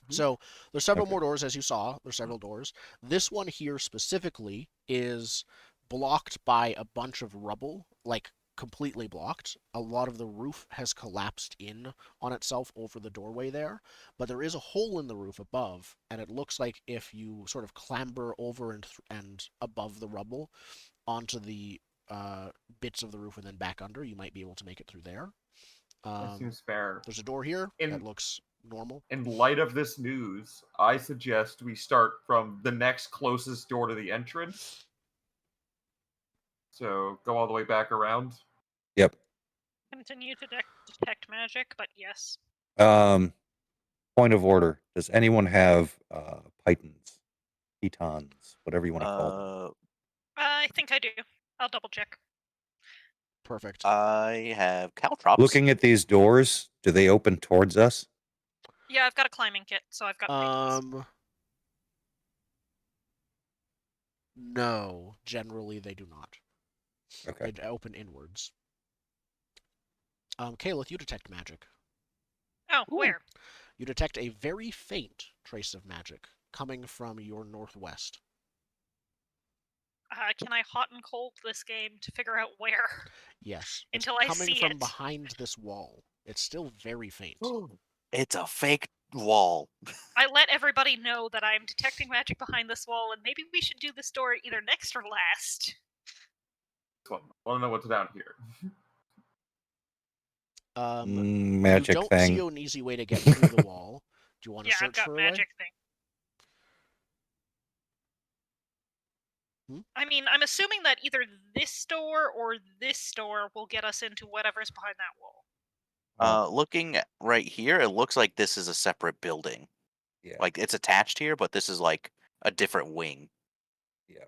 So there's several Okay. more doors, as you saw. There's several doors. This one here specifically is blocked by a bunch of rubble, like completely blocked. A lot of the roof has collapsed in on itself over the doorway there, but there is a hole in the roof above, and it looks like if you sort of clamber over and above the rubble onto the bits of the roof and then back under, you might be able to make it through there. That seems fair. There's a door here In- that looks normal. In light of this news, I suggest we start from the next closest door to the entrance. So go all the way back around. Yep. Continue to detect magic, but yes. Point of order. Does anyone have pitons, whatever you want to call them? I think I do. I'll double check. Perfect. I have caltrops. Looking at these doors, do they open towards us? Yeah, I've got a climbing kit, so I've got pitons. No, generally they do not. Okay. They open inwards. Kalith, you detect magic. Oh, Ooh. where? You detect a very faint trace of magic coming from your northwest. Can I hot and cold this game to figure out where? Yes, it's Until I coming see from it. behind this wall. It's still very faint. It's a fake wall. I let everybody know that I'm detecting magic behind this wall, and maybe we should do this door either next or last. I want to know what's down here. Magic you don't thing. see an easy way to get through the wall. Do you want to Yeah, I've search got for a magic way? thing. I mean, I'm assuming that either this door or this door will get us into whatever's behind that wall. Looking right here, it looks like this is a separate building. Yeah. Like it's attached here, but this is like a different wing. Yeah.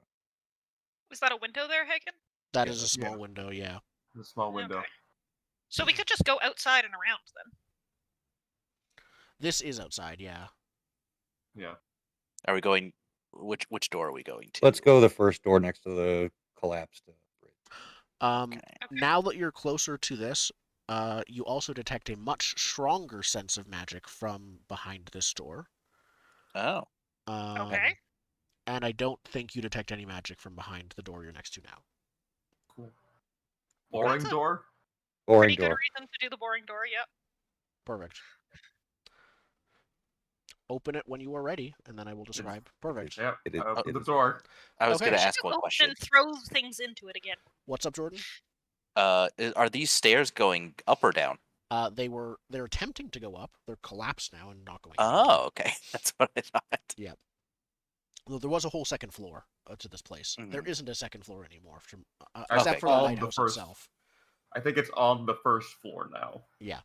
Is that a window there, Hagen? That Yeah, is a small window, yeah. The small window. Okay. So we could just go outside and around then. This is outside, yeah. Yeah. Are we going? Which door are we going to? Let's go the first door next to the collapsed bridge. Okay. Now that you're closer to this, you also detect a much stronger sense of magic from behind this door. Oh. Okay. And I don't think you detect any magic from behind the door you're next to now. Cool. Boring That's a door? Boring Pretty door. good reason to do the boring door, yep. Perfect. Open it when you are ready, and then I will describe. Perfect. Yep. It is- I opened it the is- door. I was Okay. gonna We should ask one open question. and throw things into it again. What's up, Jordan? Are these stairs going up or down? They're attempting to go up. They're collapsed now and not going down. Oh, okay. That's what I thought. Yep. Well, there was a whole second floor to this place. There Mhm. isn't a second floor anymore, I except think for the on the lighthouse first- itself. I think it's on the first floor now. Yeah.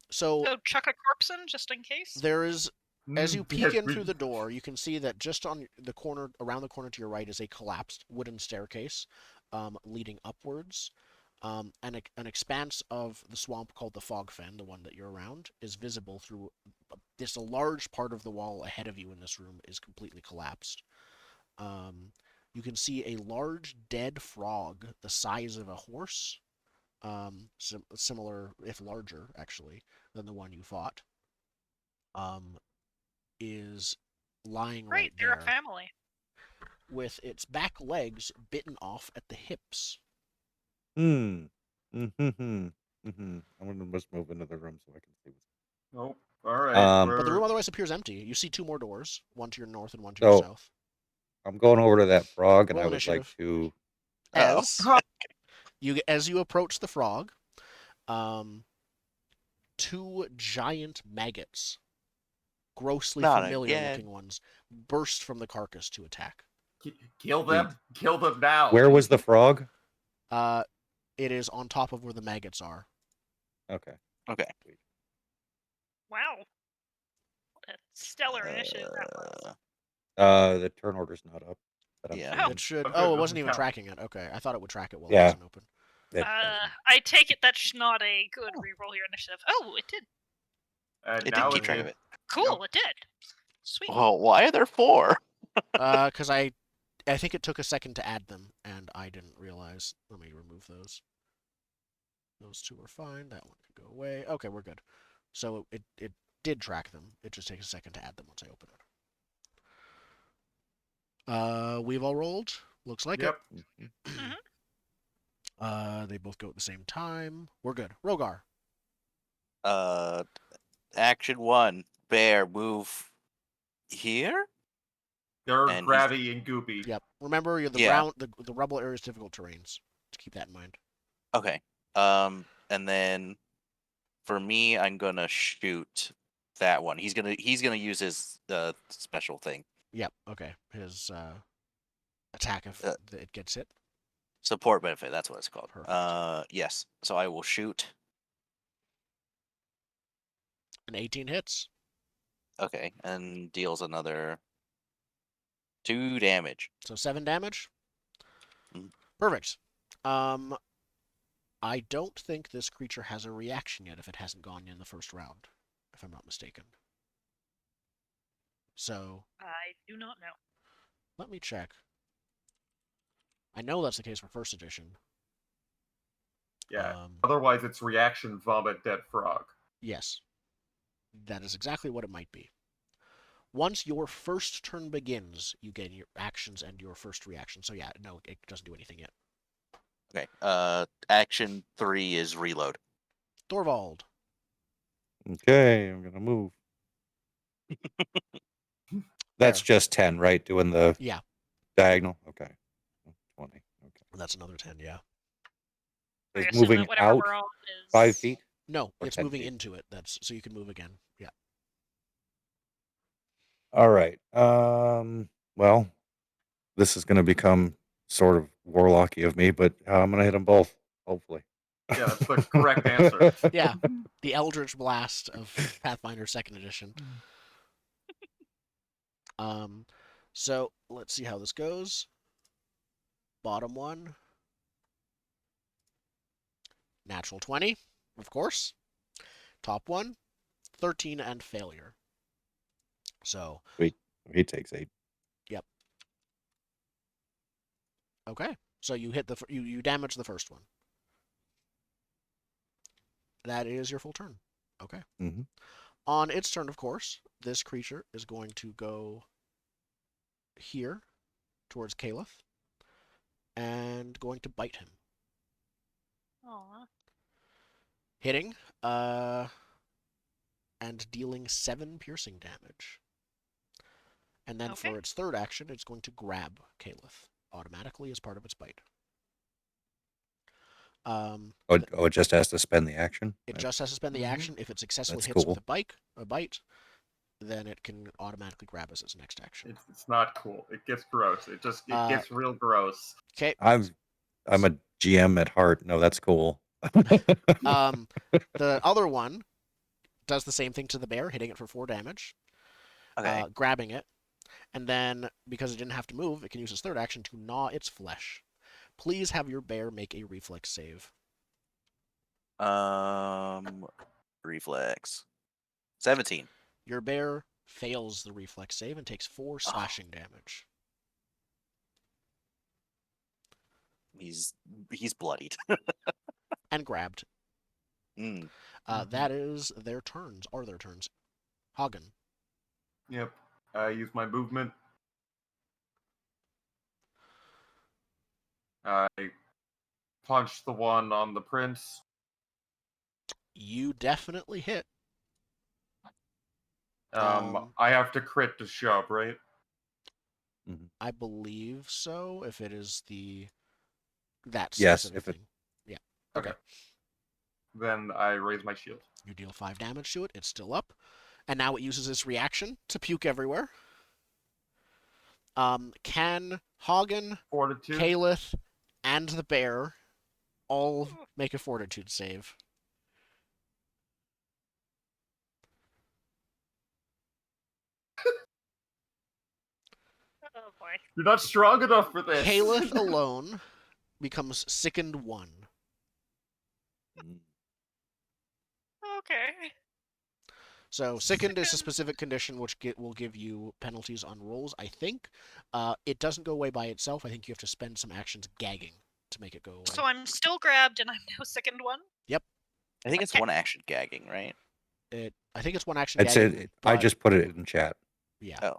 So chuck a corpse in just in case. there is, as you peek Yes, in through the door, you can see that just on the corner, around the corner to your right, is a collapsed wooden staircase, leading upwards. An expanse of the swamp called the Fog Fen, the one that you're around, is visible through this. A large part of the wall ahead of you in this room is completely collapsed. You can see a large dead frog the size of a horse, similar, if larger, actually, than the one you fought, is lying Great, right they're a there, family. with its back legs bitten off at the hips. I'm gonna just move into the room so I can see what's. Nope. All right. But the room otherwise appears empty. You see two more doors, one to your north and one to So- your south. I'm going over to that frog, and Roll I would like initiative. to. As you approach the frog, two giant maggots, grossly Not familiar again. looking ones, burst from the carcass to attack. Kill them. Kill them now. Where was the frog? It is on top of where the maggots are. Okay. Okay. Wow. What a stellar initiative that was. The turn order's not up. But I'm Yeah. seeing. It should. Okay, Oh, it doesn't wasn't even count. tracking it. Okay, I thought it would track it while Yeah. it wasn't open. It doesn't. I take it that's not a good reroll your initiative. Oh, it did. And It now did keep it's track of it. Cool, it did. Sweet. Well, why are there four? Because I think it took a second to add them, and I didn't realize. Let me remove those. Those two are fine. That one can go away. Okay, we're good. So it did track them. It just takes a second to add them once I open it. We've all rolled. Looks like Yep. it. They both go at the same time. We're good. Rogar. Action 1. Bear, move here? They're And grabby and goopy. Yep. Remember, you're the Yeah. the rubble area is difficult terrains. To keep that in mind. Okay. And then for me, I'm gonna shoot that one. He's gonna use his special thing. Yep. Okay. His attack if it gets hit. Support benefit, that's what it's called. Perfect. Yes. So I will shoot. An 18 hits. Okay, and deals another 2 damage. So 7 damage. Mhm. Perfect. I don't think this creature has a reaction yet if it hasn't gone in the first round, if I'm not mistaken. So I do not know. let me check. I know that's the case for first edition. Yeah. Otherwise, it's reaction vomit dead frog. Yes. That is exactly what it might be. Once your first turn begins, you gain your actions and your first reaction. So yeah, no, it doesn't do anything yet. Okay. Action 3 is reload. Thorvald. Okay, I'm gonna move. That's There. just 10, right? Doing the Yeah, diagonal. Okay, 20. Okay, that's another 10, yeah. I is assume moving that whatever out we're on 5 is... feet No, or it's 10 moving feet? into it. That's so you can move again. Yeah. All right. Well, this is gonna become sort of warlocky of me, but I'm gonna hit them both. Hopefully. Yeah, that's the correct answer. Yeah. The Eldritch Blast of Pathfinder 2nd Edition. So let's see how this goes. Bottom one. Natural 20, of course. Top one, 13 and failure. So, Wait, he takes 8. yep. Okay. So you hit you damage the first one. That is your full turn. Okay. Mm-hmm. On its turn, of course, this creature is going to go here towards Caliph and going to bite him. Aw. Hitting, and dealing 7 piercing damage. And then Okay. for its third action, it's going to grab Caliph automatically as part of its bite. It just has to spend the action. It just has to spend the Mhm. action. If it successfully That's hits cool. with a bite, then it can automatically grab as its next action. It's not cool. It gets gross. It gets real gross. Okay. I'm a GM at heart. No, that's cool. The other one does the same thing to the bear, hitting it for 4 damage, Okay. grabbing it, and then because it didn't have to move, it can use its third action to gnaw its flesh. Please have your bear make a reflex save. Reflex. 17. Your bear fails the reflex save and takes 4 slashing damage. He's bloodied. And grabbed. Mm. That is their turns. Are their turns. Hagen. Yep. I use my movement. I punch the one on the prince. You definitely hit. I have to crit to shove, right? I believe so. If it is that Yes, specific if it- thing. Yeah. Okay. Then I raise my shield. You deal 5 damage to it. It's still up. And now it uses its reaction to puke everywhere. Can Hagen, Fortitude. Caliph, and the bear all make a fortitude save? Oh boy. You're not strong enough for this. Caliph alone becomes sickened 1. Okay. So sickened is a specific condition which will give you penalties on rolls, I think. It doesn't go away by itself. I think you have to spend some actions gagging to make it go away. So I'm still grabbed and I'm now sickened 1? Yep. I think it's Okay. 1 action gagging, right? I think it's 1 action I'd gagging. say I just put it in chat. Yeah. Oh.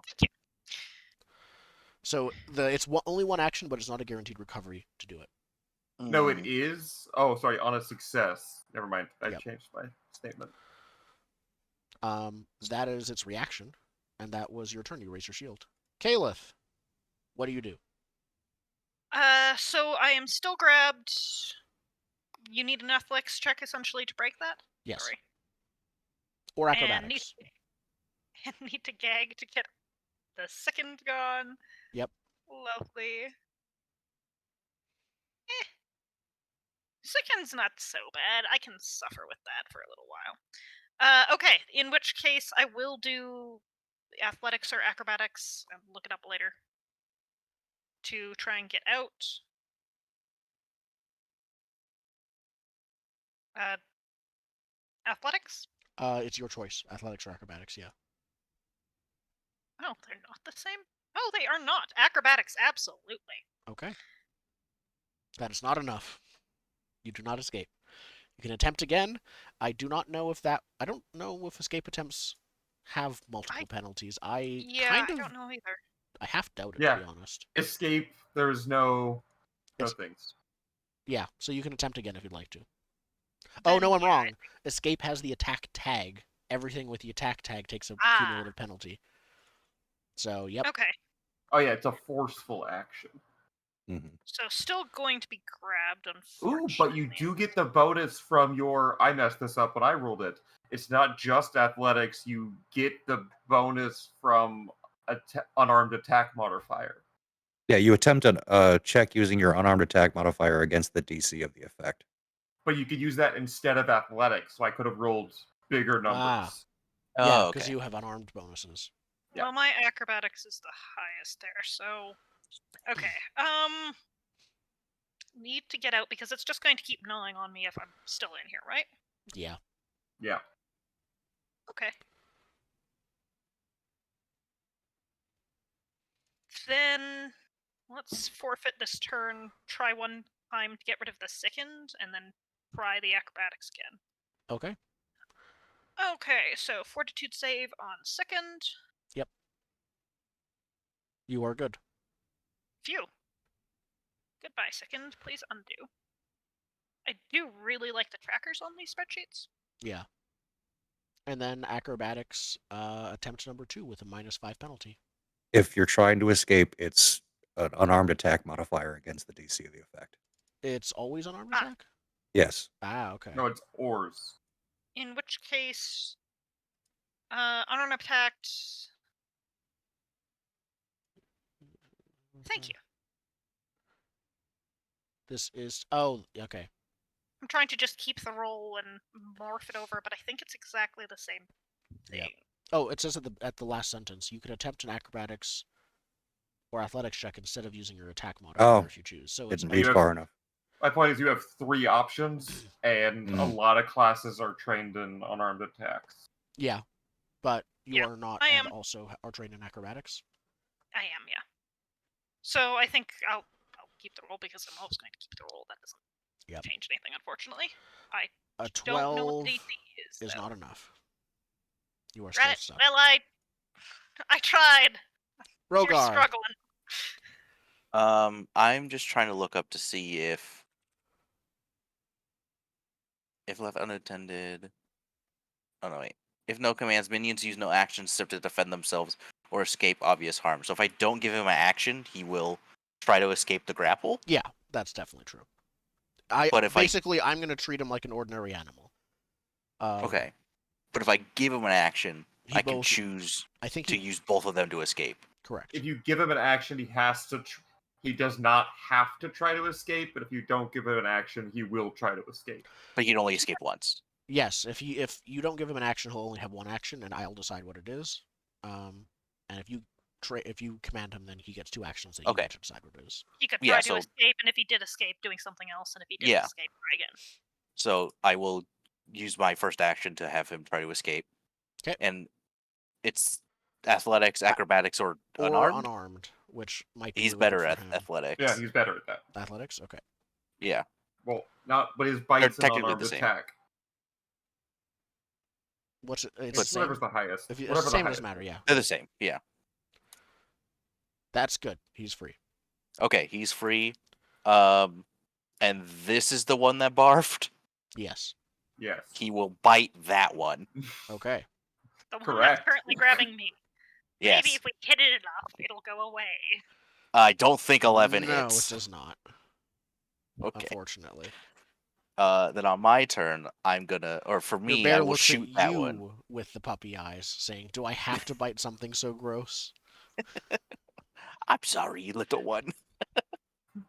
So it's only 1 action, but it's not a guaranteed recovery to do it. No, it is. Oh, sorry. On a success. Never mind. I Yep. changed my statement. That is its reaction, and that was your turn. You raise your shield. Caliph, what do you do? So I am still grabbed. You need an athletics check essentially to break that? Yes. Sorry. Or And acrobatics. need to gag to get the second gone. Yep. Lovely. Sicken's not so bad. I can suffer with that for a little while. Okay, in which case I will do athletics or acrobatics. I'll look it up later. To try and get out. Athletics? It's your choice. Athletics or acrobatics, yeah. Oh, they're not the same? Oh, they are not. Acrobatics, absolutely. Okay. That is not enough. You do not escape. You can attempt again. I do not know if that... I don't know if escape attempts have multiple penalties. I don't know either. I half doubt it, Yeah. to be honest. Escape, there's no It's- things. Yeah, so you can attempt again if you'd like to. Oh, no, I'm wrong. Escape has the attack tag. Everything with the attack tag takes a cumulative penalty. So, yep. Okay. Oh yeah, it's a forceful action. Mm-hmm. So still going to be grabbed, Ooh, unfortunately. but you do get the bonus from your... I messed this up when I ruled it. It's not just athletics. You get the bonus from unarmed attack modifier. Yeah, you attempt a check using your unarmed attack modifier against the DC of the effect. But you could use that instead of athletics, so I could have rolled bigger numbers. Yeah, Oh, because okay. you have unarmed bonuses. Yeah. Well, my acrobatics is the highest there, so... Okay, need to get out because it's just going to keep gnawing on me if I'm still in here, right? Yeah. Yeah. Okay. Then let's forfeit this turn, try one time to get rid of the sickened, and then try the acrobatics again. Okay. Okay, so fortitude save on sickened. You are good. Phew. Goodbye, sickened. Please undo. I do really like the trackers on these spreadsheets. Yeah. And then acrobatics, attempt number 2 with a -5 penalty. If you're trying to escape, it's an unarmed attack modifier against the DC of the effect. It's always unarmed attack? Yes. Okay. No, it's oars. In which case, unarmed attacked. Thank you. This is... Oh, okay. I'm trying to just keep the roll and morph it over, but I think it's exactly the same thing. Yeah. Oh, it says at the last sentence, you can attempt an acrobatics or athletics check instead of using your attack modifier if you choose. So it's Didn't read far enough. My point is you have 3 options, and a lot of classes are trained in unarmed attacks. Yeah, but you are not, I and am. also are trained in acrobatics. I am, yeah. So I think I'll keep the roll because I'm always going to keep the roll. That doesn't change anything, unfortunately. I A don't know what 12 the DC is not enough. You are still stuck. Well, I tried. You're Rogar. struggling. I'm just trying to look up to see if left unattended. Oh no, wait. If no commands, minions use no actions except to defend themselves or escape obvious harm. So if I don't give him an action, he will try to escape the grapple. Yeah, that's definitely true. I'm going to treat him like an ordinary animal. Okay, but if I give him an action, I can both- choose I think to use both of them to escape. Correct. If you give him an action, he has to. He does not have to try to escape, but if you don't give him an action, he will try to escape. But he can only escape once. Yes, if you don't give him an action, he'll only have one action, and I'll decide what it is. And if you command him, then he gets 2 actions that you get to decide what it is. He could try to escape, and if he did escape, doing something else, and if he didn't escape, try again. So I will use my first action to have him try to escape. Okay. And it's athletics, acrobatics, or unarmed, which might be he's really better good at for him. athletics. Yeah, he's better at that. Athletics? Okay. Yeah. Well, not, but his bites and technically unarmed the same. attack. What's it? It's But whatever's the highest. If whatever the same, the doesn't highest. matter. Yeah. They're the same. Yeah. That's good. He's free. Okay, he's free. And this is the one that barfed. Yes. Yes. He will bite that one. Okay. The one Correct. that's currently grabbing me. Yes. Maybe if we hit it enough, it'll go away. I don't think 11 No, hits. it does not. Okay. Unfortunately. Then on my turn, I'm gonna, or for Your me, bear I will looks shoot at that you one. with the puppy eyes, saying, "Do I have to bite something so gross?" I'm sorry, little one. You're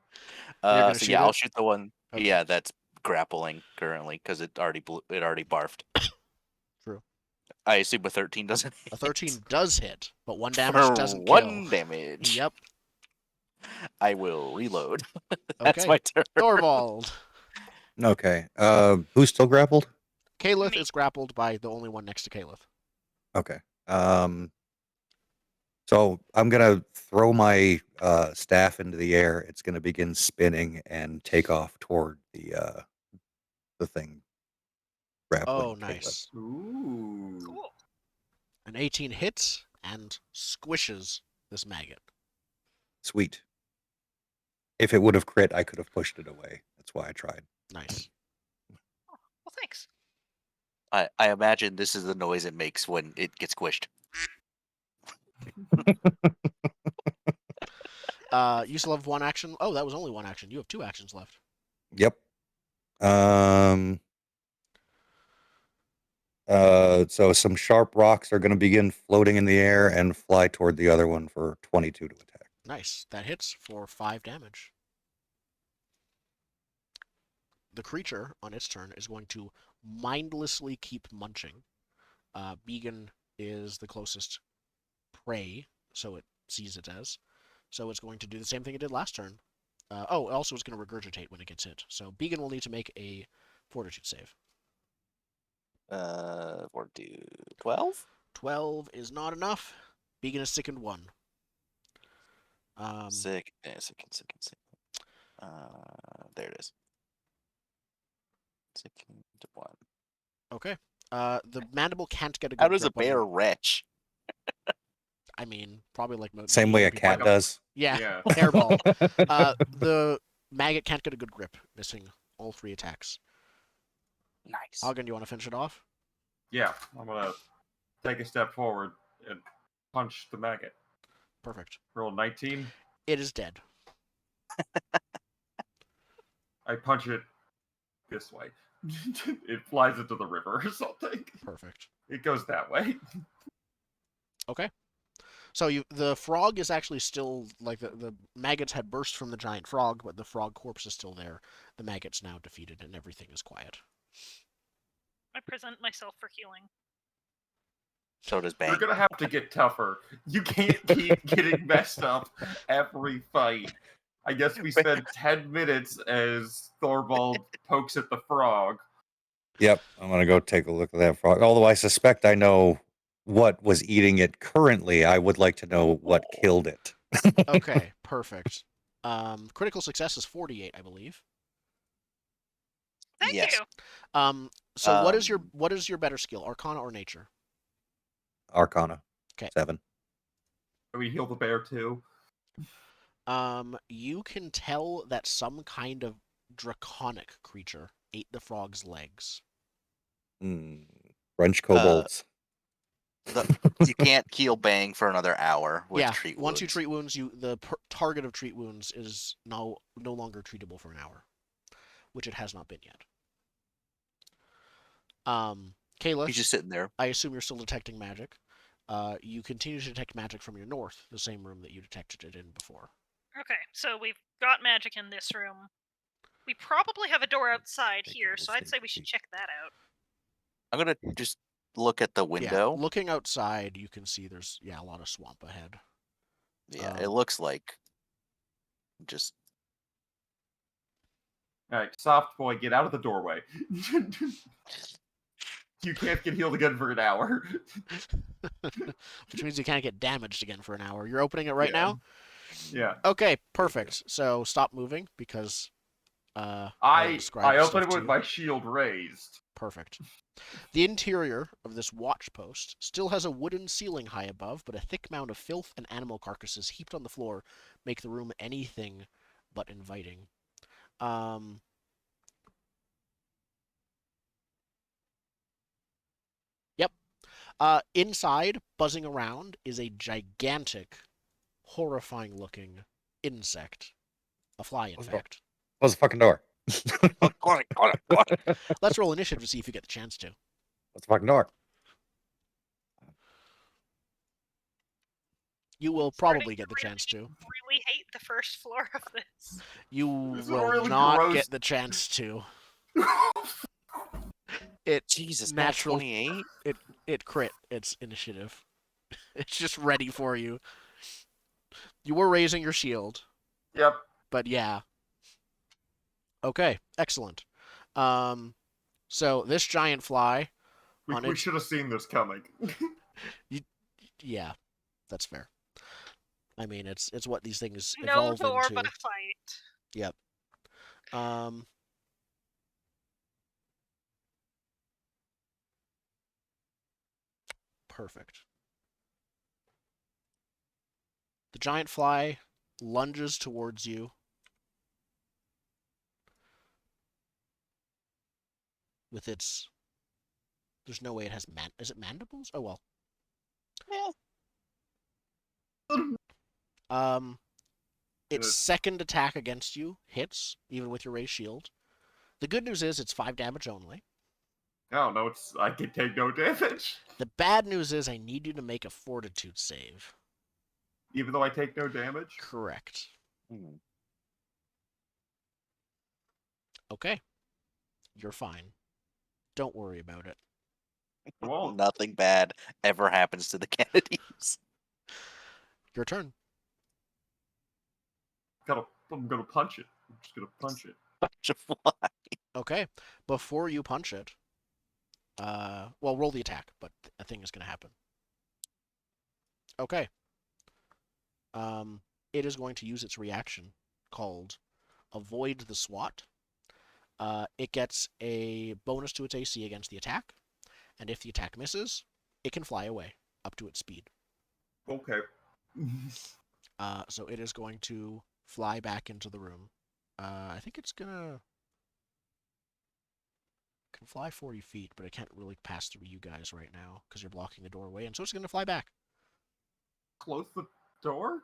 gonna So shoot yeah, I'll it? shoot the one. Okay. Yeah, that's grappling currently because it already barfed. True. I assume a 13 doesn't hit. A 13 does hit, but 1 damage For doesn't 1 kill. damage. Yep. I will reload. That's Okay. my turn. Thorvald. Okay. Who's still grappled? Caliph Me. is grappled by the only one next to Caliph. Okay. So I'm gonna throw my staff into the air. It's gonna begin spinning and take off toward the thing grappling. Oh, Caleb. nice. Ooh. Cool. An 18 hits and squishes this maggot. Sweet. If it would have crit, I could have pushed it away. That's why I tried. Nice. Well, thanks. I imagine this is the noise it makes when it gets squished. You still have 1 action. Oh, that was only 1 action. You have 2 actions left. Yep. So some sharp rocks are going to begin floating in the air and fly toward the other one for 22 to attack. Nice. That hits for 5 damage. The creature, on its turn, is going to mindlessly keep munching. Began is the closest prey, so it sees it as. So it's going to do the same thing it did last turn. Also it's going to regurgitate when it gets hit. So Began will need to make a fortitude save. Fortitude 12? 12 is not enough. Began is sickened 1. Sick. There it is. Sickened 1. Okay. The mandible can't get a good How does a grip on bear you. retch? I mean, probably like most Same way a people. cat does. Yeah, Yeah. hairball. The maggot can't get a good grip, missing all 3 attacks. Nice. Hagen, you want to finish it off? Yeah, I'm gonna take a step forward and punch the maggot. Perfect. Roll 19. It is dead. I punch it this way. It flies into the river or something. Perfect. It goes that way. Okay. So the frog is actually still, like, the maggots had burst from the giant frog, but the frog corpse is still there. The maggot's now defeated, and everything is quiet. I present myself for healing. So does Bang. You're gonna have to get tougher. You can't keep getting messed up every fight. I guess we spent 10 minutes as Thorvald pokes at the frog. Yep, I'm gonna go take a look at that frog. Although I suspect I know what was eating it currently, I would like to know what killed it. Okay, perfect. Critical success is 48, I believe. Thank Yes. you. So what is your better skill, Arcana or Nature? Arcana. 'Kay. 7. Can we heal the bear too? You can tell that some kind of draconic creature ate the frog's legs. French kobolds. You can't heal Bang for another hour with Yeah, treat once you wounds. treat wounds, the target of treat wounds is no longer treatable for an hour, which it has not been yet. Kayla, He's just sitting there. I assume you're still detecting magic. You continue to detect magic from your north, the same room that you detected it in before. Okay, so we've got magic in this room. We probably have a door outside here, so I'd say we should check that out. I'm gonna just look at the window. Yeah, looking outside, you can see there's a lot of swamp ahead. Yeah, it looks like just Alright, soft boy, get out of the doorway. You can't get healed again for an hour. Which means you can't get damaged again for an hour. You're opening it right Yeah. now? Yeah. Okay, perfect. So stop moving because I described open stuff it to with you. my shield raised. Perfect. The interior of this watch post still has a wooden ceiling high above, but a thick mound of filth and animal carcasses heaped on the floor make the room anything but inviting. Yep. Inside, buzzing around, is a gigantic, horrifying-looking insect. A fly, in fact. Close the fucking door. Let's roll initiative to see if you get the chance to. Close the fucking door. You will probably get the chance to. Really hate the first floor of this. You This is will really not gross. get the chance to. It Jesus, nat natural 28? it crit its initiative. It's just ready for you. You were raising your shield, Yep. but yeah. Okay, excellent. Um, so this giant fly on We its should have seen this coming. yeah, that's fair. I mean, it's what these things No evolve door, into. but a fight. Yep. Um. Perfect. The giant fly lunges towards you. With its, there's no way it has is it mandibles? Oh well. Um, its second attack against you hits, even with your raised shield. The good news is it's 5 damage only. Oh no, I can take no damage. The bad news is I need you to make a fortitude save. Even though I take no damage? Correct. Hmm. Okay. You're fine. Don't worry about it. I won't. Nothing bad ever happens to the Kennedys. Your turn. I'm gonna punch it. I'm just gonna punch it. Bunch of flies. Okay. Before you punch it, well, roll the attack, but a thing is going to happen. Okay. It is going to use its reaction called Avoid the Swat. It gets a bonus to its AC against the attack, and if the attack misses, it can fly away up to its speed. Okay. So it is going to fly back into the room. I think it's gonna can fly 40 feet, but it can't really pass through you guys right now because you're blocking the doorway, and so it's gonna fly back. Close the door?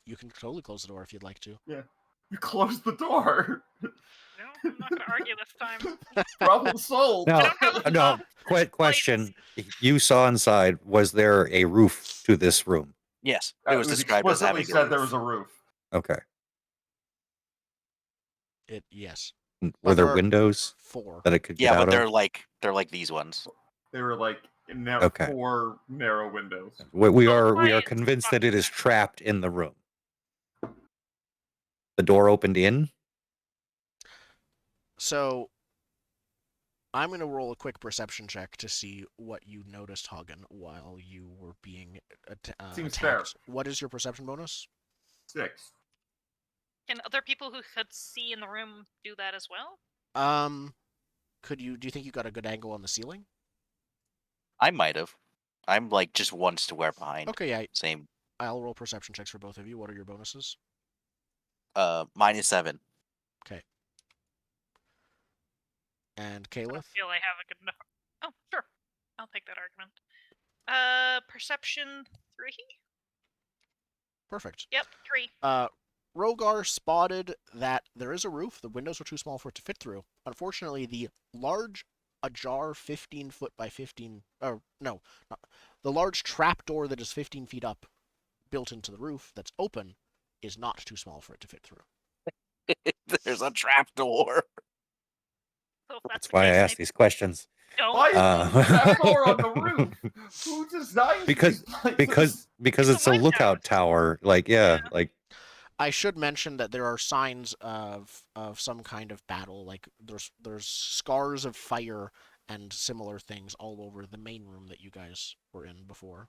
You can totally close the door if you'd like to. Yeah. You closed the door. No, I'm not going to argue this time. Problem solved. No, don't have no. enough Question: you saw inside? Was there a roof to this room? Yes, it was described as explicitly having said a there roof. was a roof. Okay. Yes. Were But there there are windows 4. that it could get Yeah, out but of? they're like these ones. They were like Okay. 4 narrow windows. We Oh, are right. convinced that it is trapped in the room. The door opened in. So I'm going to roll a quick perception check to see what you noticed, Hagen, while you were being Seems attacked. fair. What is your perception bonus? 6. Can other people who could see in the room do that as well? Do you think you got a good angle on the ceiling? I might have. I'm like just one square behind. Okay, yeah. Same. I'll roll perception checks for both of you. What are your bonuses? -7. Okay. And I don't Caliph? feel I have a good enough. Oh, sure. I'll take that argument. Perception 3? Perfect. Yep, 3. Rogar spotted that there is a roof. The windows were too small for it to fit through. Unfortunately, the large ajar 15 foot by 15, or no, the large trap door that is 15 feet up, built into the roof, that's open, is not too small for it to fit through. There's a trap door. So if That's the why I case, asked these questions. don't. Why is Uh, there a trapdoor on the roof? Who designed Because- these places? Because It's it's a a lighthouse. lookout tower. Like, yeah, Yeah. like I should mention that there are signs of some kind of battle. Like there's scars of fire and similar things all over the main room that you guys were in before.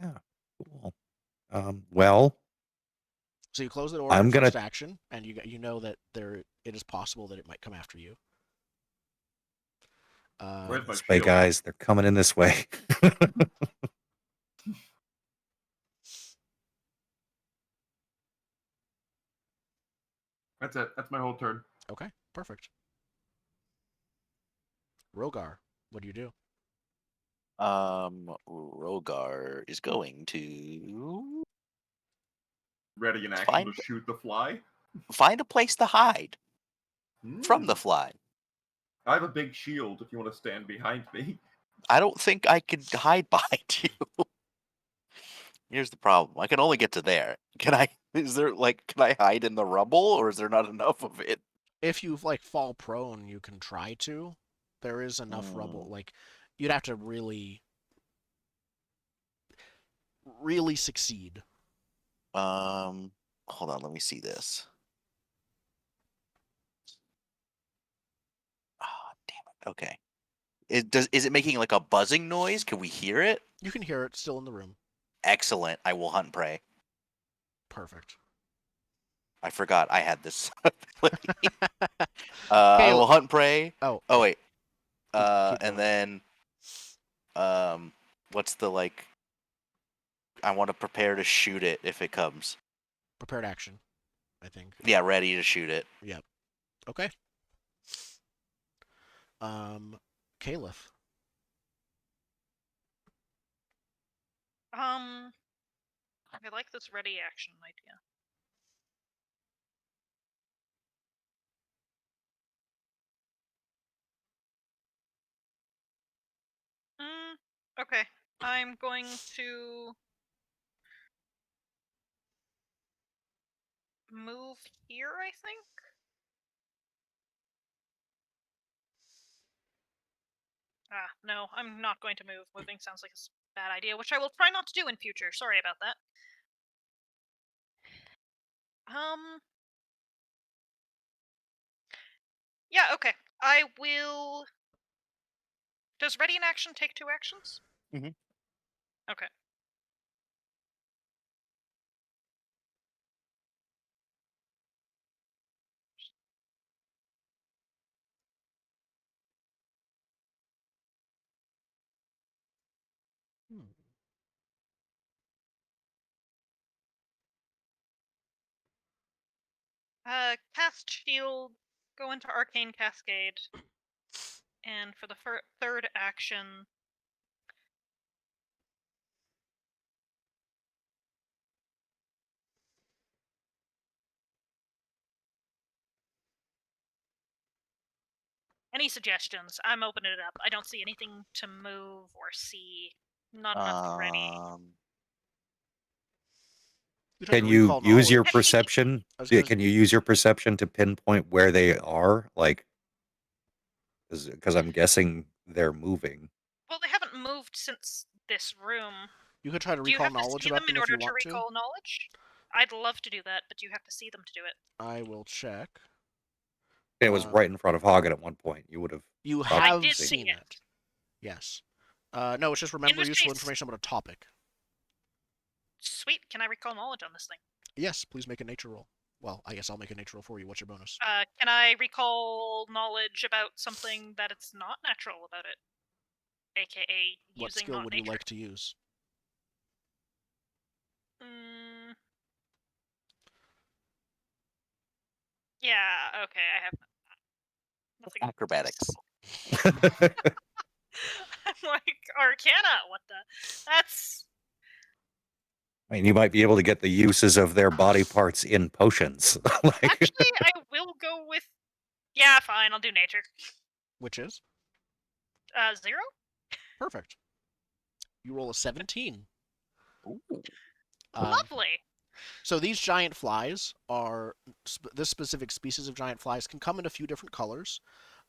cool. Well, So you close the door I'm in gonna- first action, and you know that it is possible that it might come after you. Where's my this way, shield? guys. They're coming in this way. That's it. That's my whole turn. Okay, perfect. Rogar, what do you do? Rogar is going to Ready in action Fine. to shoot the fly. find a place to hide from the Hmm. fly. I have a big shield if you want to stand behind me. I don't think I could hide behind you. Here's the problem. I can only get to there. Can I? Is there can I hide in the rubble, or is there not enough of it? If you fall prone, you can try to. There is enough rubble. Mm. You'd have to really, really succeed. Hold on. Let me see this. Ah, damn it. Okay. Is it making like a buzzing noise? Can we hear it? You can hear it still in the room. Excellent. I will hunt and prey. Perfect. I forgot I had this ability. I will hunt and prey. Oh. Oh wait. Keep And going. then, what's the I want to prepare to shoot it if it comes. Prepared action, I think. Yeah, ready to shoot it. Yep. Okay. Caliph. I like this ready action idea. Okay. I'm going to move here, I think. No, I'm not going to move. Moving sounds like a bad idea, which I will try not to do in future. Sorry about that. Yeah, okay. I will... Does ready in action take 2 actions? Mhm. Okay. Cast shield, go into arcane cascade, and for the third action, any suggestions? I'm opening it up. I don't see anything to move or see. Not enough ready. Can you use your knowledge. perception? Can you use your perception to pinpoint where they are? Because I'm guessing they're moving. Well, they haven't moved since this room. You could try to Do you recall have to knowledge see about them in them if order you to want to. recall knowledge? I'd love to do that, but you have to see them to do it. I will check. It was right in front of Hagen at one point. You would have. You probably have did seen see it. Yes. No, it's just remember useful information about a topic. Sweet. Can I recall knowledge on this thing? Yes, please make a nature roll. Well, I guess I'll make a nature roll for you. What's your bonus? Can I recall knowledge about something that it's not natural about it? AKA using what skill would nature. you like to use? Yeah, okay, I have nothing. Acrobatics. I'm like, Arcana, what the? That's... I mean, you might be able to get the uses of their body parts in potions. Actually, I will go with... Yeah, fine, I'll do nature. Which is? 0? Perfect. You roll a 17. Ooh. Lovely. So these giant flies are... This specific species of giant flies can come in a few different colors,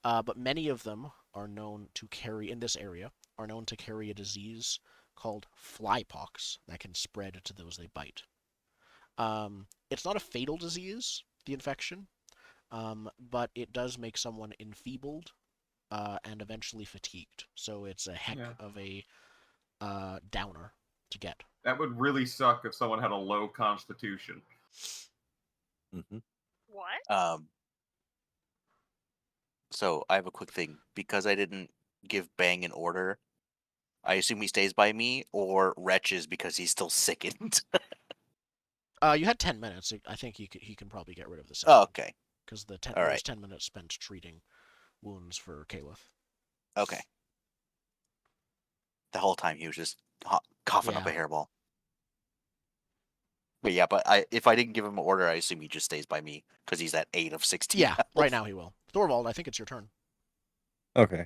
but many of them are known to carry, in this area, are known to carry a disease called flypox that can spread to those they bite. It's not a fatal disease, the infection, but it does make someone enfeebled and eventually fatigued. So it's a heck of a downer to get. That would really suck if someone had a low constitution. Mm-hmm. What? So I have a quick thing. Because I didn't give Bang an order, I assume he stays by me, or retches because he's still sickened. You had 10 minutes. I think he can probably get rid of the session. Oh, okay. Because there was 10 minutes spent treating wounds for Caliph. Okay. The whole time he was just coughing up a hairball. But yeah, if I didn't give him an order, I assume he just stays by me because he's at 8 of 16. Yeah, right now he will. Thorvald, I think it's your turn. Okay.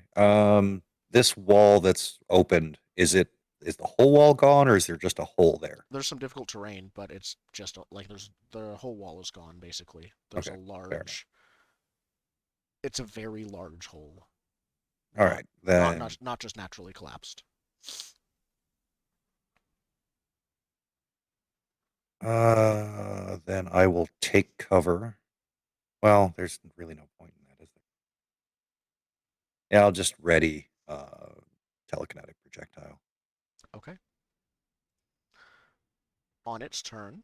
This wall that's opened, is it is the whole wall gone, or is there just a hole there? There's some difficult terrain, but it's just like the whole wall is gone basically. There's Okay, a fair enough. large. It's a very large hole. All right, then. Not just naturally collapsed. Then I will take cover. Well, there's really no point in that, is there? Yeah, I'll just ready telekinetic projectile. Okay. On its turn,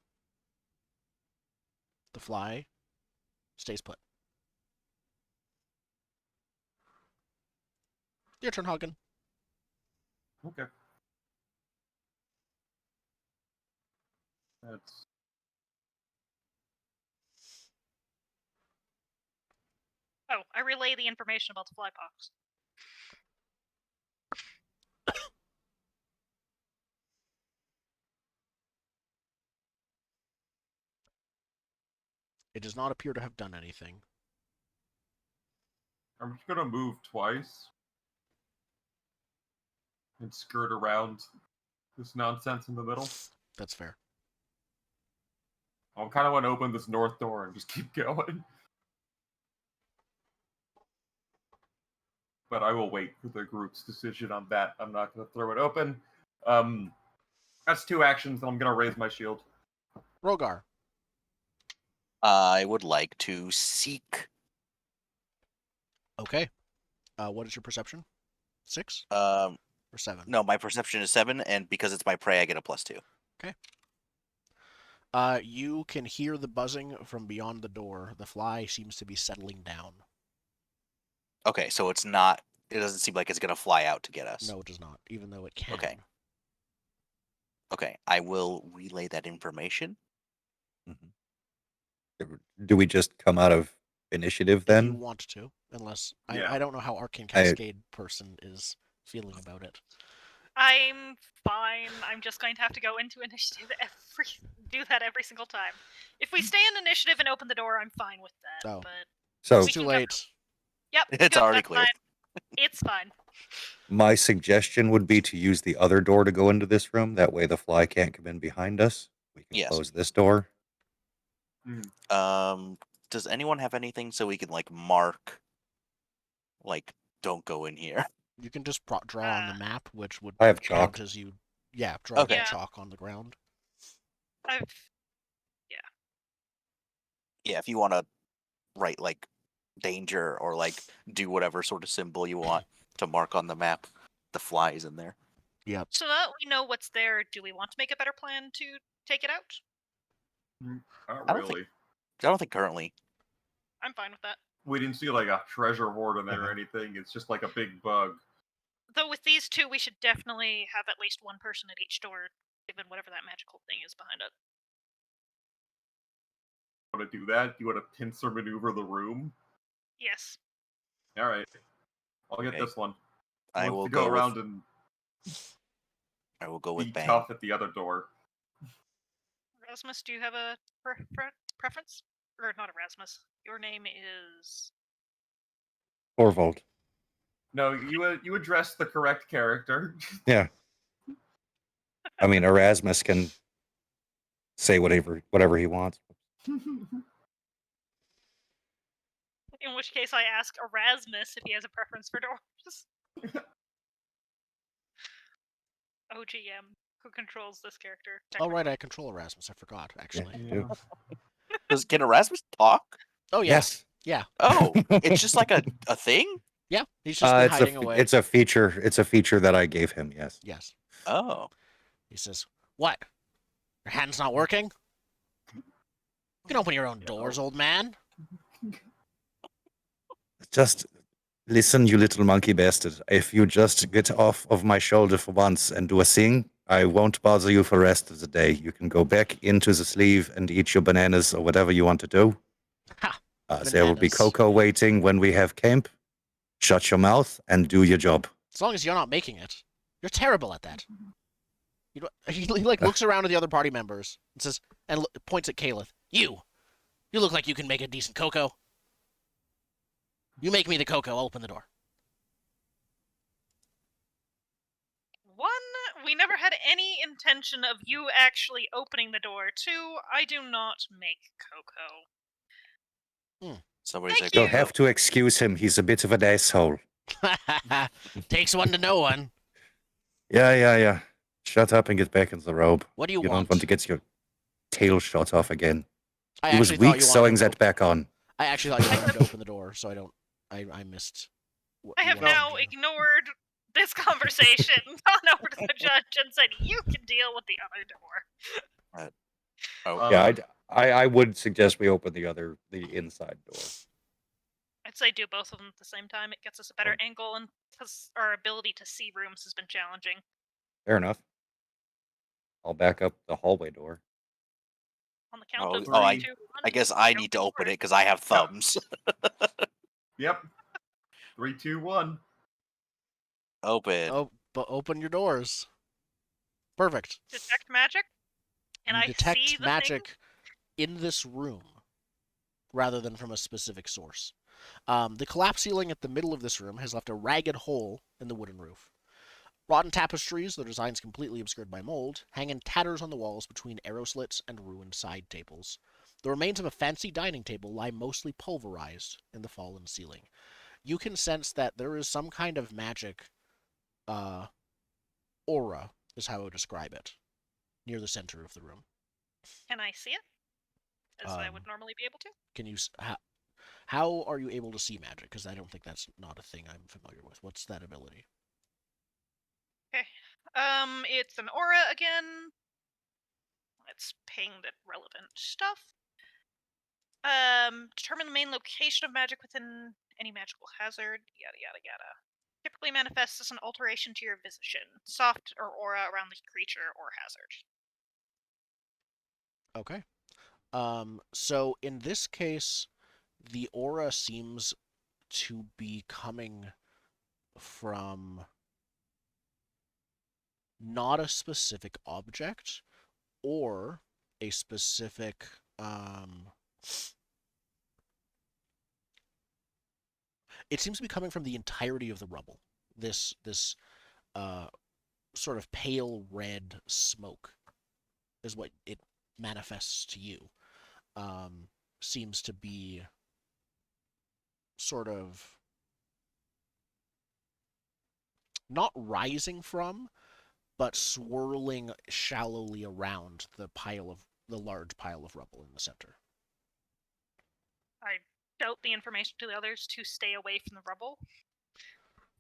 the fly stays put. Your turn, Hagen. Okay. That's Oh, I relay the information about the fly box. It does not appear to have done anything. I'm just gonna move twice and skirt around this nonsense in the middle. That's fair. I kind of want to open this north door and just keep going. But I will wait for the group's decision on that. I'm not going to throw it open. That's 2 actions, and I'm going to raise my shield. Rogar. I would like to seek. Okay. What is your perception? 6 Um, or 7? no, my perception is 7, and because it's my prey, I get a +2. Okay. You can hear the buzzing from beyond the door. The fly seems to be settling down. Okay, so it's not. It doesn't seem like it's gonna fly out to get us. No, it does not, even though it can. Okay. Okay, I will relay that information. Do we just come out of initiative If you then? want to, unless Yeah. I don't know how Arcane Cascade person is feeling about it. I'm fine. I'm just going to have to go into initiative do that every single time. If we stay in initiative and open the door, I'm fine with that. Oh. But So It's We too can late. yep, It's good, already that's cleared. fine. It's fine. my suggestion would be to use the other door to go into this room. That way the fly can't come in behind us. We can Yes. close this door. Does anyone have anything so we can like mark, like, don't go in here? You can just draw on the map, which would I have count chalk. as you. Yeah, draw Okay. the Yeah. chalk on the ground. Yeah, if you want to write like danger or like do whatever sort of symbol you want to mark on the map, the fly is in there. Yep. So now that we know what's there, do we want to make a better plan to take it out? Not I don't really. I don't think currently. I'm fine with that. We didn't see like a treasure hoard in there or anything. It's just like a big bug. Though with these 2, we should definitely have at least one person at each door, given whatever that magical thing is behind it. Want to do that? You want to pincer maneuver the room? Yes. All right. I'll get Okay. this one. I Wants will to go go around with. and I will go be with bang. tough at the other door. Erasmus, do you have a preference? Or not Erasmus. Your name is... Torvald. No, you address the correct character. Yeah. I mean, Erasmus can say whatever he wants. In which case I ask Erasmus if he has a preference for doors. OGM, who controls this character. Oh, right, I control Erasmus. I forgot, actually. Yeah. Can Erasmus talk? Oh, yeah. Yes. Yeah. Oh, it's just like a thing? Yeah, he's just been hiding away. It's a feature. It's a feature that I gave him. Yes. Yes. Oh. He says, "What? Your hand's not working? You can open your own doors, old man." Just listen, you little monkey bastard. If you just get off of my shoulder for once and do a thing, I won't bother you for the rest of the day. You can go back into the sleeve and eat your bananas or whatever you want to do. Ha! There will be Bananas. cocoa waiting when we have camp. Shut your mouth and do your job. As long as you're not making it. You're terrible at that. You know, he like looks around at the other party members and says, and points at Caleb. You look like you can make a decent cocoa. You make me the cocoa, I'll open the door. One we never had any intention of you actually opening the door. 2, I do not make cocoa. Somebody's Thank like, You'll you. have to excuse him. He's a bit of an asshole. Takes one to know one. Yeah. Shut up and get back in the robe. What do you You want? don't want to get your tail shot off again. I He was actually thought weak you wanted sewing him to that back on. I actually thought you wanted him to open the door, so I missed. What I you have wanted him now to do. ignored this conversation, gone over to the judge, and said, "You can deal with the other door." oh, Yeah, I would suggest we open the inside door. I'd say do both of them at the same time. It gets us a better angle, and because our ability to see rooms has been challenging. Fair enough. I'll back up the hallway door. On the count of I 3, 2, 1, I guess I go need to for open it because I have thumbs. Yep. 3, 2, 1. Open. Oh, but open your doors. Perfect. Detect magic, and You I detect see the magic in this room rather than from a specific source. The collapsed ceiling at the middle of this room has left a ragged hole in the wooden roof. Rotten tapestries, their designs completely obscured by mold, hang in tatters on the walls between arrow slits and ruined side tables. The remains of a fancy dining table lie mostly pulverized in the fallen ceiling. You can sense that there is some kind of magic aura, is how I would describe it, near the center of the room. Can I see it? As I would normally be able to? Can you? How are you able to see magic? Because I don't think that's not a thing I'm familiar with. What's that ability? Okay. It's an aura again. Let's ping the relevant stuff. Determine the main location of magic within any magical hazard. Yada yada yada. Typically manifests as an alteration to your vision, soft or aura around the creature or hazard. Okay. So in this case, the aura seems to be coming from not a specific object or a specific it seems to be coming from the entirety of the rubble. This sort of pale red smoke is what it manifests to you. Seems to be sort of not rising from, but swirling shallowly around the large pile of rubble in the center. I doubt the information to the others to stay away from the rubble.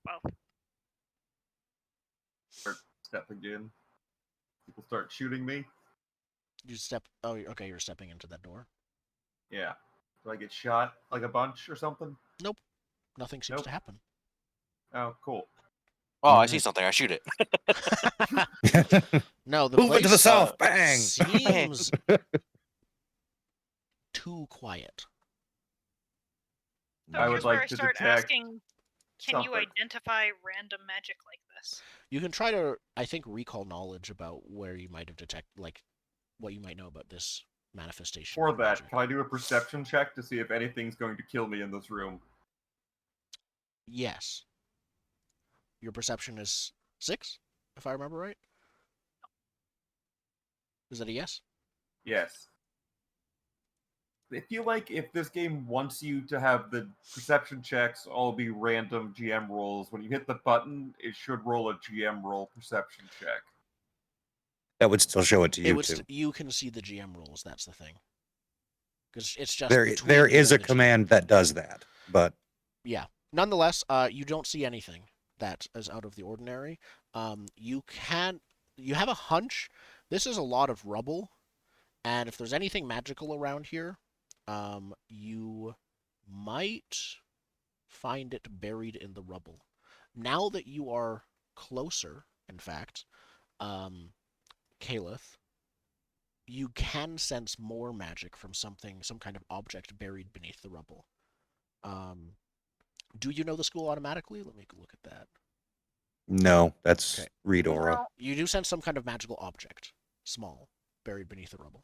Well, Step again. People start shooting me. You step. Oh, okay. You're stepping into that door. Yeah. Do I get shot like a bunch or something? Nope. Nothing seems to happen. Oh, cool. Oh, I see something. I shoot it. No, the Move place it to the south. Bang. seems too quiet. so I here's would where like I to start detect asking, can you something. identify random magic like this? You can try to, I think, recall knowledge about where you might have detected, like, what you might know about this manifestation. For of that, magic. can I do a perception check to see if anything's going to kill me in this room? Yes. Your perception is 6, if I remember right. Is that a yes? Yes. I feel like if this game wants you to have the perception checks all be random GM rolls, when you hit the button, it should roll a GM roll perception check. That would still show it to you too. You can see the GM rules. That's the thing. Because it's just There is a command that does that, but yeah. Nonetheless, you don't see anything that is out of the ordinary. You have a hunch. This is a lot of rubble, and if there's anything magical around here, you might find it buried in the rubble. Now that you are closer, in fact, Caliph, you can sense more magic from some kind of object buried beneath the rubble. Do you know the school automatically? Let me look at that. no, that's Okay. read aura. Well, You do sense some kind of magical object, small, buried beneath the rubble.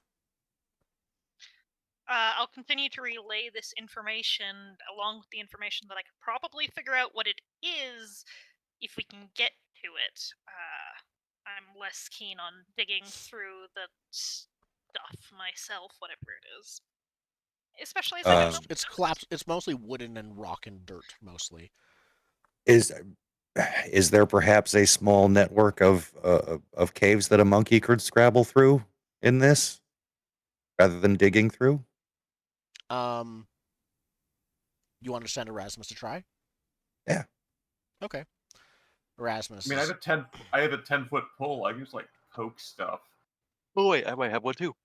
I'll continue to relay this information along with the information that I could probably figure out what it is if we can get to it. I'm I'm less keen on digging through the stuff myself, whatever it is. Especially as I don't know. It's collapsed. It's mostly wooden and rock and dirt, mostly. Is there perhaps a small network of caves that a monkey could scrabble through in this, rather than digging through? You want to send Erasmus to try? Yeah. Okay. Erasmus. I mean, I have a 10-foot pole. I can just like poke stuff. Oh wait, I might have one too.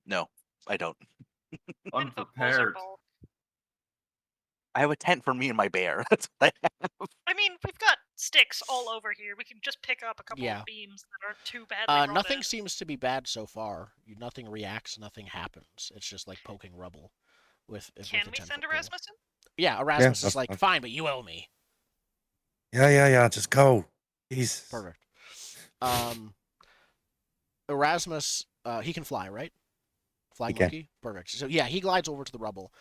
No, I don't. Unprepared. I have a tent for me and my bear. That's what I have. I mean, we've got sticks all over here. We can just pick up a couple Yeah. of beams that aren't too badly rotted. Nothing seems to be bad so far. Nothing reacts. Nothing happens. It's just like poking rubble. Can we send Erasmus in? Yeah, Erasmus is like, fine, but you owe me. Yeah. Just go. He's Perfect. Erasmus, he can fly, right? Flying monkey? Perfect. So yeah, he glides over to the rubble.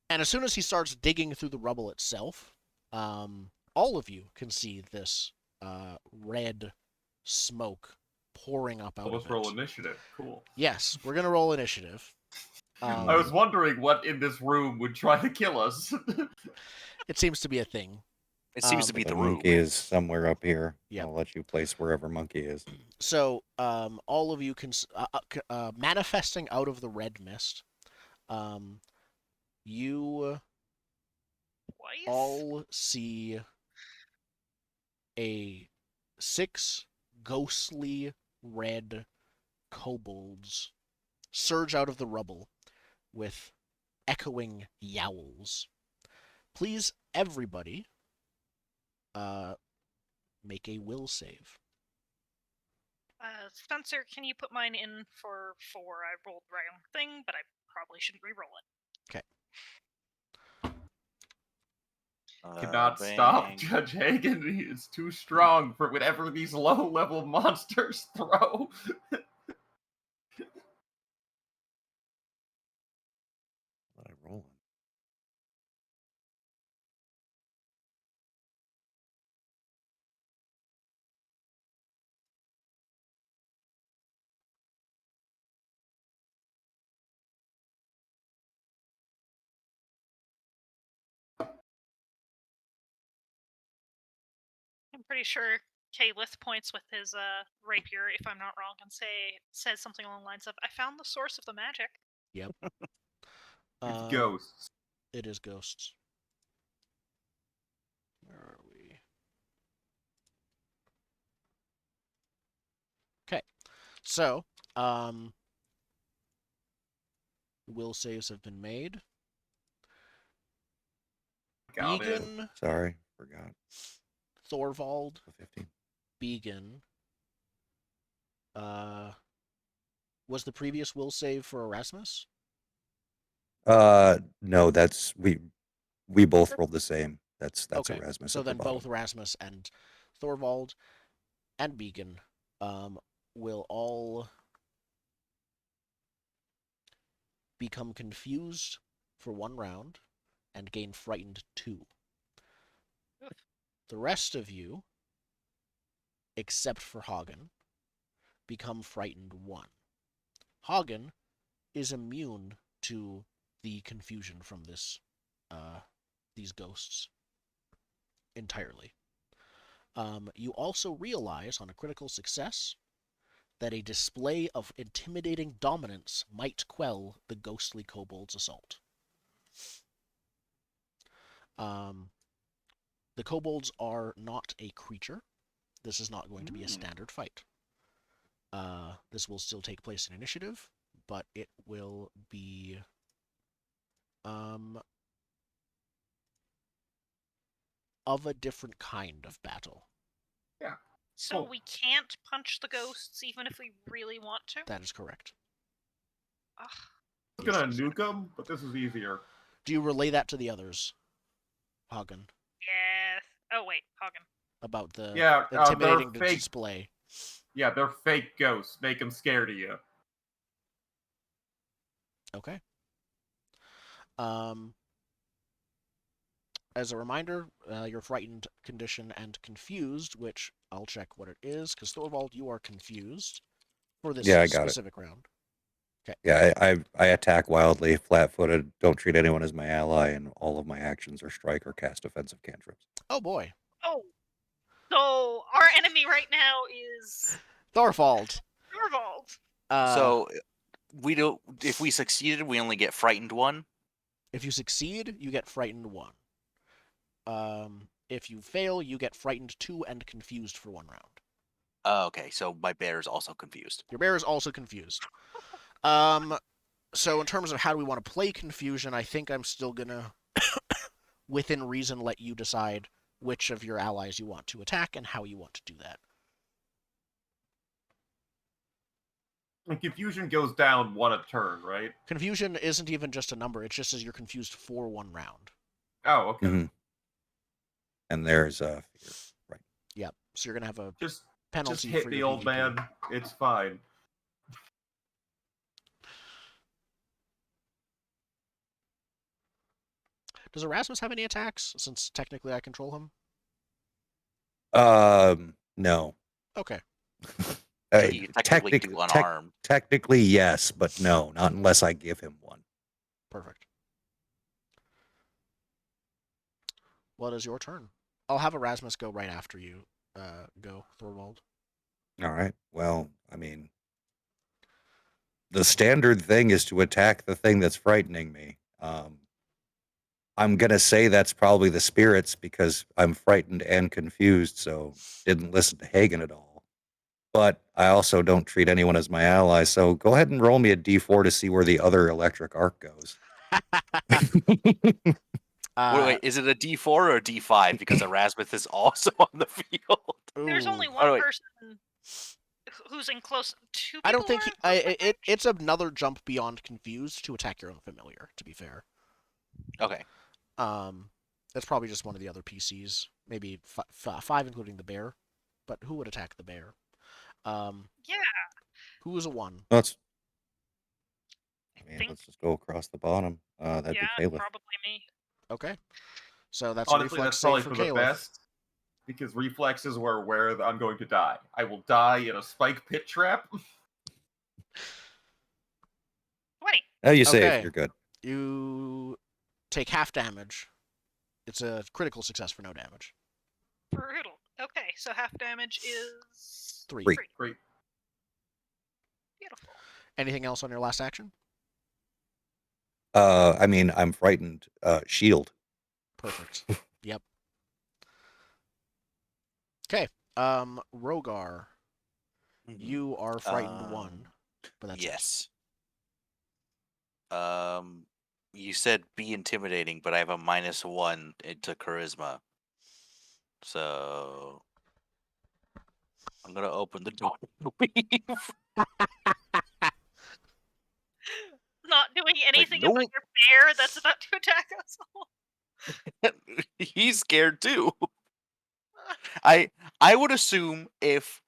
And as soon as he starts digging through the rubble itself, all of you can see this red smoke pouring up out of it. Let's roll initiative. Cool. Yes, we're going to roll initiative. I was wondering what in this room would try to kill us. It seems to be a thing. It seems to be the the room. monkey is somewhere up here. Yep. I'll let you place wherever monkey is. So, all of you can manifesting out of the red mist. You all see a 6 ghostly red kobolds surge out of the rubble with echoing yowls. Please, everybody, make a will save. Spencer, can you put mine in for 4? I rolled the wrong thing, but I probably shouldn't re-roll it. Okay. Cannot stop Judge Hagen. He is too strong for whatever these low-level monsters throw. What I roll? I'm pretty sure Kaelith points with his rapier, if I'm not wrong, and says something along the lines of, "I found the source of the magic." Yep. It's ghosts. It is ghosts. Where are we? Okay. So, will saves have been made. Got it. Began, Sorry, forgot. Thorvald, 15. Began. Was the previous will save for Erasmus? No, that's we both rolled the same. That's okay. Erasmus. So at the then bottom. both Erasmus and Thorvald and Began will all become confused for 1 round and gain frightened 2. The rest of you, except for Hagen, become frightened 1. Hagen is immune to the confusion from these ghosts entirely. You also realize, on a critical success, that a display of intimidating dominance might quell the ghostly kobold's assault. The kobolds are not a creature. This is not going to be a standard fight. This will still take place in initiative, but it will be of a different kind of battle. Yeah. So we can't punch the ghosts even if we really want to? That is correct. I was gonna nuke them, but this is easier. Do you relay that to the others, Hagen? Yes. Oh wait, Hagen. About the intimidating fake display. Yeah, they're fake ghosts. Make them scared of you. Okay. as a reminder, your frightened condition and confused, which I'll check what it is, because Thorvald, you are confused for this Yeah, I got it. specific round. Yeah, I attack wildly, flat-footed, don't treat anyone as my ally, and all of my actions are strike or cast offensive cantrips. Oh boy, Oh, so our enemy right now is Thorvald. Thorvald. So we don't. If we succeeded, we only get frightened one. If you succeed, you get frightened 1. If you fail, you get frightened 2 and confused for 1 round. Okay, so my bear is also confused. Your bear is also confused. So in terms of how do we want to play confusion, I think I'm still gonna, within reason, let you decide which of your allies you want to attack and how you want to do that. And confusion goes down 1 a turn, right? Confusion isn't even just a number; it just says you're confused for 1 round. Oh, okay. Mhm. And there's fear. Right. Yep. So you're gonna have a Just penalty hit for the your old PvP. man. It's fine. Does Erasmus have any attacks? Since technically I control him. No. Okay. So you technically do unarmed. Technically, yes, but no, not unless I give him one. Perfect. Well, it is your turn. I'll have Erasmus go right after you. Go, Thorvald. All right. Well, I mean, the standard thing is to attack the thing that's frightening me. I'm gonna say that's probably the spirits because I'm frightened and confused, so didn't listen to Hagen at all. But I also don't treat anyone as my ally, so go ahead and roll me a d4 to see where the other electric arc goes. Wait, is it a D4 or a D5? Because Erasmus is also on the field. There's only ooh. one wait. person who's in close. 2 people I don't think are in close range? it's another jump beyond confused to attack your own familiar. To be fair, Okay. that's probably just one of the other PCs. Maybe 5, including the bear. But who would attack the bear? Yeah, Who is a 1? Let's think. let's just go across the bottom. That'd Yeah, be Caliph. probably me. Okay. So that's Honestly, a reflex that's save probably for for the Caliph. best. Because reflexes were where I'm going to die. I will die in a spike pit trap. 20. Oh, you save. Okay. You're good. You take half damage. It's a critical success for no damage. Brutal. Okay, so half damage is 3. 3. Great. Beautiful. Anything else on your last action? I mean, I'm frightened. Shield. Perfect. Yep. Okay. Rogar, you are frightened 1, but that's it. Yes. You said be intimidating, but I have a -1 into charisma. So I'm gonna open the door and leave. Not doing anything about nope. your bear that's about to attack us all. He's scared too. I would assume if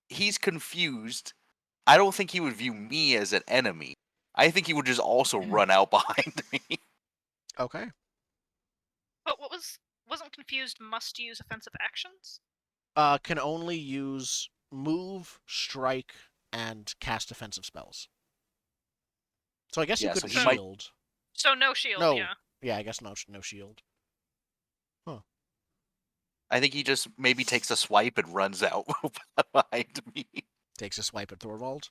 he's confused, I don't think he would view me as an enemy. I think he would just also run out behind me. Okay. But wasn't confused must use offensive actions? Can only use move, strike, and cast offensive spells. So I guess you Yeah, could so he might- shield. So no shield, No. yeah. Yeah, I guess no shield. I think he just maybe takes a swipe and runs out behind me. Takes a swipe at Thorvald.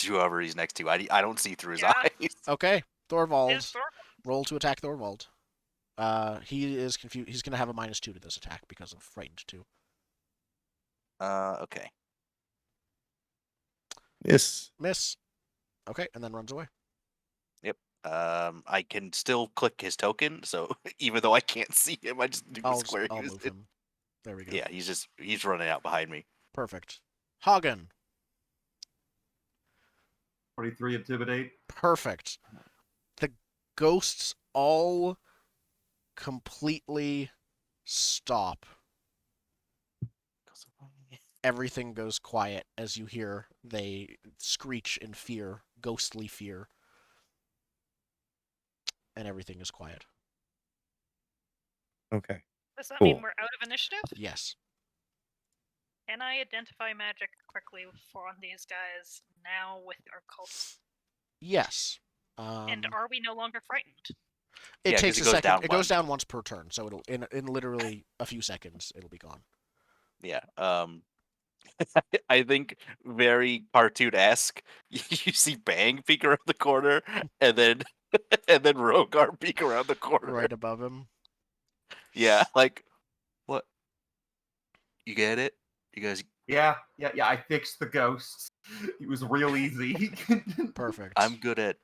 Whoever he's next to, I don't see through his Yeah. eyes. Okay, Thorvald. Is Thorvald. Roll to attack Thorvald. He is confused. He's gonna have a -2 to this attack because of frightened 2. Okay. Miss. Miss. Okay, and then runs away. I can still click his token, so even though I can't see him, I just do the square. I'll move him. There we go. Yeah, he's running out behind me. Perfect. Hagen. 23 intimidate. Perfect. The ghosts all completely stop. Everything goes quiet as you hear they screech in fear, ghostly fear. And everything is quiet. Okay. Does that mean Cool. we're out of initiative? Yes. Can I identify magic quickly for these guys now with our cults? Yes. And are we no longer frightened? It Yeah, 'cause takes it a goes second. down It goes one. down once per turn, so it'll in literally a few seconds it'll be gone. Yeah. I think very cartoon-esque. You see Bang peek around the corner, and then Rogar peek around the corner. Right above him. Yeah, like what? You get it? You guys? Yeah. I fixed the ghosts. It was real easy. Perfect. I'm good at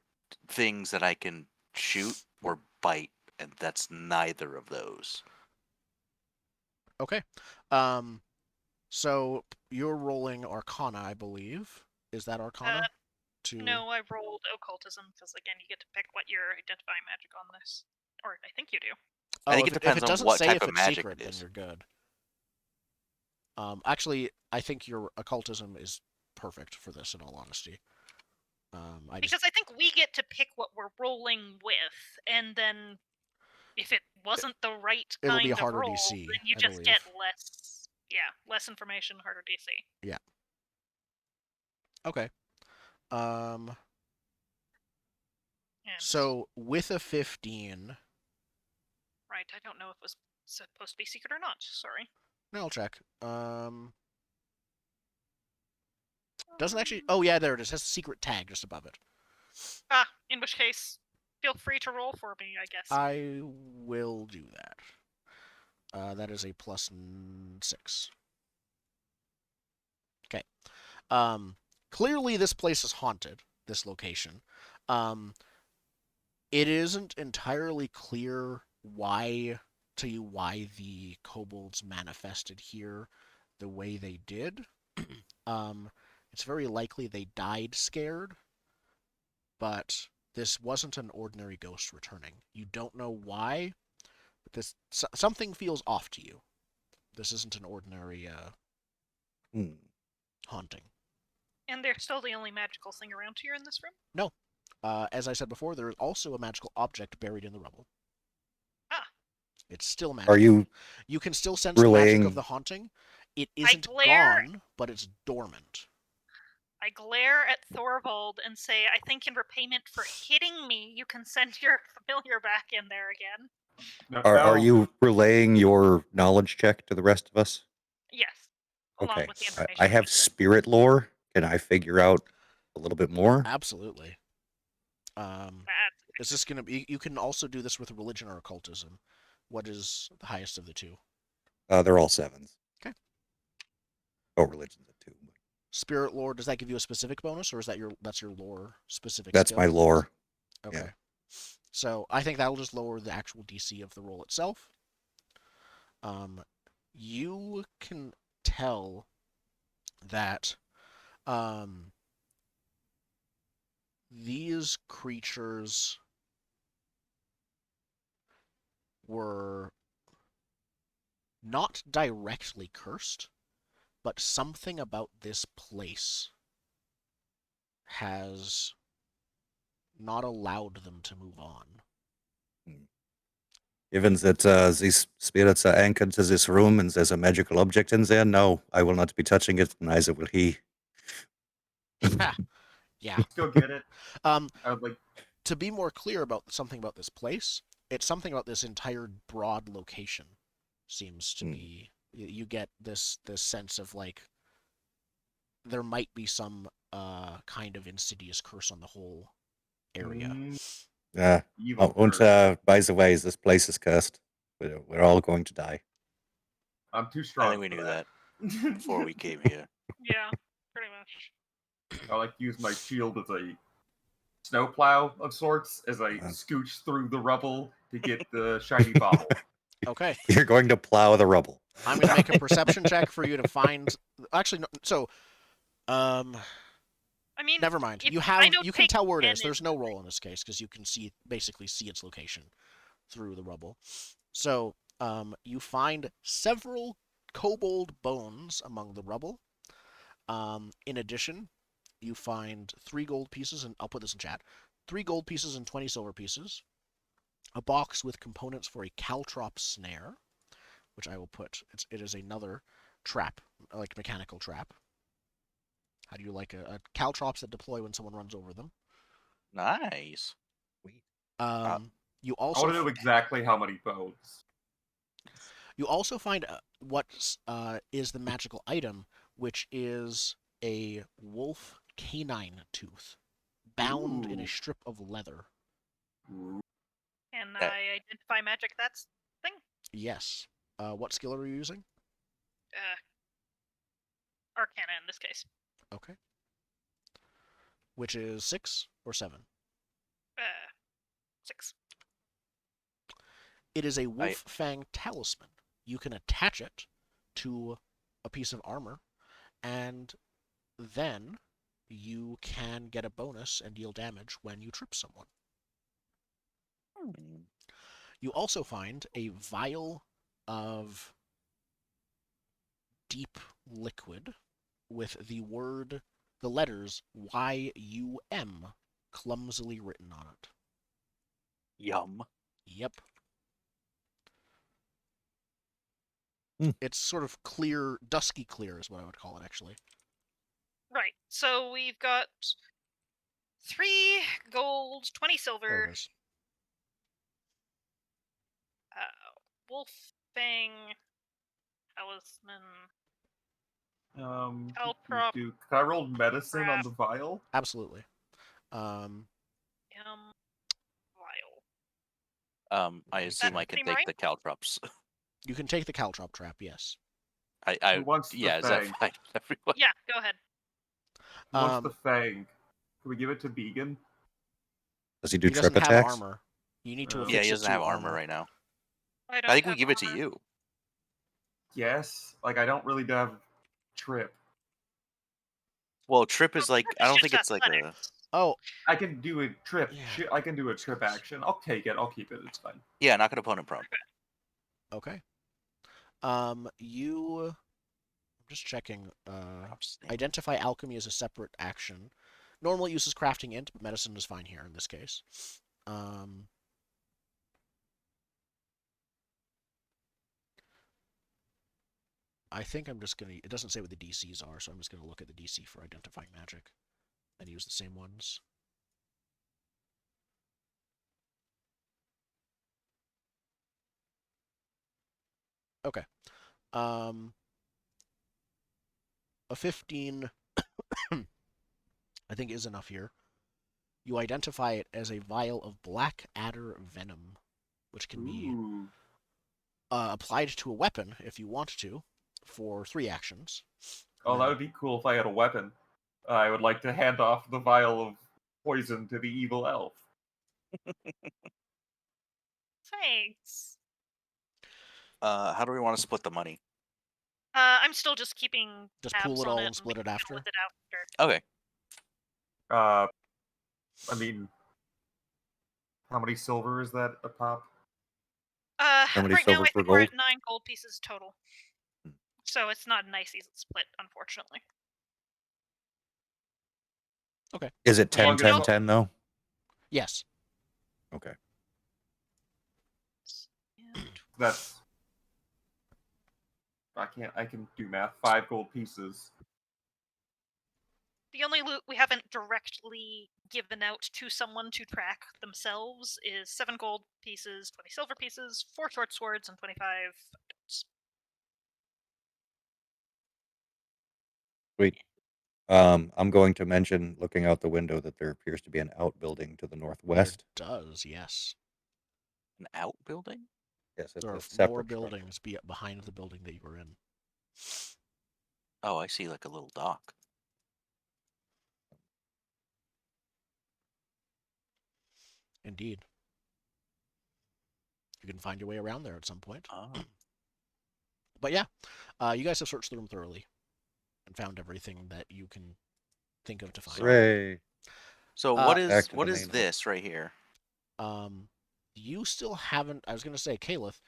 things that I can shoot or bite, and that's neither of those. Okay. So you're rolling Arcana, I believe. Is that Arcana? No, I rolled occultism because again, you get to pick what you're identifying magic on this, or I think you do. I Oh, think if it if depends it on doesn't what say type if of it's magic secret, it then is. you're good. Actually, I think your occultism is perfect for this. In all honesty, Because I think we get to pick what we're rolling with, and then if it wasn't the right it'll be kind a of harder roll, DC, then you I just get believe. less information, harder DC. Yeah. Okay. Um. And, So with a 15, right, I don't know if it was supposed to be secret or not. Sorry. no, I'll check. Doesn't actually. Oh yeah, there it is. It has a secret tag just above it. In which case, feel free to roll for me, I guess. I will do that. That is a +6. Okay. Clearly this place is haunted. This location. It isn't entirely clear why the kobolds manifested here the way they did. It's very likely they died scared, but this wasn't an ordinary ghost returning. You don't know why, but something feels off to you. This isn't an ordinary haunting. And they're still the only magical thing around here in this room? No. As I said before, there is also a magical object buried in the rubble. It's still magical. Are you You can still sense the magic of the haunting. It isn't gone, but it's dormant. I glare at Thorvald and say, I think in repayment for hitting me, you can send your familiar back in there again. Are you relaying your knowledge check to the rest of us? Yes. Okay. Along with the information. I have spirit lore. Can I figure out a little bit more? Absolutely. Is this going to be... You can also do this with religion or occultism. What is the highest of the two? They're all 7s. Okay. Oh, religion's a 2. Spirit lore, does that give you a specific bonus, or is that's your lore specific That's skill? my lore. Okay. Yeah. So I think that'll just lower the actual DC of the roll itself. You can tell that these creatures were not directly cursed, but something about this place has not allowed them to move on. Given that these spirits are anchored to this room and there's a magical object in there, no, I will not be touching it, neither will he. Yeah. Still get it. I would like... To be more clear about something about this place, it's something about this entire broad location seems to be... You get this sense of, like, there might be some kind of insidious curse on the whole area. By the way, this place is cursed. We're all going to die. I'm too strong. I think we knew that before we came here. Yeah, pretty much. I like to use my shield as a snowplow of sorts as I scooch through the rubble to get the shiny bauble. Okay. You're going to plow the rubble. I'm going to make a perception check for you to find... Actually, no, so... I mean, never mind. You can tell where it is. There's no roll in this case because you can basically see its location through the rubble. So, you find several kobold bones among the rubble. In addition, you find 3 gold pieces, and I'll put this in chat. 3 gold pieces and 20 silver pieces. a box with components for a caltrop snare, which I will put. It is another trap, like mechanical trap. How do you like a caltrops that deploy when someone runs over them? Nice. Sweet. You I also want to know exactly how many bones. you also find what is the magical item, which is a wolf canine tooth bound in a Ooh. strip of leather. Ooh. Can That- I identify magic that's thing? Yes. What skill are you using? Arcana in this case. Okay. Which is 6 or 7? 6. It is a wolf fang talisman. You can attach it to a piece of armor, and then you can get a bonus and deal damage when you trip someone. You also find a vial of deep liquid with the letters YUM clumsily written on it. Yum. Yep. Hmm. It's sort of clear, dusky clear is what I would call it, actually. Right. So we've got 3 gold, 20 There silver, it is. wolf fang talisman. Caltrop Can I roll medicine on the vial? Absolutely. vial. I assume I can seem take right? the caltrops. You can take the caltrop trap, yes. Who wants the Yeah, is that fang? fine, everyone? Yeah, go ahead. Who wants the fang? Can we give it to Vegan? Does he do He doesn't trip have attacks? armor. You need to Yeah, affix Yeah, he it doesn't to have armor right now. I I think we have give it to armor. you. Yes. Like I don't really have trip. Well, trip is like I It's don't just think it's like a. athletics. Oh, I can do a trip. Yeah. I can do a trip action. I'll take it. I'll keep it. It's fine. Yeah, knock an opponent prone. okay. I'm just checking. Identify alchemy as a separate action. Normal uses crafting int, but medicine is fine here in this case. I think I'm just gonna. It doesn't say what the DCs are, so I'm just gonna look at the DC for identifying magic and use the same ones. Okay. A 15, I think, is enough here. You identify it as a vial of black adder venom, which can be Ooh. applied to a weapon if you want to, for 3 actions. Oh, that would be cool if I had a weapon. I would like to hand off the vial of poison to the evil elf. Thanks. How do we want to split the money? I'm still just keeping Just tabs pool it on all it and split it deal after. with it after. Okay. I mean, how many silver is that a pop? How many Right now silver I per think we're at gold? 9 gold pieces total. So it's not a nice easy split, unfortunately. Okay. Is it 10, Longest 10, one- 10 though? Yes. Okay. That's. I can do math. 5 gold pieces. The only loot we haven't directly given out to someone to track themselves is 7 gold pieces, 20 silver pieces, 4 short swords, and 25 darts. Sweet. I'm going to mention, looking out the window, that there appears to be an outbuilding to the northwest. There does, yes. An outbuilding? Yes, it's There a are separate more structure. buildings behind the building that you were in. Oh, I see, like a little dock. Indeed. You can find your way around there at some point. Oh. But yeah, you guys have searched the room thoroughly and found everything that you can think of to find. Hooray! So Back to what the is main hub. this right here? You still haven't. I was going to say, Caliph,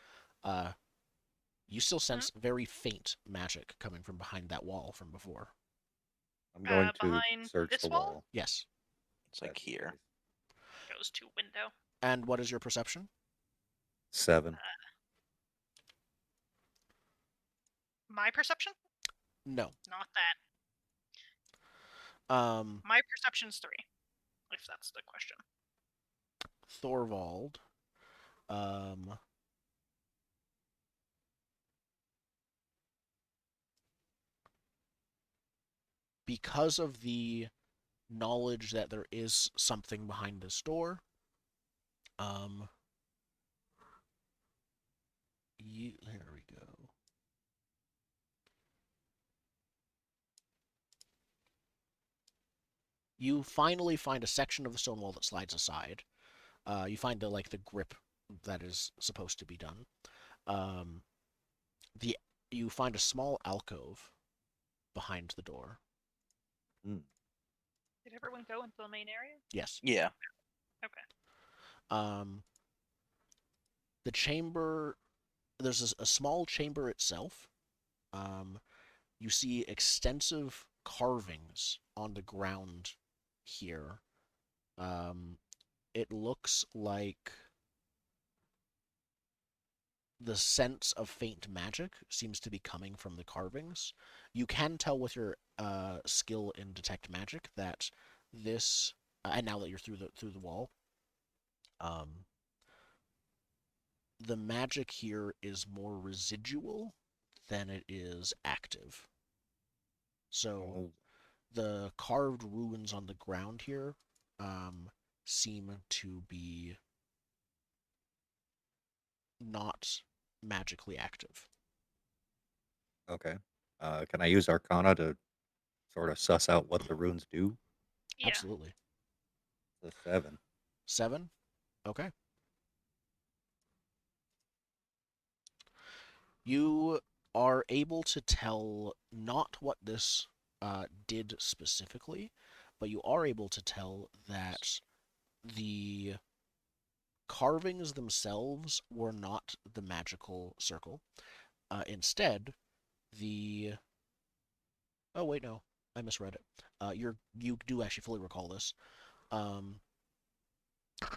you still sense very faint magic coming from behind that wall from before. I'm going to behind search this the wall? wall. Yes. It's like That's here. Goes to window. And what is your perception? 7. My perception? No. Not that. Um, My perception's 3, if that's the question. Thorvald. Because of the knowledge that there is something behind this door, there we go. You finally find a section of the stone wall that slides aside. You find the grip that is supposed to be done. You find a small alcove behind the door. Did everyone go into the main area? Yes. Yeah. Okay. The chamber. There's a small chamber itself. You see extensive carvings on the ground here. It looks like the sense of faint magic seems to be coming from the carvings. You can tell with your skill in detect magic that this, and now that you're through the wall, the magic here is more residual than it is active. So the carved ruins on the ground here seem to be not magically active. Okay. Can I use Arcana to sort of suss out what the runes do? Yeah. Absolutely. The 7. 7? Okay. You are able to tell not what this did specifically, but you are able to tell that the carvings themselves were not the magical circle. Instead, the... Oh, wait, no. I misread it. You do actually fully recall this.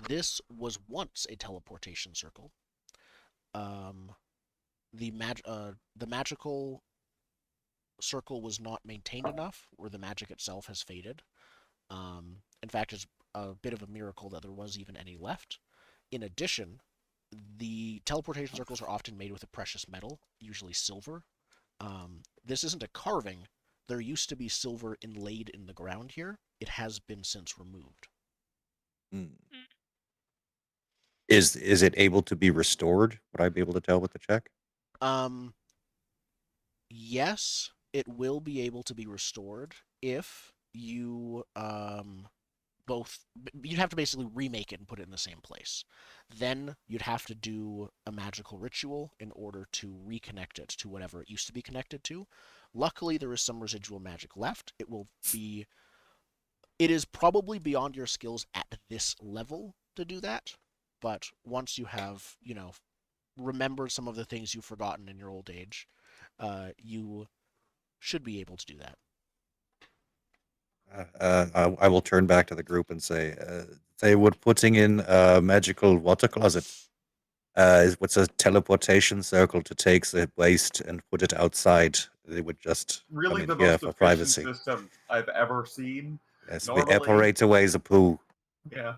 This was once a teleportation circle. The magical circle was not maintained enough, where the magic itself has faded. In fact, it's a bit of a miracle that there was even any left. In addition, the teleportation circles are often made with a precious metal, usually silver. This isn't a carving. There used to be silver inlaid in the ground here. It has been since removed. Is it able to be restored? Would I be able to tell with the check? Yes, it will be able to be restored if you you'd have to basically remake it and put it in the same place. Then you'd have to do a magical ritual in order to reconnect it to whatever it used to be connected to. Luckily, there is some residual magic left. It is probably beyond your skills at this level to do that, but once you have, remembered some of the things you've forgotten in your old age, you should be able to do that. I will turn back to the group and say, they would putting in a magical water closet. What's a teleportation circle to take the waste and put it outside? They would just Really, come the in here most for efficient privacy. system I've ever seen. Yes, Normally, we operate away the poo. Yeah.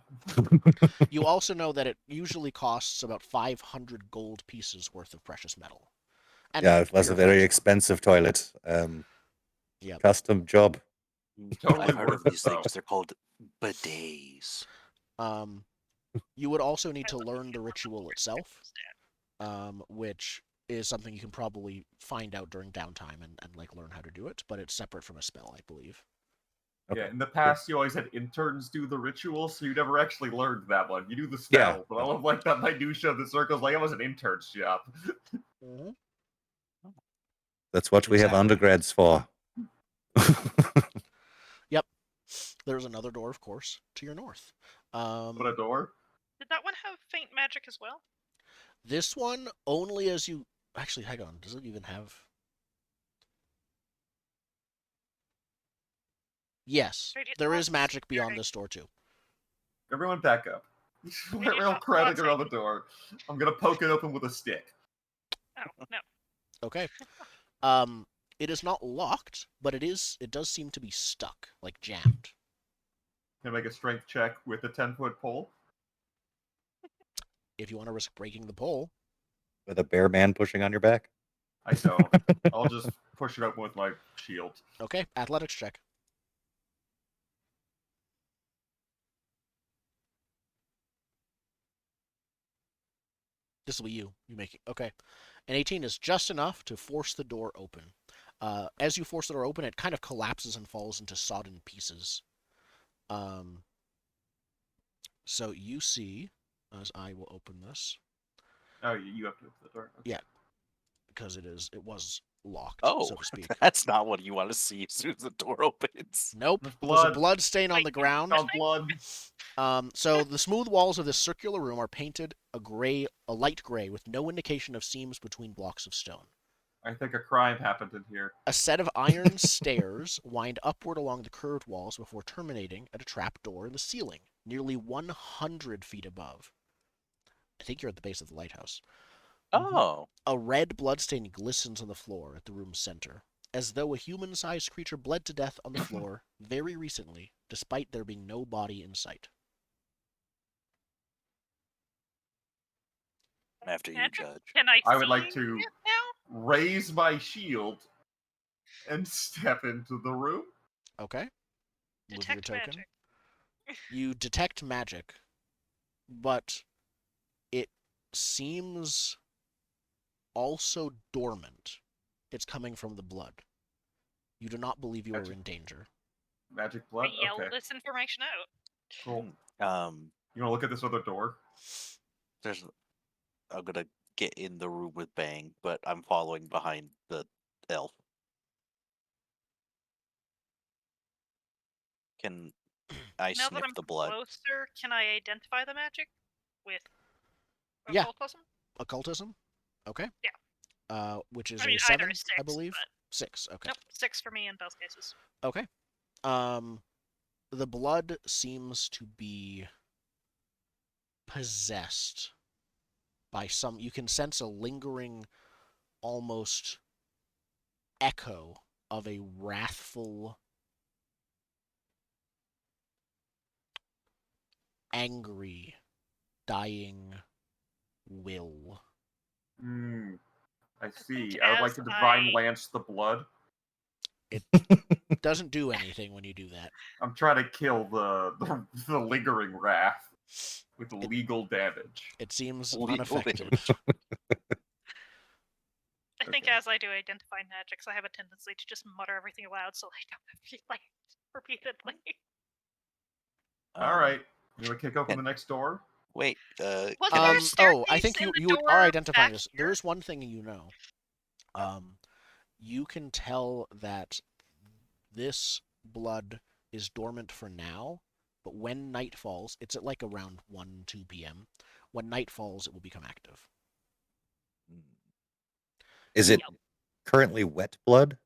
You also know that it usually costs about 500 gold pieces worth of precious metal. And Yeah, it was a very purified expensive toilet. Yep. Custom job. Totally I've heard worth of these it, though. things. They're called bidets. You would also need to learn the ritual itself, which is something you can probably find out during downtime and learn how to do it, but it's separate from a spell, I believe. Okay. Yeah, in the past, you always had interns do the ritual, so you never actually learned that one. You do the spell, Yeah. but I love that minutia of the circles, like it was an intern's job. Mm-hmm. That's what we have Exactly. undergrads for. Yep. There's another door, of course, to your north. What a door. Did that one have faint magic as well? This one, only as you... Actually, hang on. Does it even have... Yes, there is magic beyond this door, too. Everyone back up. Real crowding around the door. I'm gonna poke it open with a stick. Oh, no. Okay. It is not locked, but it does seem to be stuck, like jammed. Can I make a strength check with a 10-foot pole? If you want to risk breaking the pole, With a bear man pushing on your back? I don't. I'll just push it open with my shield. okay, athletics check. This will be you. You make it. Okay. An 18 is just enough to force the door open. As you force the door open, it kind of collapses and falls into sodden pieces. So you see, as I will open this. Oh, you have to open the door. Okay. Yeah, because it was locked, Oh, so to speak. that's not what you want to see as soon as the door opens. Nope. There's There's a blood. blood stain on Wait, the ground. Found blood. So the smooth walls of this circular room are painted a light gray, with no indication of seams between blocks of stone. I think a crime happened in here. A set of iron stairs wind upward along the curved walls before terminating at a trap door in the ceiling, nearly 100 feet above. I think you're at the base of the lighthouse. Oh. A red bloodstain glistens on the floor at the room's center, as though a human-sized creature bled to death on the floor very recently, despite there being no body in sight. After you, Judge. Can I I would see like to- it now? Raise my shield and step into the room. Okay. Move your Detect token. magic. You detect magic, but it seems also dormant. It's coming from the blood. You do not believe you are in danger. Magic blood? I yell Okay, this information out. cool. Hmm. You want to look at this other door? I'm gonna get in the room with Bang, but I'm following behind the elf. Can I Now that sniff I'm the blood? closer, can I identify the magic with Yeah. occultism? Occultism? Okay. Yeah. Which is I mean, a either 7, is 6, I believe. but 6, okay. nope, 6 for me in both cases. Okay. The blood seems to be possessed by some. You can sense a lingering, almost echo of a wrathful, angry, dying will. I see. And I would like as to divine I- lance the blood. It doesn't do anything when you do that. I'm trying to kill the lingering wrath with legal damage. It seems Legal unaffected. I think Okay. as I do identify magics, I have a tendency to just mutter everything aloud so I don't have to like repeatedly. All right. You want to kick open and- the next door? Wait. Was can there I a I staircase think in the you door are identifying back this. here? There is one thing you know. You can tell that this blood is dormant for now, but when night falls, it's at like around 1, 2 p.m. When night falls, it will become active. Is it Yep. currently wet blood?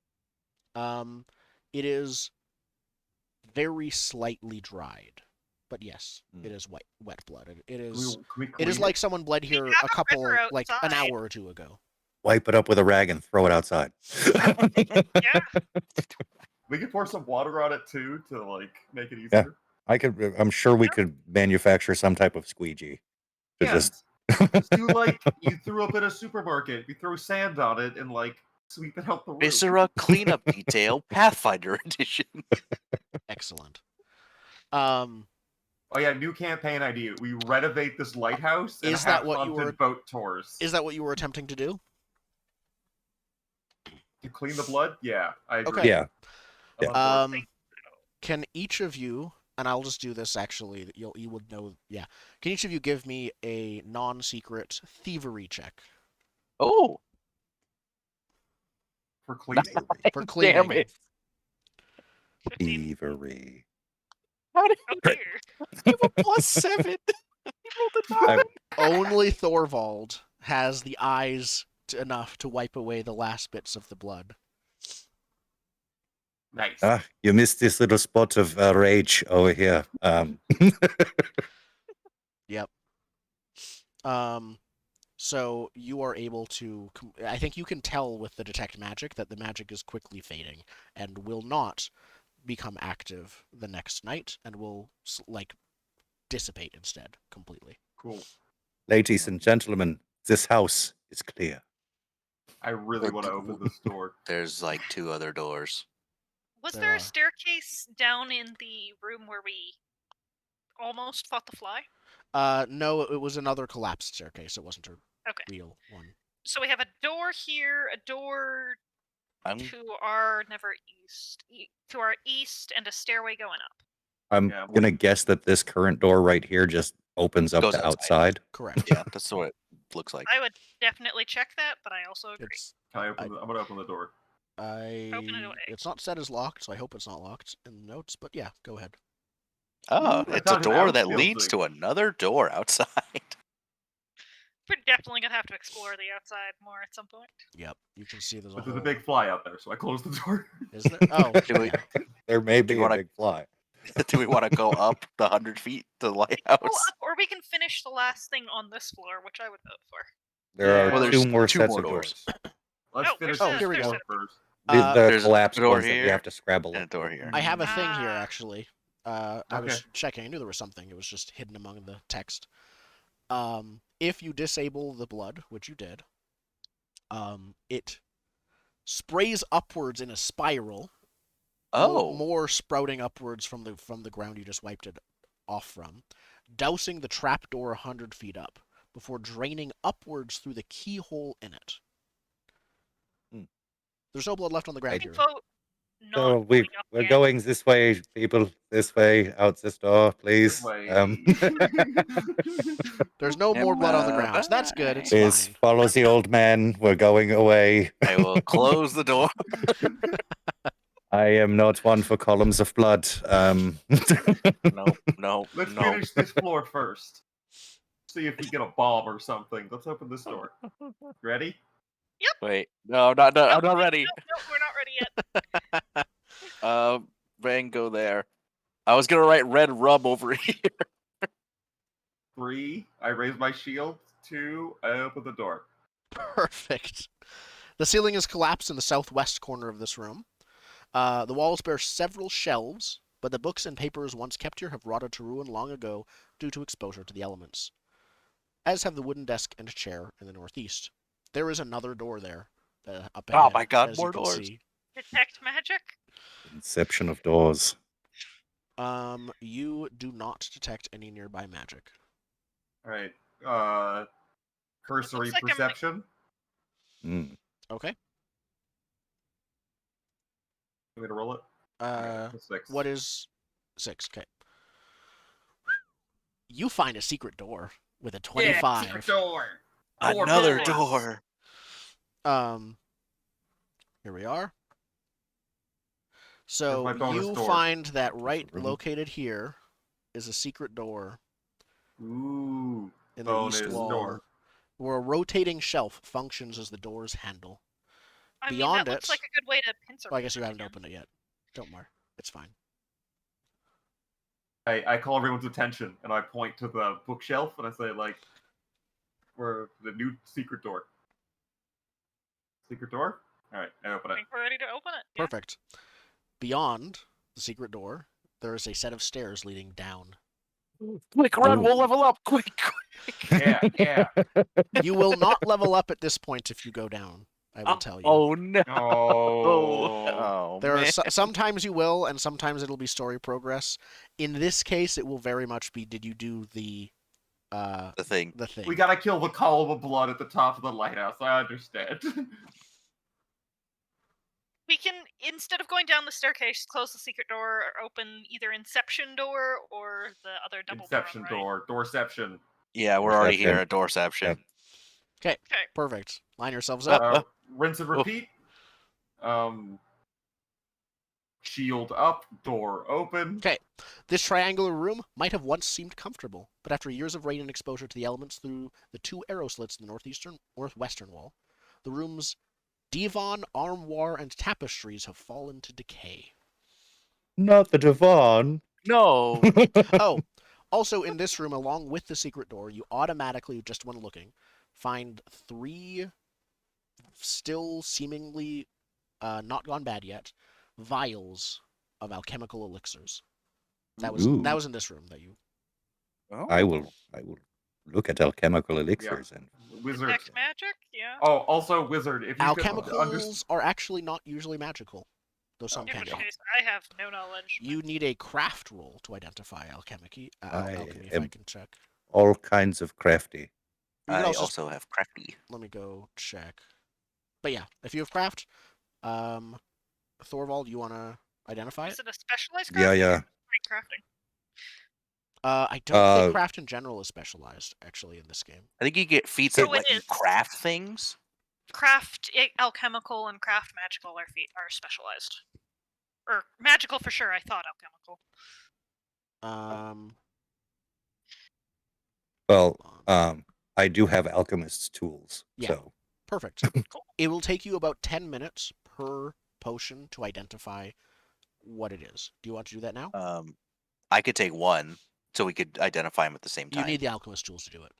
It is very slightly dried, but yes, Hmm. it is wet blood. It Can is. we It is clean like someone bled here have a a couple, river like an outside. hour or two ago. Wipe it up with a rag and throw it outside. Yeah. We could pour some water on it too to like make it easier. I'm sure we could manufacture some type of squeegee. To Yeah. just Just do like you threw up in a supermarket. You throw sand on it and like sweep it out the room. Viscera cleanup detail, Pathfinder edition. Excellent. Oh yeah, new campaign idea. We renovate this lighthouse and Is have that what you haunted were- boat tours. Is that what you were attempting to do? To clean the blood? Yeah, I agree. Okay. yeah. I'm on board. Can each of you, and I'll just do this actually, you would know, yeah. Can each of you give me a non-secret thievery check Oh, For cleaning? for cleaning? damn it! 15. Thievery. How did Oh Great. dear. you have a +7? You rolled a 9. Only Thorvald has the eyes enough to wipe away the last bits of the blood. Nice. Ah, you missed this little spot of rage over here. Yep. So you are able to. I think you can tell with the detect magic that the magic is quickly fading and will not become active the next night, and will dissipate instead completely. Cool. Ladies and gentlemen, this house is clear. I really want to open this door. There's like 2 other doors. Was There there are. a staircase down in the room where we almost fought the fly? No, it was another collapsed staircase. It wasn't a Okay. real one. So we have a door here, a door I'm to our to our east, and a stairway going up. I'm Yeah, gonna guess that this current door right here just opens up Goes to outside. outside. Correct. yeah, that's what it looks like. I would definitely check that, but I also agree. It's Can I open I'm gonna open the door. Open it away. It's not set as locked, so I hope it's not locked in the notes. But yeah, go ahead. Oh, Ooh, I it's a found an door that outbuilding. leads to another door outside. We're definitely gonna have to explore the outside more at some point. Yep, you can see there's a But whole. there's a big fly out there, so I closed the door. Is there? Oh, Do we- yeah. There may Do be you a wanna- big fly. Do we want to go up the 100 feet to the Go lighthouse? up, or we can finish the last thing on this floor, which I would vote for. There Yeah. are Well, there's 2 more two sets more of doors. doors. Let's Oh, finish where's this here we door go. first. The There's a collapsed door ones that here you have to scrabble And a up. door here. I have a thing here Ah. actually. I Okay. was checking. I knew there was something. It was just hidden among the text. If you disable the blood, which you did, it sprays upwards in a spiral. Oh, More sprouting upwards from the ground you just wiped it off from, dousing the trapdoor 100 feet up before draining upwards through the keyhole in it. Hmm. There's no blood left on the ground I here. Vote not So going up we're yet. going this way, people. This way, out this door, please. This way. There's no more blood on the ground, so that's good. It's Please fine. follow the old man. We're going away. I will close the door. I am not one for columns of blood. No. Let's finish this floor first. See if we get a bomb or something. Let's open this door. Ready? Wait, no, I'm not ready. No, we're not ready yet. Bang, go there. I was gonna write red rub over here. 3, I raise my shield. 2, I open the door. Perfect. The ceiling is collapsed in the southwest corner of this room. The walls bear several shelves, but the books and papers once kept here have rotted to ruin long ago due to exposure to the elements, as have the wooden desk and chair in the northeast. There is another door there. Up Oh ahead, my God, as you more can doors. see. Detect magic? Inception of doors. You do not detect any nearby magic. Alright. Cursory Looks like I'm- perception. Mm. Okay. Want me to roll it? Okay, 6. What is 6? Okay. You find a secret door with a 25. Yeah, secret door. More Another doors. door. Here we are. Here's So my bonus you door. find that There's a right room. located here is a secret door Ooh. in the Bonus east wall, door. where a rotating shelf functions as the door's handle. I mean, Beyond that looks it- like a good way to pincer. Well, I guess you haven't opened it yet. Don't worry, it's fine. I call everyone's attention and I point to the bookshelf and I say, like, we're the new secret door. Secret door? Alright, I open I it. think we're ready to open it. Yeah. Perfect. Beyond the secret door, there is a set of stairs leading down. Quick, run, Ooh. we'll level up. Quick. Yeah. You will not level up at this point if you go down. I will tell you. Oh no. Oh. Oh, There man. are sometimes you will, and sometimes it'll be story progress. In this case, it will very much be: did you do the The thing. thing? We gotta kill the column of blood at the top of the lighthouse. I understand. We can, instead of going down the staircase, close the secret door or open either Inception door or the other double Inception door. door. Doorception. Yeah, we're already Doorception. here at Doorception. Yep. Okay, Okay. perfect. Line yourselves up. Rinse and repeat. Shield up. Door open. Okay. This triangular room might have once seemed comfortable, but after years of rain and exposure to the elements through the 2 arrow slits in the northwestern wall, the room's divan, armoire, and tapestries have fallen to decay. Not the divan. No. Oh, Also, in this room, along with the secret door, you automatically, just when looking, find 3 still seemingly not gone bad yet vials of alchemical elixirs. That was Ooh. in this room that you. I will look at alchemical elixirs and Wizard. Detect magic? Yeah. Oh, also wizard. If you Alchemicals are actually not usually magical, though some In can which be. case, I have no knowledge. You need a craft roll to identify alchemy. Alchemy, if I am can check. all kinds of crafty. You can I also also have crafty. let me go check. But yeah, if you have craft, Thorvald, you want to identify Is it? it a specialized Yeah, crafting? yeah. Or great crafting? I don't think craft in general is specialized, actually, in this game. I think you get feats So that let it you is. craft things. Alchemical and craft magical are specialized. Or magical for sure, I thought alchemical. Well, Hold on. I do have alchemist's tools, Yeah. so Perfect. It will take you about 10 minutes per potion to identify what it is. Do you want to do that now? I could take one, so we could identify them at the same time. You need the alchemist tools to do it.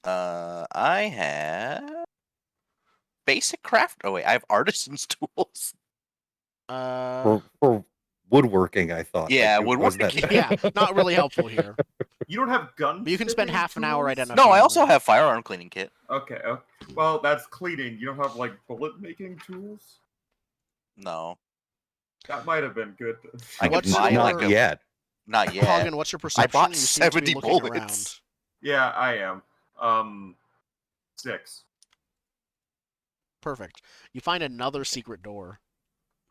I have basic craft. Oh wait, I have artisan's tools. for woodworking, I thought. Yeah, like, wasn't that- Yeah, not really helpful here. You don't have guns. But you can spend half an hour identifying. identifying. No, I also have firearm cleaning kit. Okay. Well, that's cleaning. You don't have like bullet making tools. No, That might have been good. I could What's buy your- like a. yet. Not yet. Hagen, what's your perception? bought You seem to be 70 looking bullets. Yeah, I am. 6. Perfect. You find another secret door.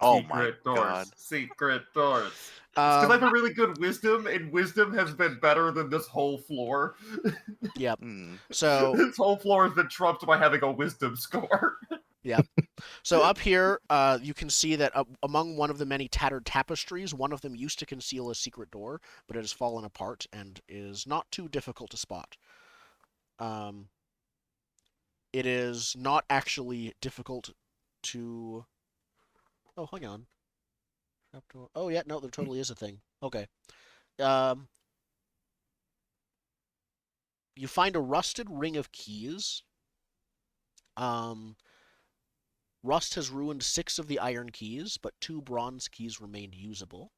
Oh Secret my doors. god. Secret doors. Because I have a really good wisdom, and wisdom has been better than this whole floor. Yep. Hmm. So This whole floor has been trumped by having a wisdom score. So up here, you can see that among one of the many tattered tapestries, one of them used to conceal a secret door, but it has fallen apart and is not too difficult to spot. It is not actually difficult to... Oh, hang on. Oh, yeah, no, there totally is a thing. Okay. You find a rusted ring of keys. Rust has ruined 6 of the iron keys, but 2 bronze keys remained usable.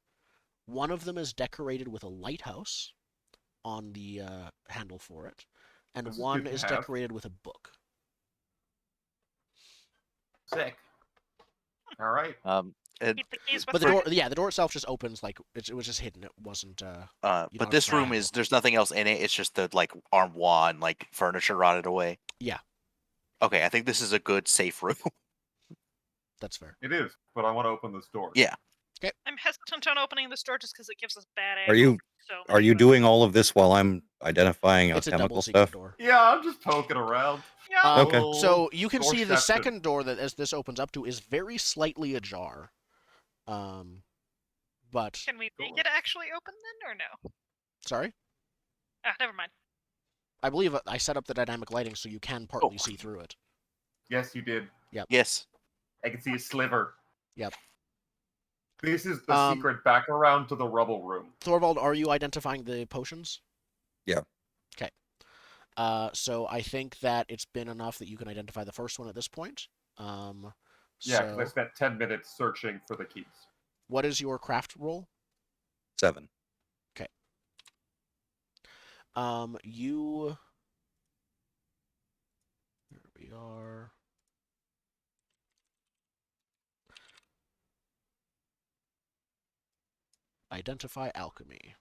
One of them is decorated with a lighthouse on the handle for it, and This is one good to is have. decorated with a book. Sick. All right. Keep the keys with But the door, Hagen. yeah, the door itself just opens like it was just hidden. It wasn't. You don't But have this to room handle. is there's nothing else in it. It's just the like armoire and like furniture rotted away. Yeah. Okay, I think this is a good safe room. That's fair. It is, but I want to open this door. Yeah. I'm hesitant on opening this door just because it gives us bad Are angles. you So are many you of them. doing all of this while I'm identifying It's a alchemical double secret stuff? door. Yeah, I'm just poking around. Yeah. Okay. So you can see the Doorception. second door that as this opens up to is very slightly ajar. But Can we make it actually open then, or no? sorry, Ah, never mind. I believe I set up the dynamic lighting so you can partly see through it. Yes, you did. Yes. I can see a sliver. Yep. This is the secret back around to the rubble room. Thorvald, are you identifying the potions? Yeah. Okay. So I think that it's been enough that you can identify the first one at this point. Yeah, because I So spent 10 minutes searching for the keys. what is your craft roll? 7. You. Here we are. Identify alchemy.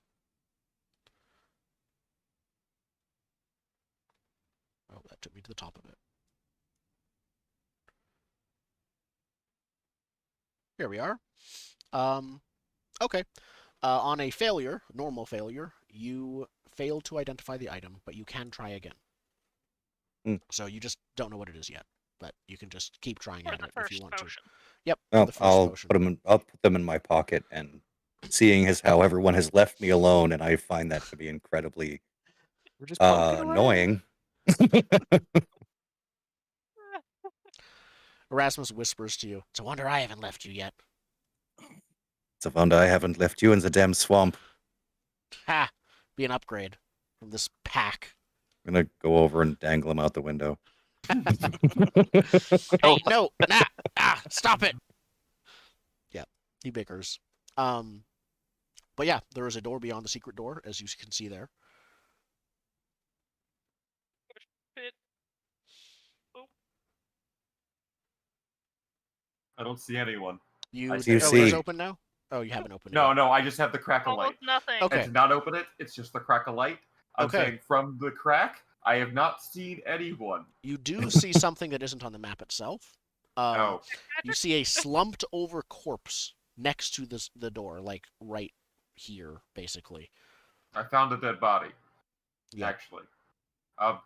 Oh, that took me to the top of it. Here we are. Okay. On a failure, normal failure, you fail to identify the item, but you can try again. So you just don't know what it is yet, but you can just keep trying Or at the it if first you want potion. to. Yep. Well, the 1st I'll potion. I'll put them in my pocket, and seeing as how everyone has left me alone, and I find that to be incredibly We're just poking around. annoying. Erasmus whispers to you, "It's a wonder I haven't left you yet." It's a wonder I haven't left you in the damn swamp. Ha! Be an upgrade from this pack. I'm gonna go over and dangle him out the window. Hey, no, stop it. Yeah, he bickers. But yeah, there is a door beyond the secret door, as you can see there. It, oh, I don't see anyone. You, I oh, see- it is see- open now? Oh, you haven't opened it No, yet. no, I just have the crack of light. almost nothing. Okay. And to not open it, it's just the crack of light. I'm Okay. saying from the crack, I have not seen anyone. You do see something that isn't on the map itself. Oh, You see a slumped over corpse next to the door, like right here, basically. I found a dead body. Yeah. Actually,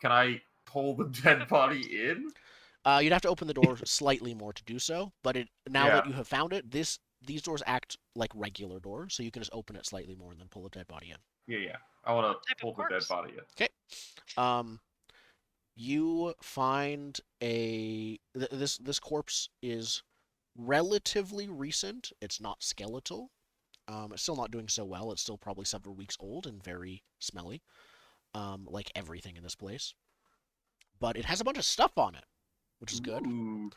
can I pull the dead body in? You'd have to open the door slightly more to do so, but now that Yeah. you have found it, these doors act like regular doors, so you can just open it slightly more and then pull the dead body in. Yeah. I want to Type pull of the dead corpse? body in. You find this corpse is relatively recent. It's not skeletal. It's still not doing so well. It's still probably several weeks old and very smelly, like everything in this place. But it has a bunch of stuff on it, which is good. Ooh.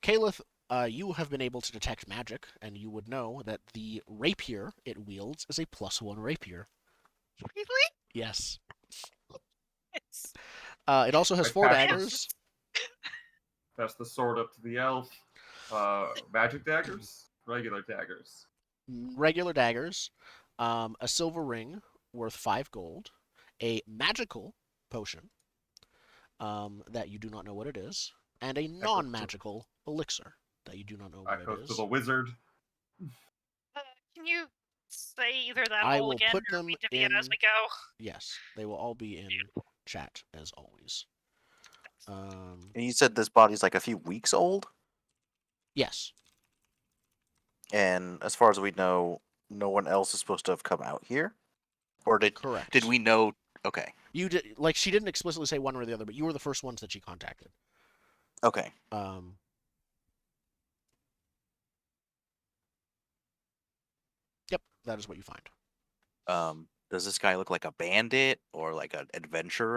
Caliph, you have been able to detect magic, and you would know that the rapier it wields is a +1 rapier. Really? Yes. It's, It also has I 4 passed daggers. Pass the sword up to the elf. Magic daggers? Regular daggers. Regular daggers, a silver ring worth 5 gold, a magical potion that you do not know what it is, and a non-magical elixir that you do not know That what it goes to is. the wizard. can you say either that I all will again, put or them we divvy it as in- we go? Yes, they will all be in chat as always. And you said this body's like a few weeks old, Yes, and as far as we know, no one else is supposed to have come out here, or correct. did we know? Okay, You did, like, she didn't explicitly say one or the other, but you were the first ones that she contacted. okay. Yep, that is what you find. Does this guy look like a bandit or like an adventurer?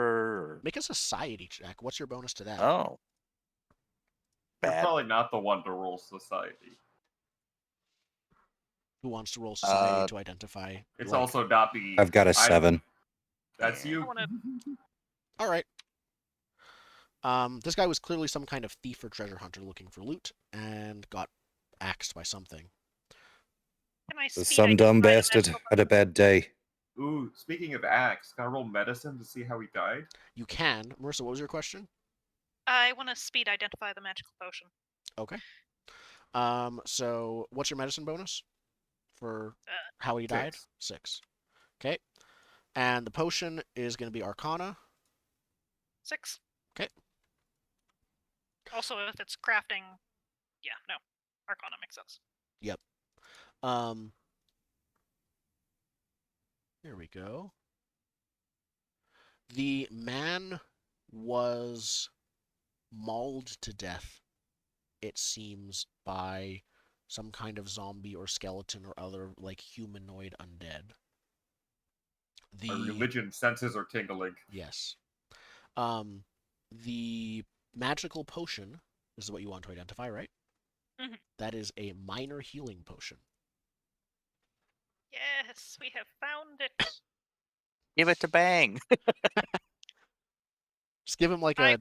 Or... Make a society check. What's your bonus to that? Oh, You're bad. probably not the one to rule society. Who wants to roll society to identify? It's like- also not the. I've got a 7. That's Yeah. you. I wanna- All right. This guy was clearly some kind of thief or treasure hunter looking for loot and got axed by something. Can I speed Some dumb identify the bastard magical- had a bad day. Ooh, speaking of axe, can I roll medicine to see how he died? You can. Marissa, what was your question? I want to speed identify the magical potion. Okay. So what's your medicine bonus for how he died? 6. Okay. And the potion is going to be Arcana. 6. Okay. Also, if it's crafting, yeah, no, Arcana makes sense. Here we go. The man was mauled to death, it seems, by some kind of zombie or skeleton or other, like, humanoid undead. My religion senses are tingling. Yes. The magical potion is what you want to identify, right? Mhm. That is a minor healing potion. Yes, we have found it. Give it to Bang. Just give him like I- a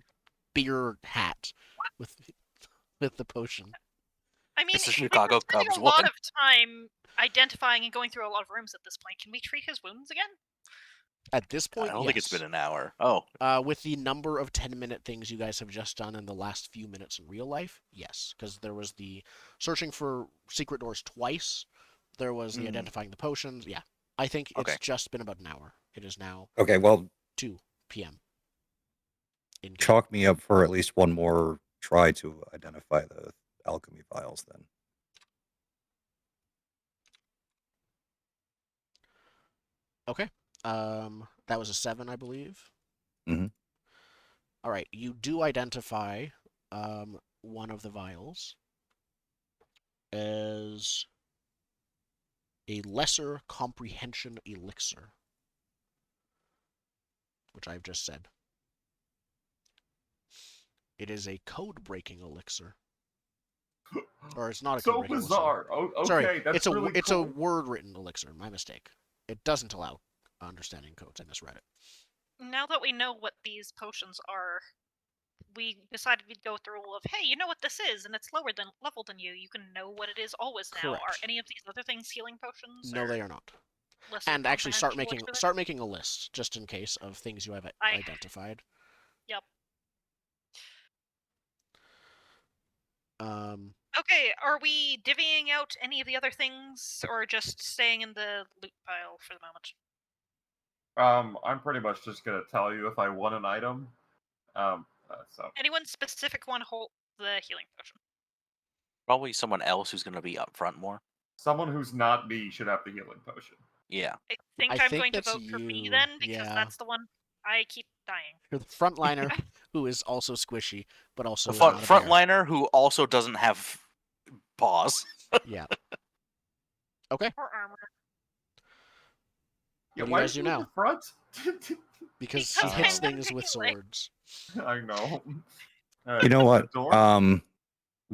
beer hat with the potion. I mean, It's the we've been Chicago spending Cubs a lot one. of time identifying and going through a lot of rooms at this point. Can we treat his wounds again? At this I point, don't think it's yes. been an hour. Oh, With the number of 10-minute things you guys have just done in the last few minutes in real life, yes. Because there was the searching for secret doors twice. There was the identifying the potions. Yeah. I think it's Okay. just been about an hour. It is now Okay, well, 2 p.m. in chalk me up for at least one more try to identify the alchemy vials then. Okay. That was a 7, I believe. Mhm. All right. You do identify one of the vials as a lesser comprehension elixir, which I've just said. It is a code-breaking elixir. Or it's not a So code-breaking elixir. bizarre. Oh, okay, Sorry, that's really it's cool. a word-written elixir. My mistake. It doesn't allow understanding codes. I misread it. Now that we know what these potions are, we decided we'd go with the rule of, hey, you know what this is, and it's lower than level than you. You can know what it is always now. Are Correct. any of these other things healing potions? No, they are not. Lesser And actually, start comprehension making elixir? a list just in case of things you have I- identified. Yep. Okay, are we divvying out any of the other things, or just staying in the loot pile for the moment? I'm pretty much just gonna tell you if I want an item. So Anyone specific want to hold the healing potion? Probably someone else who's going to be up front more. someone who's not me should have the healing potion. Yeah. I think I I'm think going to that's vote for me you, then, because yeah. that's the one I keep dying. You're the frontliner who is also squishy, but also The is not a bear. frontliner who also doesn't have paws. Yeah. Okay. Or armor. Yeah, What do you why guys is do he in now? the front? Because Because he hits I'm things with melee. swords. I know. Alright, You know what? the door?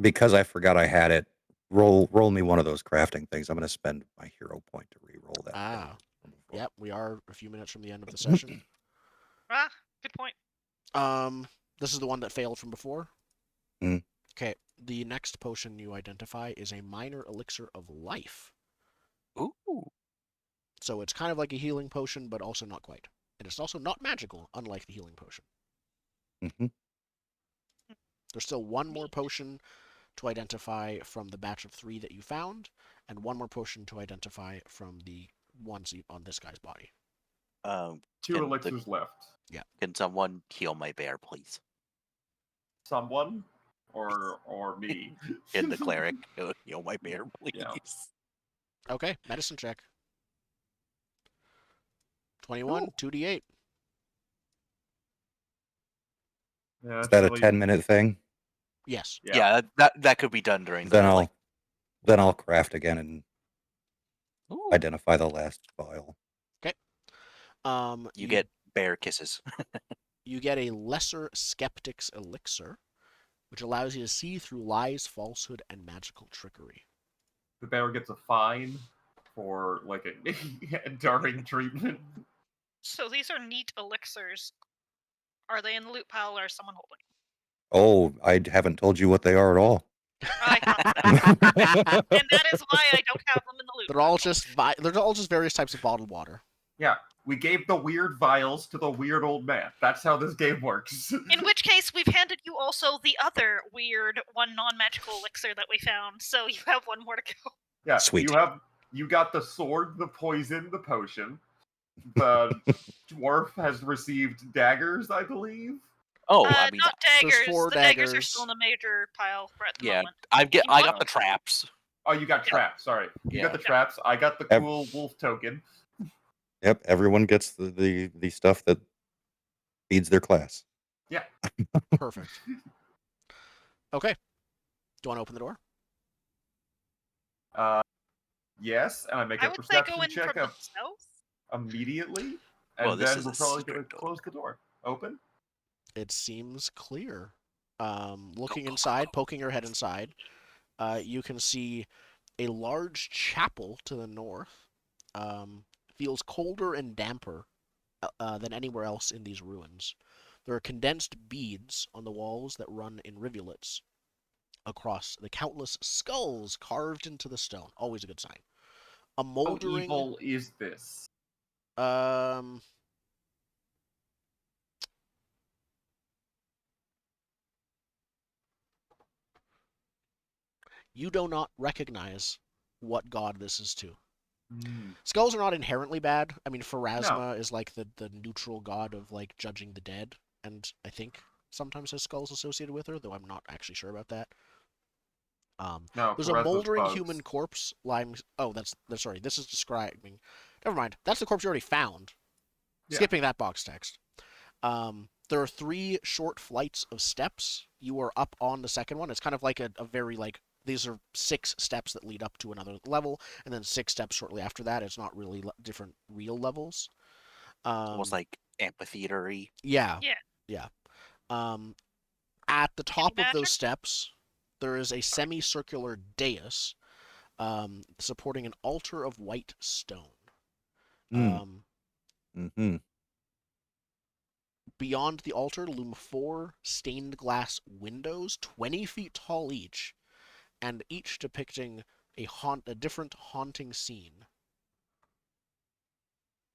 Because I forgot I had it, roll me one of those crafting things. I'm going to spend my hero point to re-roll that. Ah. from before. Yep, we are a few minutes from the end of the session. Ah, good point. This is the one that failed from before. Mm. Okay, the next potion you identify is a minor elixir of life. Ooh. So it's kind of like a healing potion, but also not quite. And it's also not magical, unlike the healing potion. Mm-hmm. There's still one more potion to identify from the batch of 3 that you found, and one more potion to identify from the ones on this guy's body. Two elixirs left. Can someone heal my bear, please? Someone? Or me? Can the cleric heal my bear, please? Yeah. Okay, medicine check. 21, Ooh. 2d8. Yeah, Is that a really- 10-minute thing? Yes. Yeah, that could be done during Then the I'll craft again and Ooh. identify the last vial. Okay. You get bear kisses. You get a lesser skeptic's elixir, which allows you to see through lies, falsehood, and magical trickery. The bear gets a fine for like a during treatment. So these are neat elixirs. Are they in the loot pile, or is someone holding? Oh, I haven't told you what they are at all. I thought so. And that is why I don't have them in the loot They're all pile. they're all just various types of bottled water. Yeah, we gave the weird vials to the weird old man. That's how this game works. In which case, we've handed you also the other weird one non-magical elixir that we found, so you have one more to go. Yeah, Sweet. you got the sword, the poison, the potion. The dwarf has received daggers, I believe. Oh, I mean, not there's daggers. 4 The daggers are daggers. still in a major pile at the yeah, moment. I You know got what? the traps. Oh, you got traps. Sorry, you got the traps. I got the cool wolf token. Yep, everyone gets the stuff that feeds their class. Yeah. Perfect. Okay. Do you want to open the door? Yes, and I make I a would say perception go in check from the south. immediately, Well, and this then is we're a probably going to secret door. close the door. Open. It seems clear. Looking inside, poking your head inside, you can see a large chapel to the north. Feels colder and damper than anywhere else in these ruins. There are condensed beads on the walls that run in rivulets across the countless skulls carved into the stone. Always a good sign. A How moldering. evil is this? You do not recognize what god this is to. Mm. Skulls are not inherently bad. I mean, Pharasma is like the neutral god of like judging the dead, and I think sometimes has skulls associated with her, though I'm not actually sure about that. No, There's a Pharasma's moldering bugs. human corpse lying. Oh, that's sorry. This is describing. Never mind. That's the corpse you already found. Yeah. Skipping that box text. There are 3 short flights of steps. You are up on the second one. It's kind of like a very like these are 6 steps that lead up to another level, and then 6 steps shortly after that. It's not really different real levels. Almost like amphitheater-y. Yeah. Yeah. Yeah. At the top of those Magic? steps, there is a semicircular dais supporting an altar of white stone. Mm-hmm. Beyond the altar loom 4 stained glass windows, 20 feet tall each, and each depicting a different haunting scene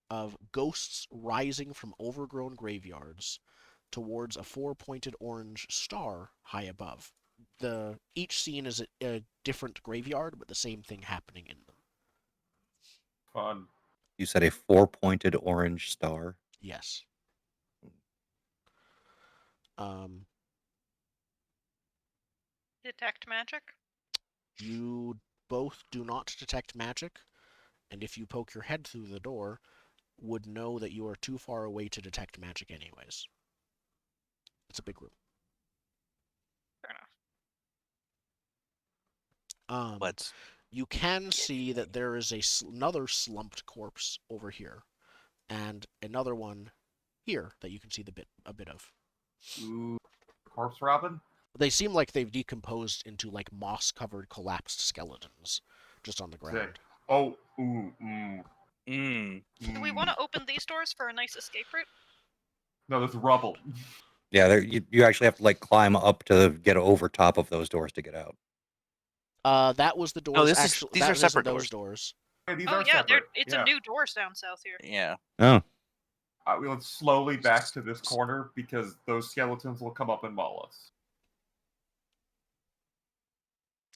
of ghosts rising from overgrown graveyards towards a 4-pointed orange star high above. Each scene is a different graveyard, but the same thing happening in them. Fun. You said a 4-pointed orange star. Yes. Detect magic? You both do not detect magic, and if you poke your head through the door, would know that you are too far away to detect magic anyways. It's a big room. Fair enough. Let's You can see that there is another slumped corpse over here, and another one here that you can see a bit of. Ooh, corpse robin? They seem like they've decomposed into like moss-covered, collapsed skeletons just on the ground. Sick. Oh, ooh, mm. Do we want to open these doors for a nice escape route? No, there's rubble. Yeah, you actually have to like climb up to get over top of those doors to get out. That was the doors. No, that these are isn't separate those doors. doors. Yeah, these Oh are yeah, separate. it's Yeah. a new doors down south here. Yeah. Oh, We went slowly back to this corner because those skeletons will come up and maul us.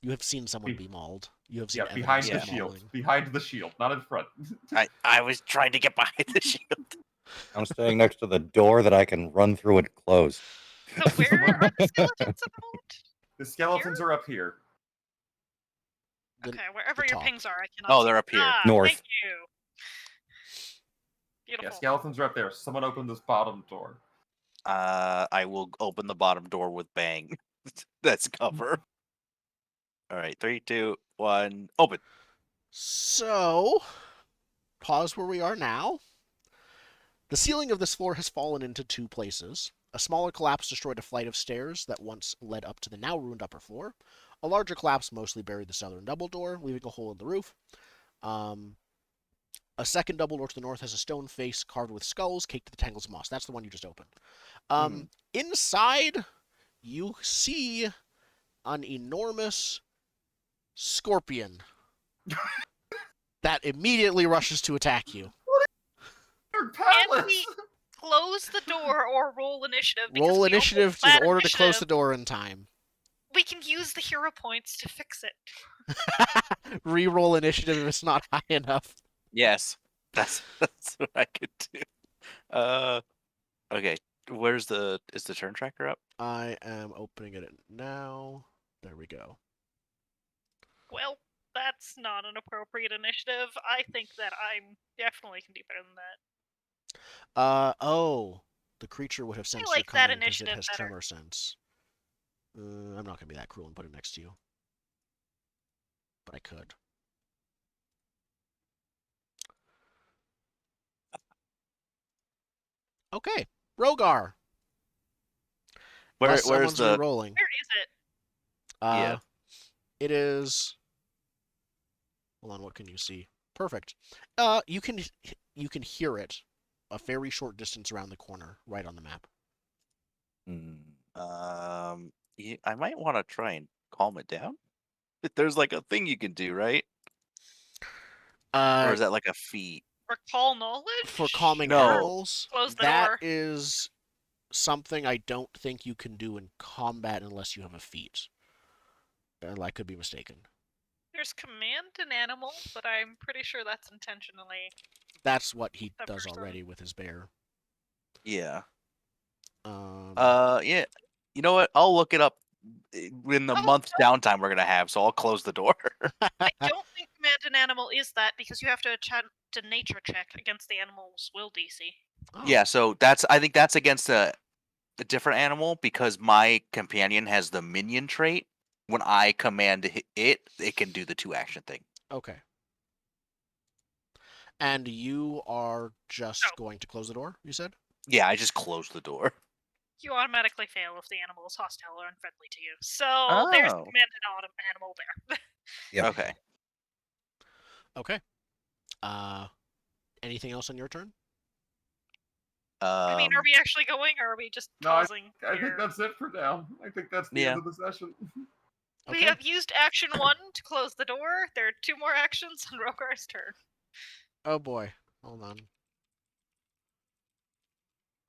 You have seen someone be mauled. You have seen Yeah, evidence behind of the shield. mauling. Behind the shield, not in front. I was trying to get behind the shield. I'm staying next to the door that I can run through and close. So where are the skeletons at the moment? The skeletons are up here. The- Okay, wherever the your top. pings are, I cannot. Oh, see they're them. up here. Ah, North. Thank you. Beautiful. Yeah, skeletons are up there. Someone open this bottom door. I will open the bottom door with bang. That's cover. All right, 3, 2, 1, open. So, pause where we are now. The ceiling of this floor has fallen into 2 places. A smaller collapse destroyed a flight of stairs that once led up to the now ruined upper floor. A larger collapse mostly buried the southern double door, leaving a hole in the roof. A second double door to the north has a stone face carved with skulls caked to the tangles of moss. That's the one you just opened. Inside, you see an enormous scorpion that immediately rushes to attack you. They're Can palace! we close the door or roll initiative? Because Roll we initiative almost in order to close the initiative. door in time. We can use the hero points to fix it. Re-roll initiative if it's not high enough. Yes, that's what I could do. Okay. Is the turn tracker up? I am opening it now. There we go. Well, that's not an appropriate initiative. I think that I definitely can do better than that. Oh, the creature would have sensed like your that coming because it initiative has better. tremor sense. I'm not gonna be that cruel and put it next to you, but I could. Okay, Rogar. Unless Where's someone's the? re-rolling. Where is it? Yeah. It is. Hold on, what can you see? Perfect. You can hear it a very short distance around the corner, right on the map. I might want to try and calm it down. There's like a thing you can do, right? Or is that like a feat? Recall knowledge? For calming No. animals, Close the that door. is something I don't think you can do in combat unless you have a feat. I could be mistaken. There's command an animal, but I'm pretty sure that's intentionally. That's what he That does person. already with his bear. Yeah. Yeah. Yeah. You know what? I'll look it up in the month's downtime we're gonna have, so I'll close the door. I don't think command an animal is that because you have to attempt a nature check against the animal's will DC. Oh. Yeah, so I think that's against a different animal because my companion has the minion trait. when I command it, it can do the 2-action thing. Okay. And you are just going to close the door, you said? Yeah, I just closed the door. You automatically fail if the animal is hostile or unfriendly to you. So there's the Oh. commanded animal there. Yep. Okay. Okay. Anything else on your turn? I mean, are we actually going, or are we just No, pausing? I think here? that's it for now. I think that's the Yeah. end of the session. We Okay. have used action 1 to close the door. There are 2 more actions on Rogar's turn. Oh boy. Hold on.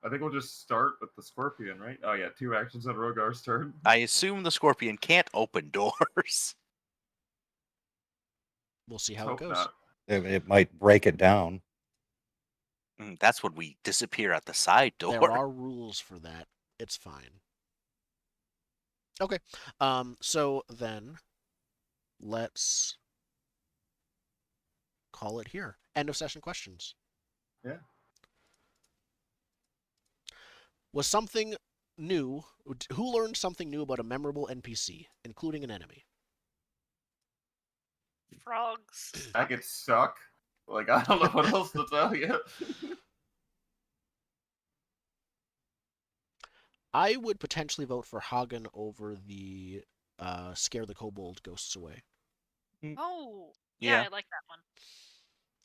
I think we'll just start with the scorpion, right? Oh yeah, 2 actions on Rogar's turn. I assume the scorpion can't open doors. We'll see Let's how it hope goes. not. It might break it down. That's when we disappear at the side door. There are rules for that. It's fine. Okay. So then let's call it here. End of session questions. Yeah. Was something new? Who learned something new about a memorable NPC, including an enemy? Frogs. That gets suck. Like, I don't know what else to tell you. I would potentially vote for Hagen over the scare the kobold ghosts away. Oh, yeah, I like that one.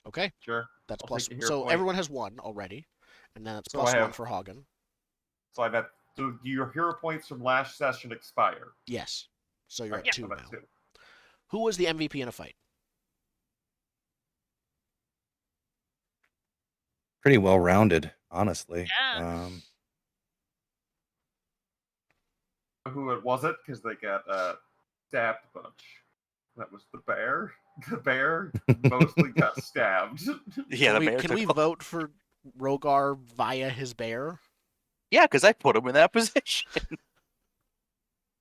Okay, Sure. that's I'll plus. take a hero So point. everyone has 1 already, and then that's So plus I 1 have- for Hagen. So I'm at. So do your hero points from last session expire? Yes. So you're Right, at 2 I'm now. at 2. Who was the MVP in a fight? Pretty well rounded, honestly. Yeah. Who it was it? Because they got stabbed a bunch. That was the bear. The bear mostly got stabbed. Yeah, the bear Can took we vote for Rogar via his bear? Yeah, because I put him in that position.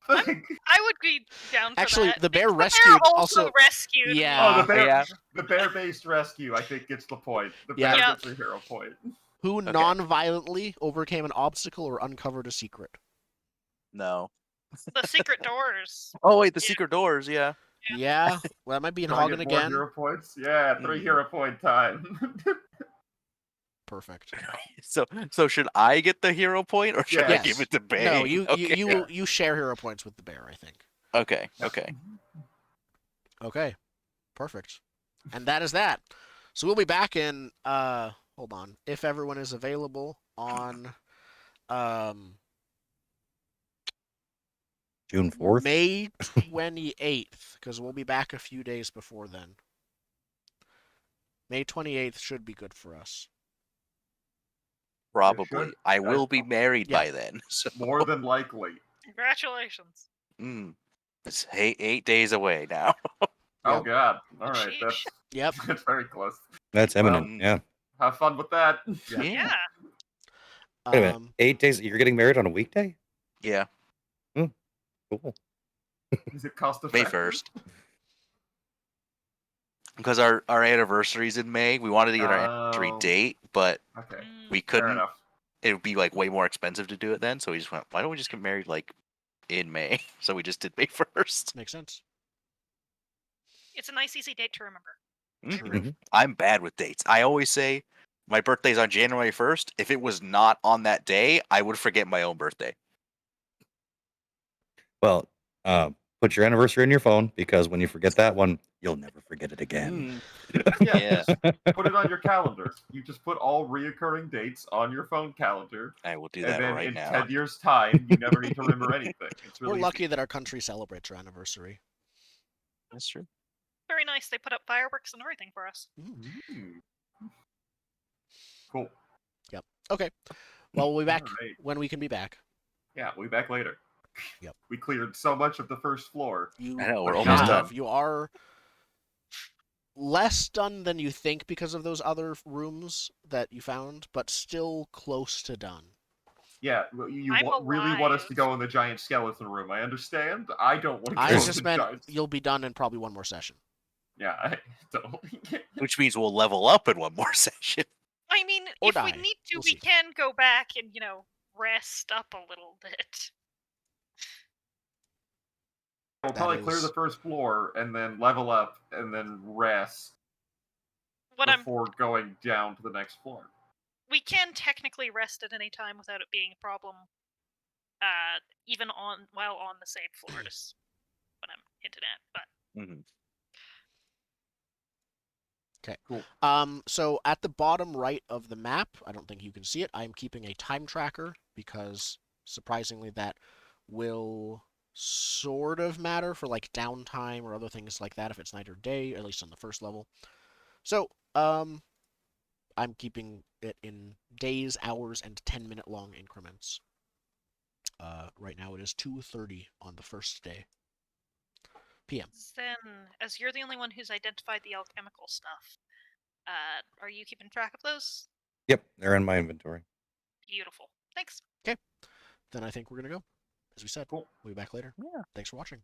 I would be down for Actually, that. the bear because rescued The bear also also- rescued. me. Yeah. Oh, the bear. Yeah. The bear-based rescue, I think, gets the point. The Yeah. bear Yeah. gets a hero point. Who Okay. non-violently overcame an obstacle or uncovered a secret? No. The secret doors. Oh wait, the Yeah. secret doors. Yeah. Yeah, well, that might be in Do I Hagen get more again. hero points? Yeah, 3 hero point time. Perfect. So should I get the hero point or should I Yes. give it to Bane? No, you Okay. you share hero points with the bear, I think. Okay. Okay. Okay, perfect. And that is that. So we'll be back in hold on, if everyone is available on June 4th. May 28th, because we'll be back a few days before then. May 28th should be good for us. Probably. should. I will be married Yeah. by then. So. More than likely. Congratulations. It's 8 days away now. Oh Yep. god. All right, Sheesh. that's Yep. that's very close. That's imminent. Well, Yeah. Have fun with that. Yeah. Yeah. Wait a minute. 8 days. You're getting married on a weekday? Yeah. Cool. Is it cost May effective? 1st. Because our anniversary's in May. We wanted to get our anniversary Oh. date, but Okay, we fair couldn't. enough. It would be like way more expensive to do it then. So we just went, why don't we just get married like in May? So we just did May 1st. Makes sense. It's a nice, easy date to remember. Mhm. I'm bad with dates. I always say my birthday's on January 1st. If it was not on that day, I would forget my own birthday. Well, put your anniversary in your phone because when you forget that one, you'll never forget it again. Yeah, Yeah. just put it on your calendar. You just put all reoccurring dates on your phone calendar, I will do and that then right in now. 10 years' time, you never need to remember anything. It's really We're easy. lucky that our country celebrates our anniversary. That's true. Very nice. They put up fireworks and everything for us. Mm. Cool. Okay. Well, we'll be back Alright. when we can be back. Yeah, we'll be back later. Yep. We cleared so much of the first floor. You I know, we're almost have. done. You are less done than you think because of those other rooms that you found, but still close to done. Yeah, well, you I'm really want us to alive. go in the giant skeleton room. I understand. I don't want to I go in just the meant giant... you'll be done in probably one more session. Yeah, I don't. Which means we'll level up in one more session. I mean, Or if we die. need to, We'll we see. can go back and, rest up a little bit. we'll That probably clear is- the first floor and then level up and then rest What I'm before going down to the next floor. we can technically rest at any time without it being a problem. Even while on the same floor is what I'm hinting at. But Mhm. Okay. Cool. So at the bottom right of the map, I don't think you can see it. I'm keeping a time tracker because surprisingly that will sort of matter for like downtime or other things like that if it's night or day, at least on the first level. So, I'm keeping it in days, hours, and 10-minute long increments. Right now it is 2:30 on the first day. PM. Zen, as you're the only one who's identified the alchemical stuff, are you keeping track of those? Yep, they're in my inventory. Beautiful. Thanks. Then I think we're gonna go. As we said, Cool. we'll be back later. Yeah. Thanks for watching.